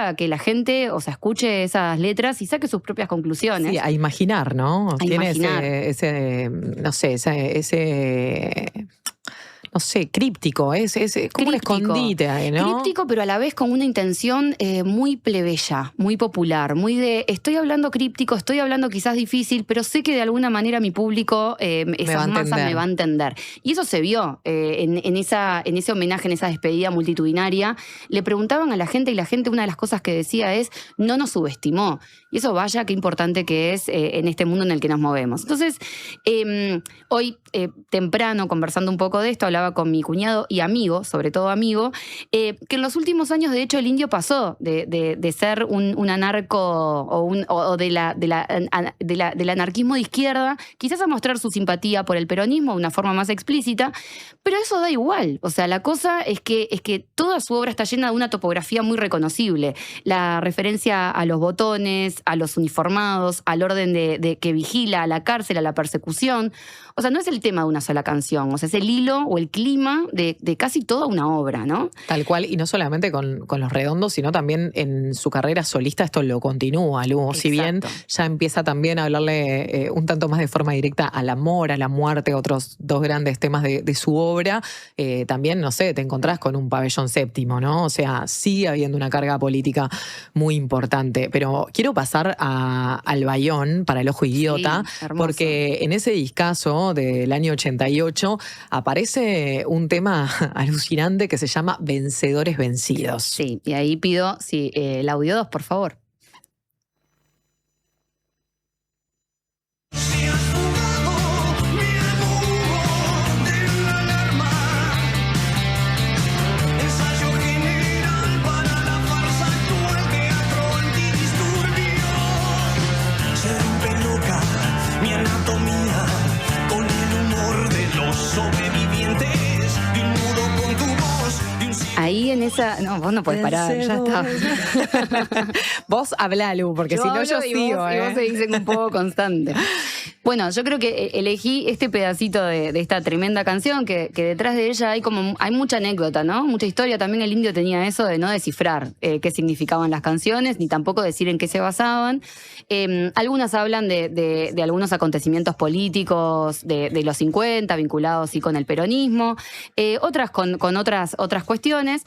a que la gente, o sea, escuche esas letras y saque sus propias conclusiones. Sí, a imaginar, ¿no? Tiene ese no sé, no sé, críptico, es como un escondite ahí, ¿no? Críptico, pero a la vez con una intención muy plebeya, muy popular, muy de, estoy hablando críptico, estoy hablando quizás difícil, pero sé que de alguna manera mi público, esas masas me va a entender. Y eso se vio en ese homenaje, en esa despedida multitudinaria. Le preguntaban a la gente y la gente, una de las cosas que decía es, no nos subestimó. Y eso vaya, qué importante que es en este mundo en el que nos movemos. Entonces, hoy temprano, conversando un poco de esto, hablaba con mi cuñado y amigo, sobre todo amigo, que en los últimos años, de hecho, el indio pasó de ser un anarco o del anarquismo de izquierda, quizás a mostrar su simpatía por el peronismo de una forma más explícita, pero eso da igual. O sea, la cosa es que toda su obra está llena de una topografía muy reconocible. La referencia a los botones, a los uniformados, al orden de que vigila, a la cárcel, a la persecución. O sea, no es el tema de una sola canción, o sea, es el hilo o el clima de casi toda una obra, ¿no? Tal cual, y no solamente con Los Redondos, sino también en su carrera solista esto lo continúa, Lu. Exacto. Si bien ya empieza también a hablarle un tanto más de forma directa al amor, a la muerte, otros dos grandes temas de su obra, también, no sé, te encontrás con un Pabellón Séptimo, ¿no? O sea, sigue habiendo una carga política muy importante. Pero quiero pasar al Bayón para El Ojo Idiota, Sí, hermoso. porque en ese discazo del año 88 aparece un tema alucinante que se llama Vencedores Vencidos. Sí, y ahí pido el audio 2, por favor. Ensayo general para la farsa actual, teatro antidisturbios. Se rompe loca mi anatomía con el humor sobrevivientes de un muro con tu voz, de un Ahí en esa... No, vos no podés parar, ya está. Vos hablá, Lu, porque si no yo sigo. Y vos seguís en un poco constante. Bueno, yo creo que elegí este pedacito de esta tremenda canción, que detrás de ella hay mucha anécdota, ¿no? Mucha historia. También el indio tenía eso de no descifrar qué significaban las canciones, ni tampoco decir en qué se basaban. Algunas hablan de algunos acontecimientos políticos de los 50, vinculados sí con el peronismo, otras con otras cuestiones.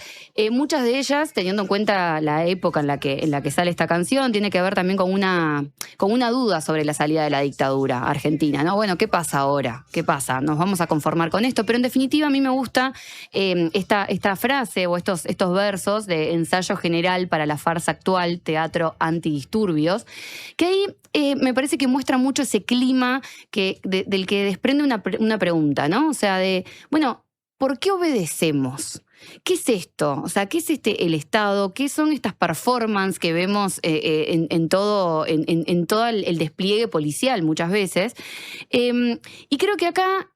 Muchas de ellas, teniendo en cuenta la época en la que sale esta canción, tiene que ver también con una duda sobre la salida de la dictadura argentina, ¿no? Bueno, ¿qué pasa ahora? ¿Qué pasa? ¿Nos vamos a conformar con esto? Pero en definitiva a mí me gusta esta frase o estos versos de ensayo general para la farsa actual, teatro antidisturbios, que ahí me parece que muestra mucho ese clima del que desprende una pregunta, ¿no? O sea, bueno, ¿por qué obedecemos? ¿Qué es esto? O sea, ¿qué es el Estado? ¿Qué son estas performances que vemos en todo el despliegue policial muchas veces? Y creo que acá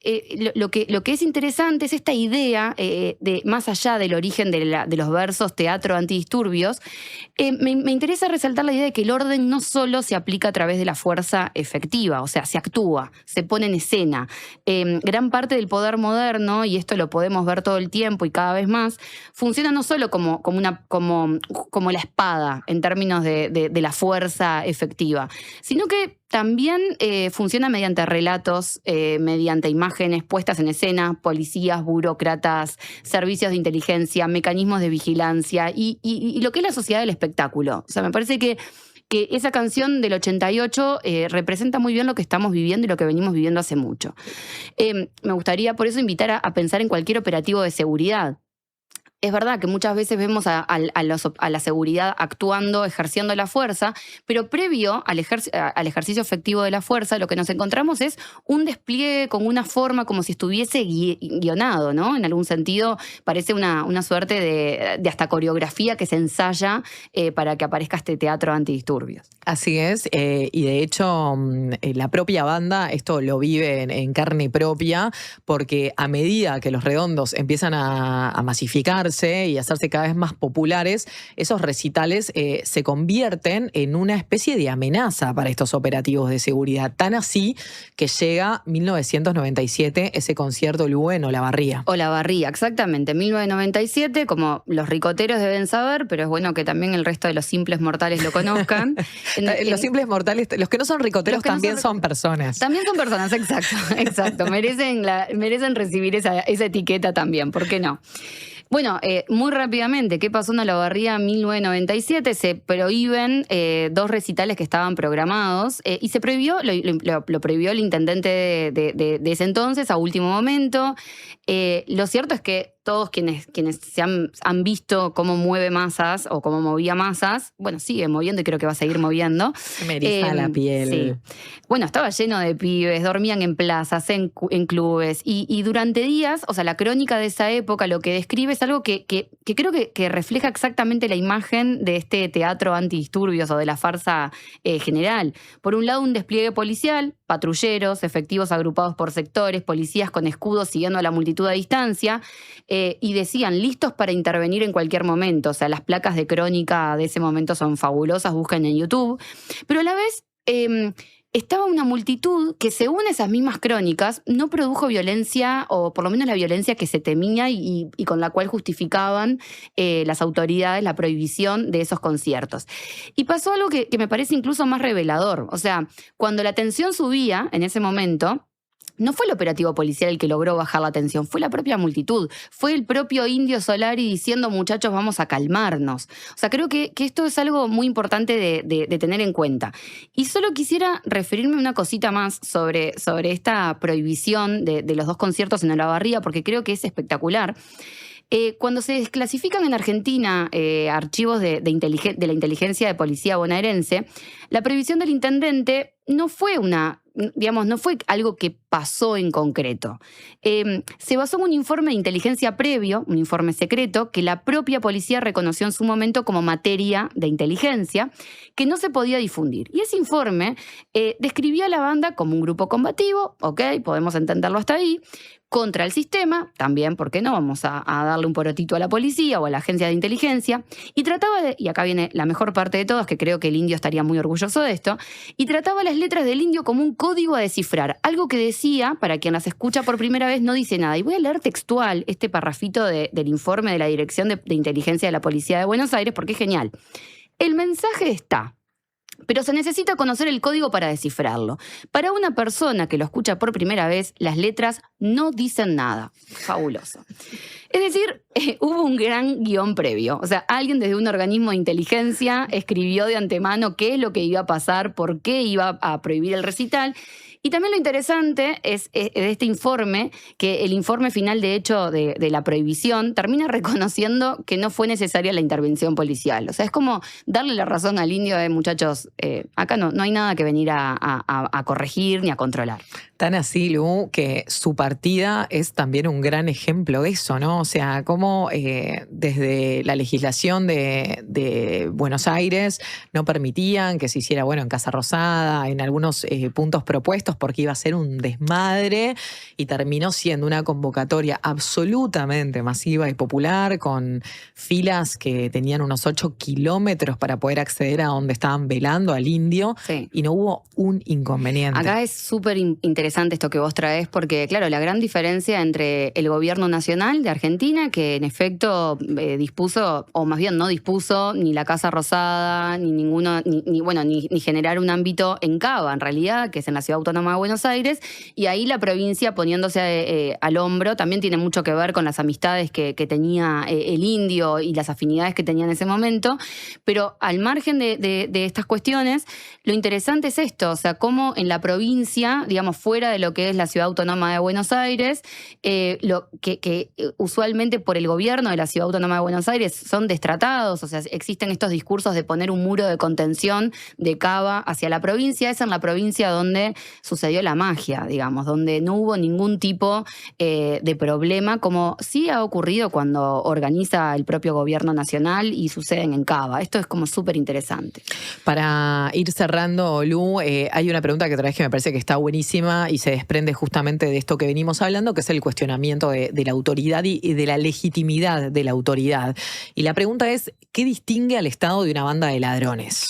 lo que es interesante es esta idea de más allá del origen de los versos teatro antidisturbios. Me interesa resaltar la idea de que el orden no solo se aplica a través de la fuerza efectiva, o sea, se actúa, se pone en escena. Gran parte del poder moderno, y esto lo podemos ver todo el tiempo y cada vez más, funciona no solo como la espada en términos de la fuerza efectiva, sino que también funciona mediante relatos, mediante imágenes puestas en escena, policías, burócratas, servicios de inteligencia, mecanismos de vigilancia y lo que es la sociedad del espectáculo. O sea, me parece que esa canción del 88 representa muy bien lo que estamos viviendo y lo que venimos viviendo hace mucho. Me gustaría por eso invitar a pensar en cualquier operativo de seguridad. Es verdad que muchas veces vemos a la seguridad actuando, ejerciendo la fuerza, pero previo al ejercicio efectivo de la fuerza, lo que nos encontramos es un despliegue con una forma como si estuviese guionado, ¿no? En algún sentido parece una suerte de hasta coreografía que se ensaya para que aparezca este teatro antidisturbios. Así es, y de hecho la propia banda esto lo vive en carne propia, porque a medida que los redondos empiezan a masificarse y hacerse cada vez más populares, esos recitales se convierten en una especie de amenaza para estos operativos de seguridad. Tan así que llega 1997 ese concierto Lu en Olavarría. Olavarría, exactamente. 1997, como los ricoteros deben saber, pero es bueno que también el resto de los simples mortales lo conozcan. Los simples mortales, los que no son ricoteros también son personas. También son personas, exacto. Merecen recibir esa etiqueta también, ¿por qué no? Bueno, muy rápidamente, ¿qué pasó en Olavarría 1997? Se prohíben 2 recitales que estaban programados y se prohibió, lo prohibió el intendente de ese entonces a último momento. Lo cierto es que todos quienes se han visto cómo mueve masas o cómo movía masas, bueno, sigue moviendo y creo que va a seguir moviendo. Me eriza la piel. Sí. Bueno, estaba lleno de pibes, dormían en plazas, en clubes y durante días, o sea, la crónica de esa época lo que describe es algo que creo que refleja exactamente la imagen de este teatro antidisturbios o de la farsa general. Por un lado, un despliegue policial, patrulleros, efectivos agrupados por sectores, policías con escudos siguiendo a la multitud a distancia, y decían, listos para intervenir en cualquier momento. O sea, las placas de crónica de ese momento son fabulosas, busquen en YouTube. Pero a la vez estaba una multitud que, según esas mismas crónicas, no produjo violencia, o por lo menos la violencia que se temía y con la cual justificaban las autoridades la prohibición de esos conciertos. Y pasó algo que me parece incluso más revelador. O sea, cuando la tensión subía en ese momento, no fue el operativo policial el que logró bajar la tensión, fue la propia multitud. Fue el propio Indio Solari diciendo, muchachos, vamos a calmarnos. O sea, creo que esto es algo muy importante de tener en cuenta. Y solo quisiera referirme una cosita más sobre esta prohibición de los 2 conciertos en Olavarría, porque creo que es espectacular. Cuando se desclasifican en Argentina archivos de la inteligencia de policía bonaerense, la prohibición del intendente no fue no fue algo que pasó en concreto. Se basó en un informe de inteligencia previo, un informe secreto, que la propia policía reconoció en su momento como materia de inteligencia, que no se podía difundir. Y ese informe describía a la banda como un grupo combativo, ok, podemos entenderlo hasta ahí, contra el sistema, también, porque no vamos a darle un porotito a la policía o a la agencia de inteligencia, y trataba de, y acá viene la mejor parte de todas, que creo que el indio estaría muy orgulloso de esto, y trataba las letras del indio como un código a descifrar, algo que decía, para quien las escucha por primera vez, no dice nada. Y voy a leer textual este parrafito del informe de la Dirección de Inteligencia de la Policía de Buenos Aires, porque es genial. El mensaje está, pero se necesita conocer el código para descifrarlo. Para una persona que lo escucha por primera vez, las letras no dicen nada. Fabuloso. Es decir, hubo un gran guión previo. O sea, alguien desde un organismo de inteligencia escribió de antemano qué es lo que iba a pasar, por qué iba a prohibir el recital. Y también lo interesante es de este informe, que el informe final, de hecho, de la prohibición, termina reconociendo que no fue necesaria la intervención policial. O sea, es como darle la razón al indio de, muchachos, acá no hay nada que venir a corregir ni a controlar. Tan así, Lu, que su partida es también un gran ejemplo de eso, ¿no? O sea, cómo desde la legislación de Buenos Aires no permitían que se hiciera, en Casa Rosada, en algunos puntos propuestos, porque iba a ser un desmadre, y terminó siendo una convocatoria absolutamente masiva y popular, con filas que tenían unos 8 kilómetros para poder acceder a donde estaban velando al indio, y no hubo un inconveniente. Acá es súper interesante esto que vos traes, porque claro, la gran diferencia entre el gobierno nacional de Argentina, que en efecto dispuso, o más bien no dispuso, ni la Casa Rosada, ni generar un ámbito en Cava, en realidad, que es en la Ciudad Autónoma de Buenos Aires, y ahí la provincia poniéndose al hombro también tiene mucho que ver con las amistades que tenía el indio y las afinidades que tenía en ese momento, pero al margen de estas cuestiones, lo interesante es esto, o sea, cómo en la provincia, digamos, fuera de lo que es la Ciudad Autónoma de Buenos Aires, que usualmente por el gobierno de la Ciudad Autónoma de Buenos Aires son destratados, o sea, existen estos discursos de poner un muro de contención de Cava hacia la provincia. Es en la provincia donde sucedió la magia, digamos, donde no hubo ningún tipo de problema, como sí ha ocurrido cuando organiza el propio gobierno nacional y suceden en Cava. Esto es como súper interesante. Para ir cerrando, Lu, hay una pregunta que traes que me parece que está buenísima y se desprende justamente de esto que venimos hablando, que es el cuestionamiento de la autoridad y de la legitimidad de la autoridad. Y la pregunta es, ¿qué distingue al Estado de una banda de ladrones?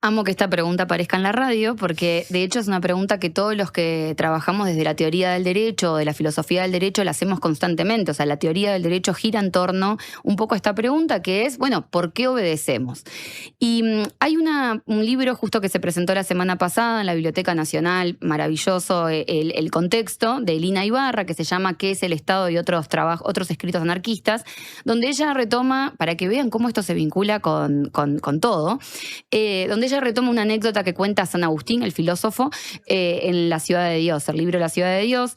Amo que esta pregunta aparezca en la radio, porque de hecho es una pregunta que todos los que trabajamos desde la teoría del derecho o de la filosofía del derecho la hacemos constantemente. O sea, la teoría del derecho gira en torno un poco a esta pregunta, que es, ¿por qué obedecemos? Y hay un libro justo que se presentó la semana pasada en la Biblioteca Nacional, maravilloso el contexto, de Lina Ibarra, que se llama ¿Qué es el Estado? Y otros escritos anarquistas, donde ella retoma, para que vean cómo esto se vincula con todo, donde ella retoma una anécdota que cuenta San Agustín, el filósofo, en La Ciudad de Dios, el libro La Ciudad de Dios.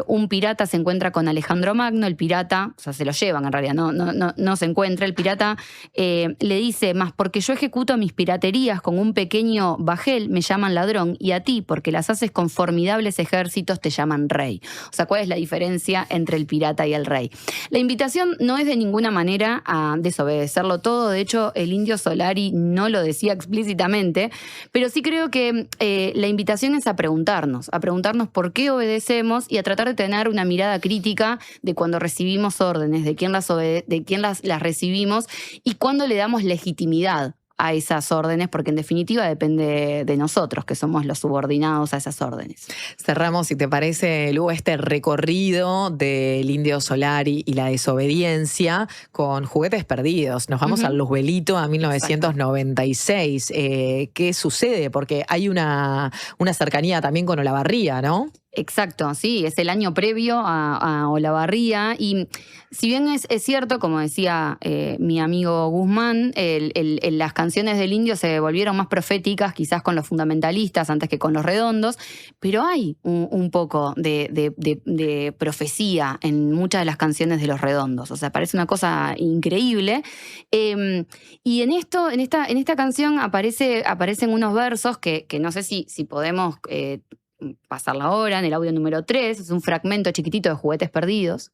Un pirata se encuentra con Alejandro Magno, el pirata, o sea, se lo llevan en realidad, no se encuentra. El pirata le dice, más porque yo ejecuto mis piraterías con un pequeño bajel, me llaman ladrón, y a ti, porque las haces con formidables ejércitos, te llaman rey. O sea, ¿cuál es la diferencia entre el pirata y el rey? La invitación no es de ninguna manera a desobedecerlo todo. De hecho, el Indio Solari no lo decía explícitamente, pero sí creo que la invitación es a preguntarnos por qué obedecemos y a tratar de tener una mirada crítica de cuando recibimos órdenes, de quién las recibimos y cuándo le damos legitimidad a esas órdenes, porque en definitiva depende de nosotros, que somos los subordinados a esas órdenes. Cerramos, si te parece, Lu, este recorrido del Indio Solari y la desobediencia con Juguetes Perdidos. Nos vamos al Luzbelito a 1996. ¿Qué sucede? Porque hay una cercanía también con Olavarría, ¿no? Exacto, sí, es el año previo a Olavarría y si bien es cierto, como decía mi amigo Guzmán, las canciones del Indio se volvieron más proféticas quizás con los fundamentalistas antes que con los redondos, pero hay un poco de profecía en muchas de las canciones de los redondos, o sea, parece una cosa increíble y en esta canción aparecen unos versos que no sé si podemos pasarla ahora, en el audio número 3, es un fragmento chiquitito de Juguetes Perdidos.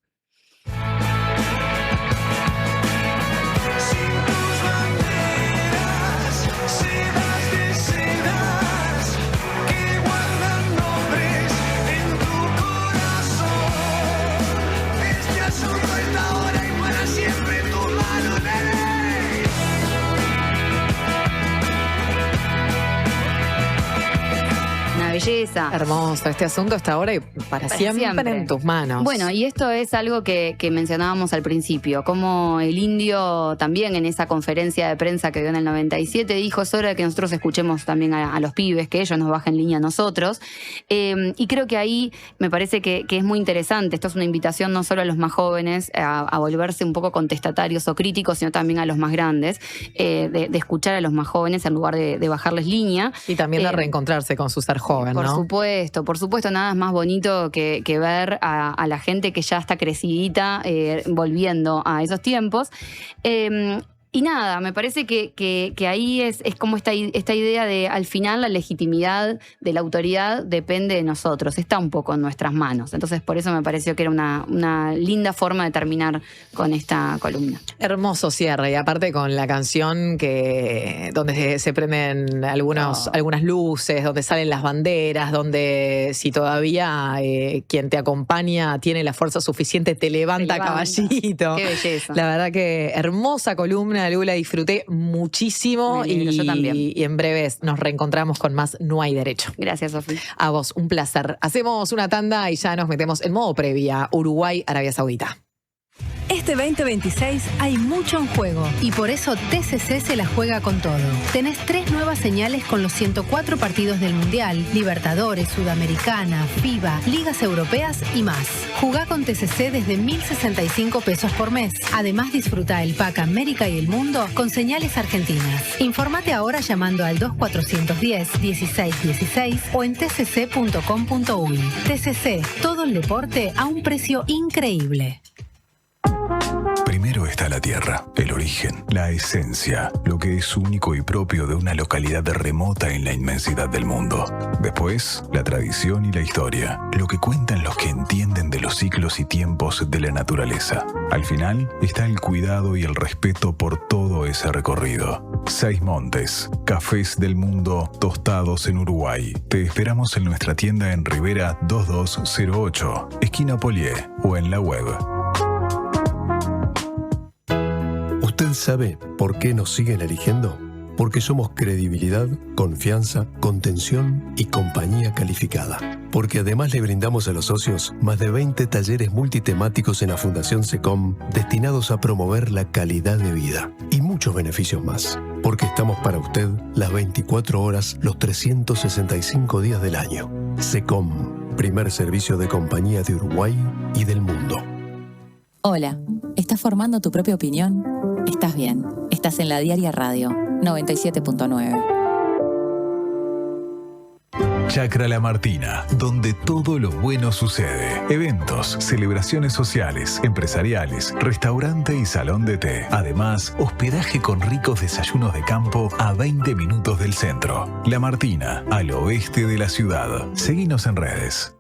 Belleza. Hermoso, este asunto está ahora y para siempre en tus manos. Bueno, y esto es algo que mencionábamos al principio, como el Indio también en esa conferencia de prensa que dio en el 97 dijo, es hora de que nosotros escuchemos también a los pibes, que ellos nos bajen línea a nosotros. Y creo que ahí me parece que es muy interesante. Esto es una invitación no solo a los más jóvenes a volverse un poco contestatarios o críticos, sino también a los más grandes, de escuchar a los más jóvenes en lugar de bajarles línea. Y también de reencontrarse con su ser joven. Por supuesto, nada es más bonito que ver a la gente que ya está crecidita volviendo a esos tiempos. Y nada, me parece que ahí es como esta idea de al final la legitimidad de la autoridad depende de nosotros, está un poco en nuestras manos. Entonces por eso me pareció que era una linda forma de terminar con esta columna. Hermoso cierre, y aparte con la canción donde se prenden algunas luces, donde salen las banderas, donde si todavía quien te acompaña tiene la fuerza suficiente, te levanta. Caballito. Qué belleza. La verdad que hermosa columna. La disfruté muchísimo yo también. Y en breves nos reencontramos con más No Hay Derecho. Gracias, Sofi. A vos, un placer. Hacemos una tanda y ya nos metemos en modo previa. Uruguay, Arabia Saudita. Este 2026 hay mucho en juego y por eso TCC se la juega con todo. Tenés 3 nuevas señales con los 104 partidos del Mundial, Libertadores, Sudamericana, FIBA, Ligas Europeas y más. Jugá con TCC desde 1.065 pesos por mes. Además disfruta el pack América y el Mundo con señales argentinas. Informate ahora llamando al 2410-1616 o en tcc.com.uy. TCC, todo el deporte a un precio increíble. Primero está la tierra, el origen, la esencia, lo que es único y propio de una localidad remota en la inmensidad del mundo. Después, la tradición y la historia, lo que cuentan los que entienden de los ciclos y tiempos de la naturaleza. Al final, está el cuidado y el respeto por todo ese recorrido. 6 Montes, cafés del mundo tostados en Uruguay. Te esperamos en nuestra tienda en Rivera 2208, esquina Polié, o en la web. ¿Usted sabe por qué nos siguen eligiendo? Porque somos credibilidad, confianza, contención y compañía calificada. Porque además le brindamos a los socios más de 20 talleres multitemáticos en la Fundación SECOM destinados a promover la calidad de vida y muchos beneficios más. Porque estamos para usted las 24 horas, los 365 días del año. SECOM, primer servicio de compañía de Uruguay y del mundo. Hola, ¿estás formando tu propia opinión? Estás bien, estás en la Diaria Radio 97.9. Chacra La Martina, donde todo lo bueno sucede. Eventos, celebraciones sociales, empresariales, restaurante y salón de té. Además, hospedaje con ricos desayunos de campo a 20 minutos del centro. La Martina, al oeste de la ciudad. Seguinos en redes.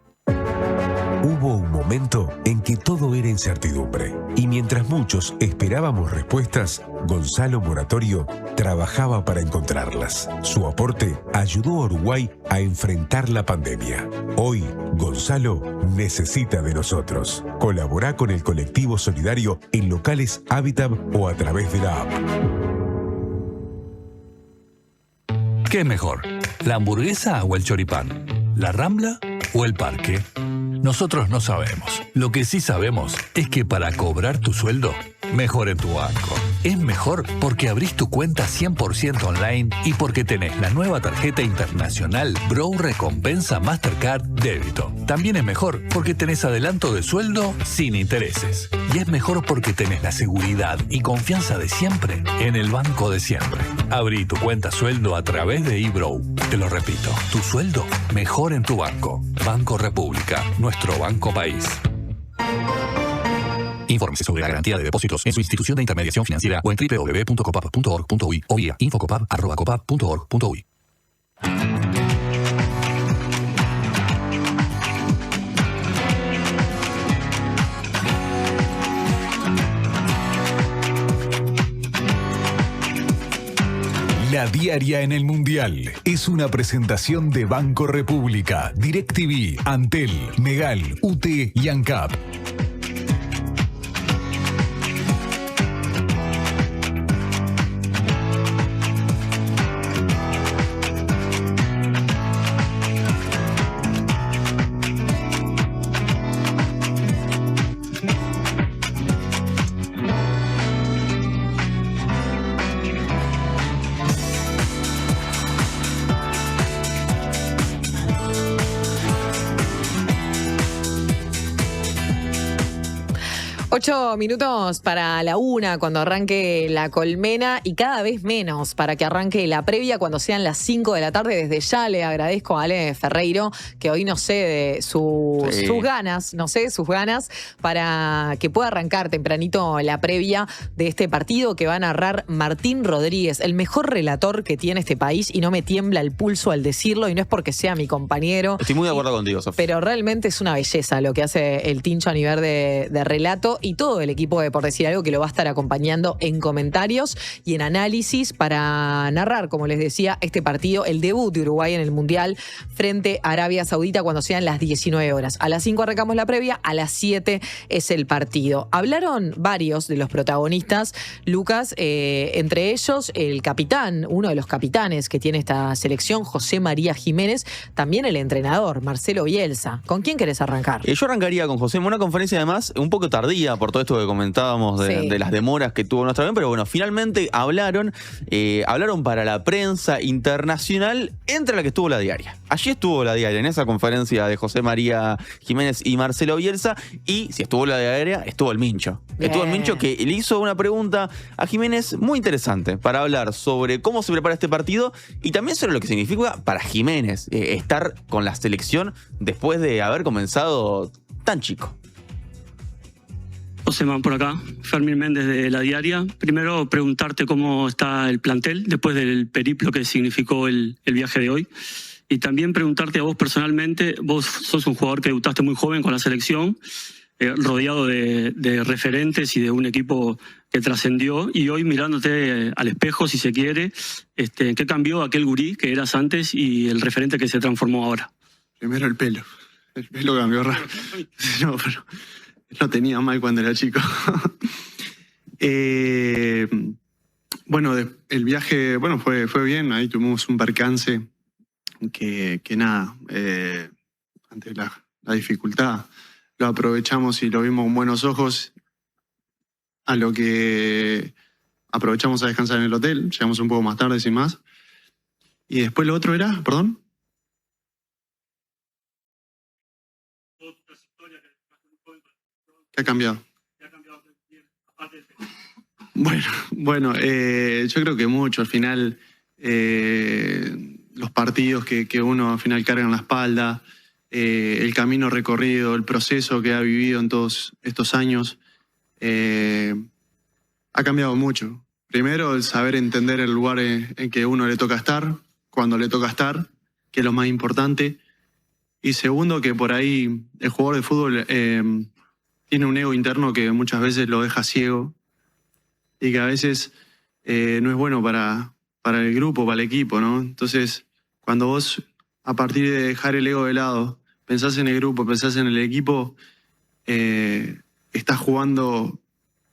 Hubo un momento en que todo era incertidumbre y mientras muchos esperábamos respuestas, Gonzalo Moratorio trabajaba para encontrarlas. Su aporte ayudó a Uruguay a enfrentar la pandemia. Hoy, Gonzalo necesita de nosotros. Colaborá con el colectivo solidario en locales Habitat o a través de la app. ¿Qué es mejor? ¿La hamburguesa o el choripán? ¿La Rambla o el parque? Nosotros no sabemos. Lo que sí sabemos es que para cobrar tu sueldo, mejor en tu banco. es mejor porque abrís tu cuenta 100% online y porque tenés la nueva tarjeta internacional Bro Recompensa Mastercard Débito. También es mejor porque tenés adelanto de sueldo sin intereses. Y es mejor porque tenés la seguridad y confianza de siempre en el banco de siempre. Abrí tu cuenta sueldo a través de eBrow. Te lo repito, tu sueldo mejor en tu banco. Banco República, nuestro banco país. Infórmese sobre la garantía de depósitos en su institución de intermediación financiera o en www.copap.org.uy o vía infocopap@copap.org.uy. La diaria en el Mundial es una presentación de Banco República, DirecTV, Antel, Megal, UT y ANCAP. Ocho minutos para la 1 cuando arranque la colmena y cada vez menos para que arranque la previa cuando sean las 5 de la tarde. Desde ya le agradezco a Ale Ferreiro que hoy nos cede sus ganas, para que pueda arrancar tempranito la previa de este partido que va a narrar Martín Rodríguez, el mejor relator que tiene este país, y no me tiembla el pulso al decirlo, y no es porque sea mi compañero. Estoy muy de acuerdo contigo, Sofía. Pero realmente es una belleza lo que hace el Tincho a nivel de relato, y todo el equipo de Por Decir Algo que lo va a estar acompañando en comentarios y en análisis para narrar, como les decía, este partido, el debut de Uruguay en el Mundial frente a Arabia Saudita cuando sean las 19 horas. A las 5 arrancamos la previa, a las 7 es el partido. Hablaron varios de los protagonistas, Lucas, entre ellos el capitán, uno de los capitanes que tiene esta selección, José María Jiménez, también el entrenador, Marcelo Bielsa. ¿Con quién querés arrancar? Yo arrancaría con José, una conferencia además un poco tardía por todo esto que comentábamos de las demoras que tuvo nuestra avión, pero bueno, finalmente hablaron para la prensa internacional, entre la que estuvo la diaria. Allí estuvo la diaria, en esa conferencia de José María Jiménez y Marcelo Bielsa, y si estuvo la diaria, estuvo el Mincho. Bien. Estuvo el Mincho que le hizo una pregunta a Jiménez muy interesante para hablar sobre cómo se prepara este partido y también sobre lo que significa para Jiménez estar con la selección después de haber comenzado tan chico. Joséman por acá, Fermín Méndez de La Diaria. Primero preguntarte cómo está el plantel después del periplo que significó el viaje de hoy. Y también preguntarte a vos personalmente, vos sos un jugador que debutaste muy joven con la selección, rodeado de referentes y de un equipo que trascendió, y hoy mirándote al espejo, si se quiere, ¿qué cambió aquel gurí que eras antes y el referente que se transformó ahora? Primero el pelo. El pelo cambió raro. No, pero lo tenía mal cuando era chico. Bueno, el viaje fue bien. Ahí tuvimos un percance que nada, ante la dificultad lo aprovechamos y lo vimos con buenos ojos, a lo que aprovechamos a descansar en el hotel. Llegamos un poco más tarde, sin más. Y después lo otro era, perdón. ¿Qué ha cambiado? Bueno, yo creo que mucho. Al final, los partidos que uno al final carga en la espalda, el camino recorrido, el proceso que ha vivido en todos estos años, ha cambiado mucho. Primero, el saber entender el lugar en que uno le toca estar, cuando le toca estar, que es lo más importante. Y segundo, que por ahí el jugador de fútbol tiene un ego interno que muchas veces lo deja ciego y que a veces no es bueno para el grupo, para el equipo, ¿no? Entonces, cuando vos, a partir de dejar el ego de lado, pensás en el grupo, pensás en el equipo, estás jugando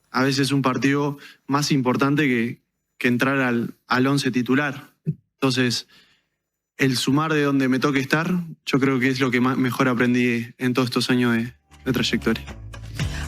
a veces un partido más importante que entrar al 11 titular. Entonces, el sumar de donde me toque estar, yo creo que es lo que mejor aprendí en todos estos años de trayectoria.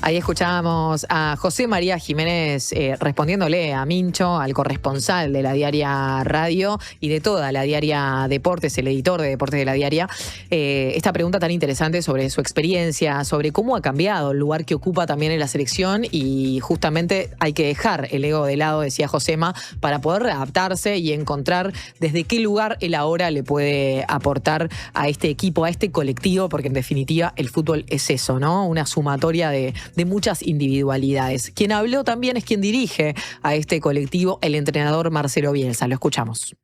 Ahí escuchábamos a José María Jiménez respondiéndole a Mincho, al corresponsal de la Diaria Radio y de toda la Diaria Deportes, el editor de Deportes de la Diaria, esta pregunta tan interesante sobre su experiencia, sobre cómo ha cambiado el lugar que ocupa también en la selección, y justamente hay que dejar el ego de lado, decía Josema, para poder readaptarse y encontrar desde qué lugar él ahora le puede aportar a este equipo, a este colectivo, porque en definitiva el fútbol es eso, ¿no? Una sumatoria de muchas individualidades. Quien habló también es quien dirige a este colectivo, el entrenador Marcelo Bielsa. Lo escuchamos.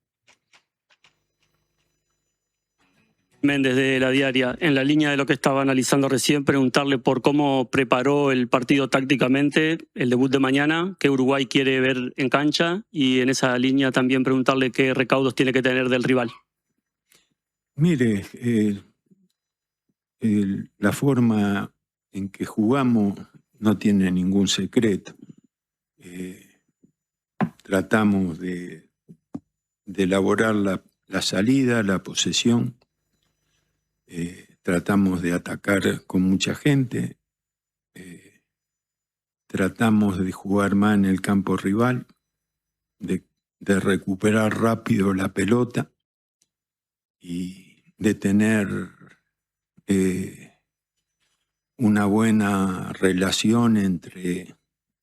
Méndez de la Diaria, en la línea de lo que estaba analizando recién, preguntarle por cómo preparó el partido tácticamente, el debut de mañana, qué Uruguay quiere ver en cancha, y en esa línea también preguntarle qué recaudos tiene que tener del rival. Mire, la forma en que jugamos no tiene ningún secreto. Tratamos de elaborar la salida, la posesión. Tratamos de atacar con mucha gente. Tratamos de jugar más en el campo rival, de recuperar rápido la pelota y de tener una buena relación entre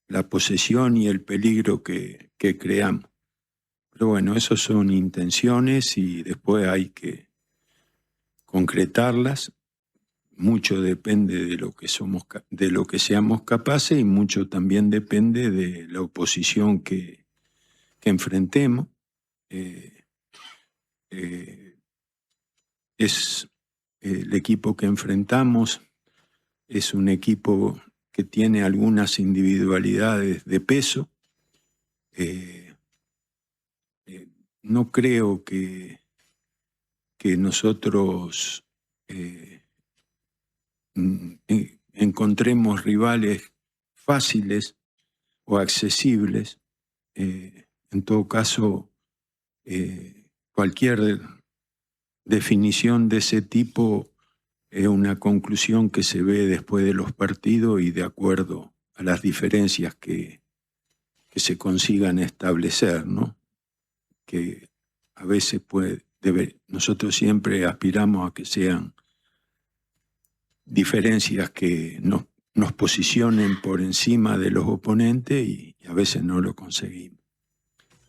la posesión y el peligro que creamos. Pero bueno, eso son intenciones y después hay que concretarlas. Mucho depende de lo que seamos capaces, y mucho también depende de la oposición que enfrentemos. El equipo que enfrentamos es un equipo que tiene algunas individualidades de peso. No creo que nosotros encontremos rivales fáciles o accesibles. En todo caso, cualquier definición de ese tipo es una conclusión que se ve después de los partidos y de acuerdo a las diferencias que se consigan establecer, ¿no? Que a veces nosotros siempre aspiramos a que sean diferencias que nos posicionen por encima de los oponentes, y a veces no lo conseguimos.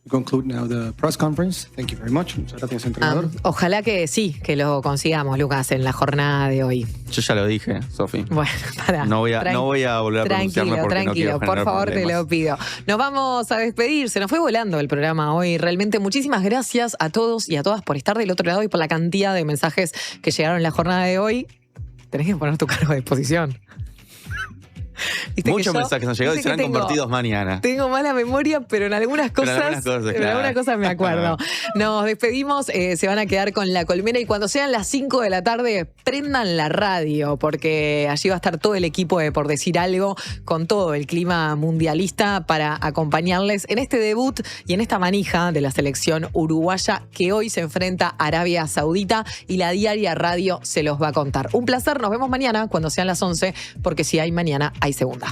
Conclude now the press conference. Thank you very much. Muchas gracias, entrenador. Ojalá que sí, que lo consigamos, Lucas, en la jornada de hoy. Yo ya lo dije, Sofi. Bueno, pará. No voy a volver a pronunciarme porque no quiero por favor, problemas. te lo pido. Nos vamos a despedir. Se nos fue volando el programa hoy. Realmente muchísimas gracias a todos y a todas por estar del otro lado y por la cantidad de mensajes que llegaron en la jornada de hoy. Tenés que poner tu cargo a disposición. Muchos mensajes han llegado y serán convertidos mañana. Tengo mala memoria, pero en algunas cosas, me acuerdo. Nos despedimos, se van a quedar con La Colmena, y cuando sean las 5 de la tarde, prendan la radio, porque allí va a estar todo el equipo de Por Decir Algo, con todo el clima mundialista para acompañarles en este debut y en esta manija de la selección uruguaya que hoy se enfrenta a Arabia Saudita, y la Diaria Radio se los va a contar. Un placer, nos vemos mañana cuando sean las 11, porque si hay mañana, hay segunda.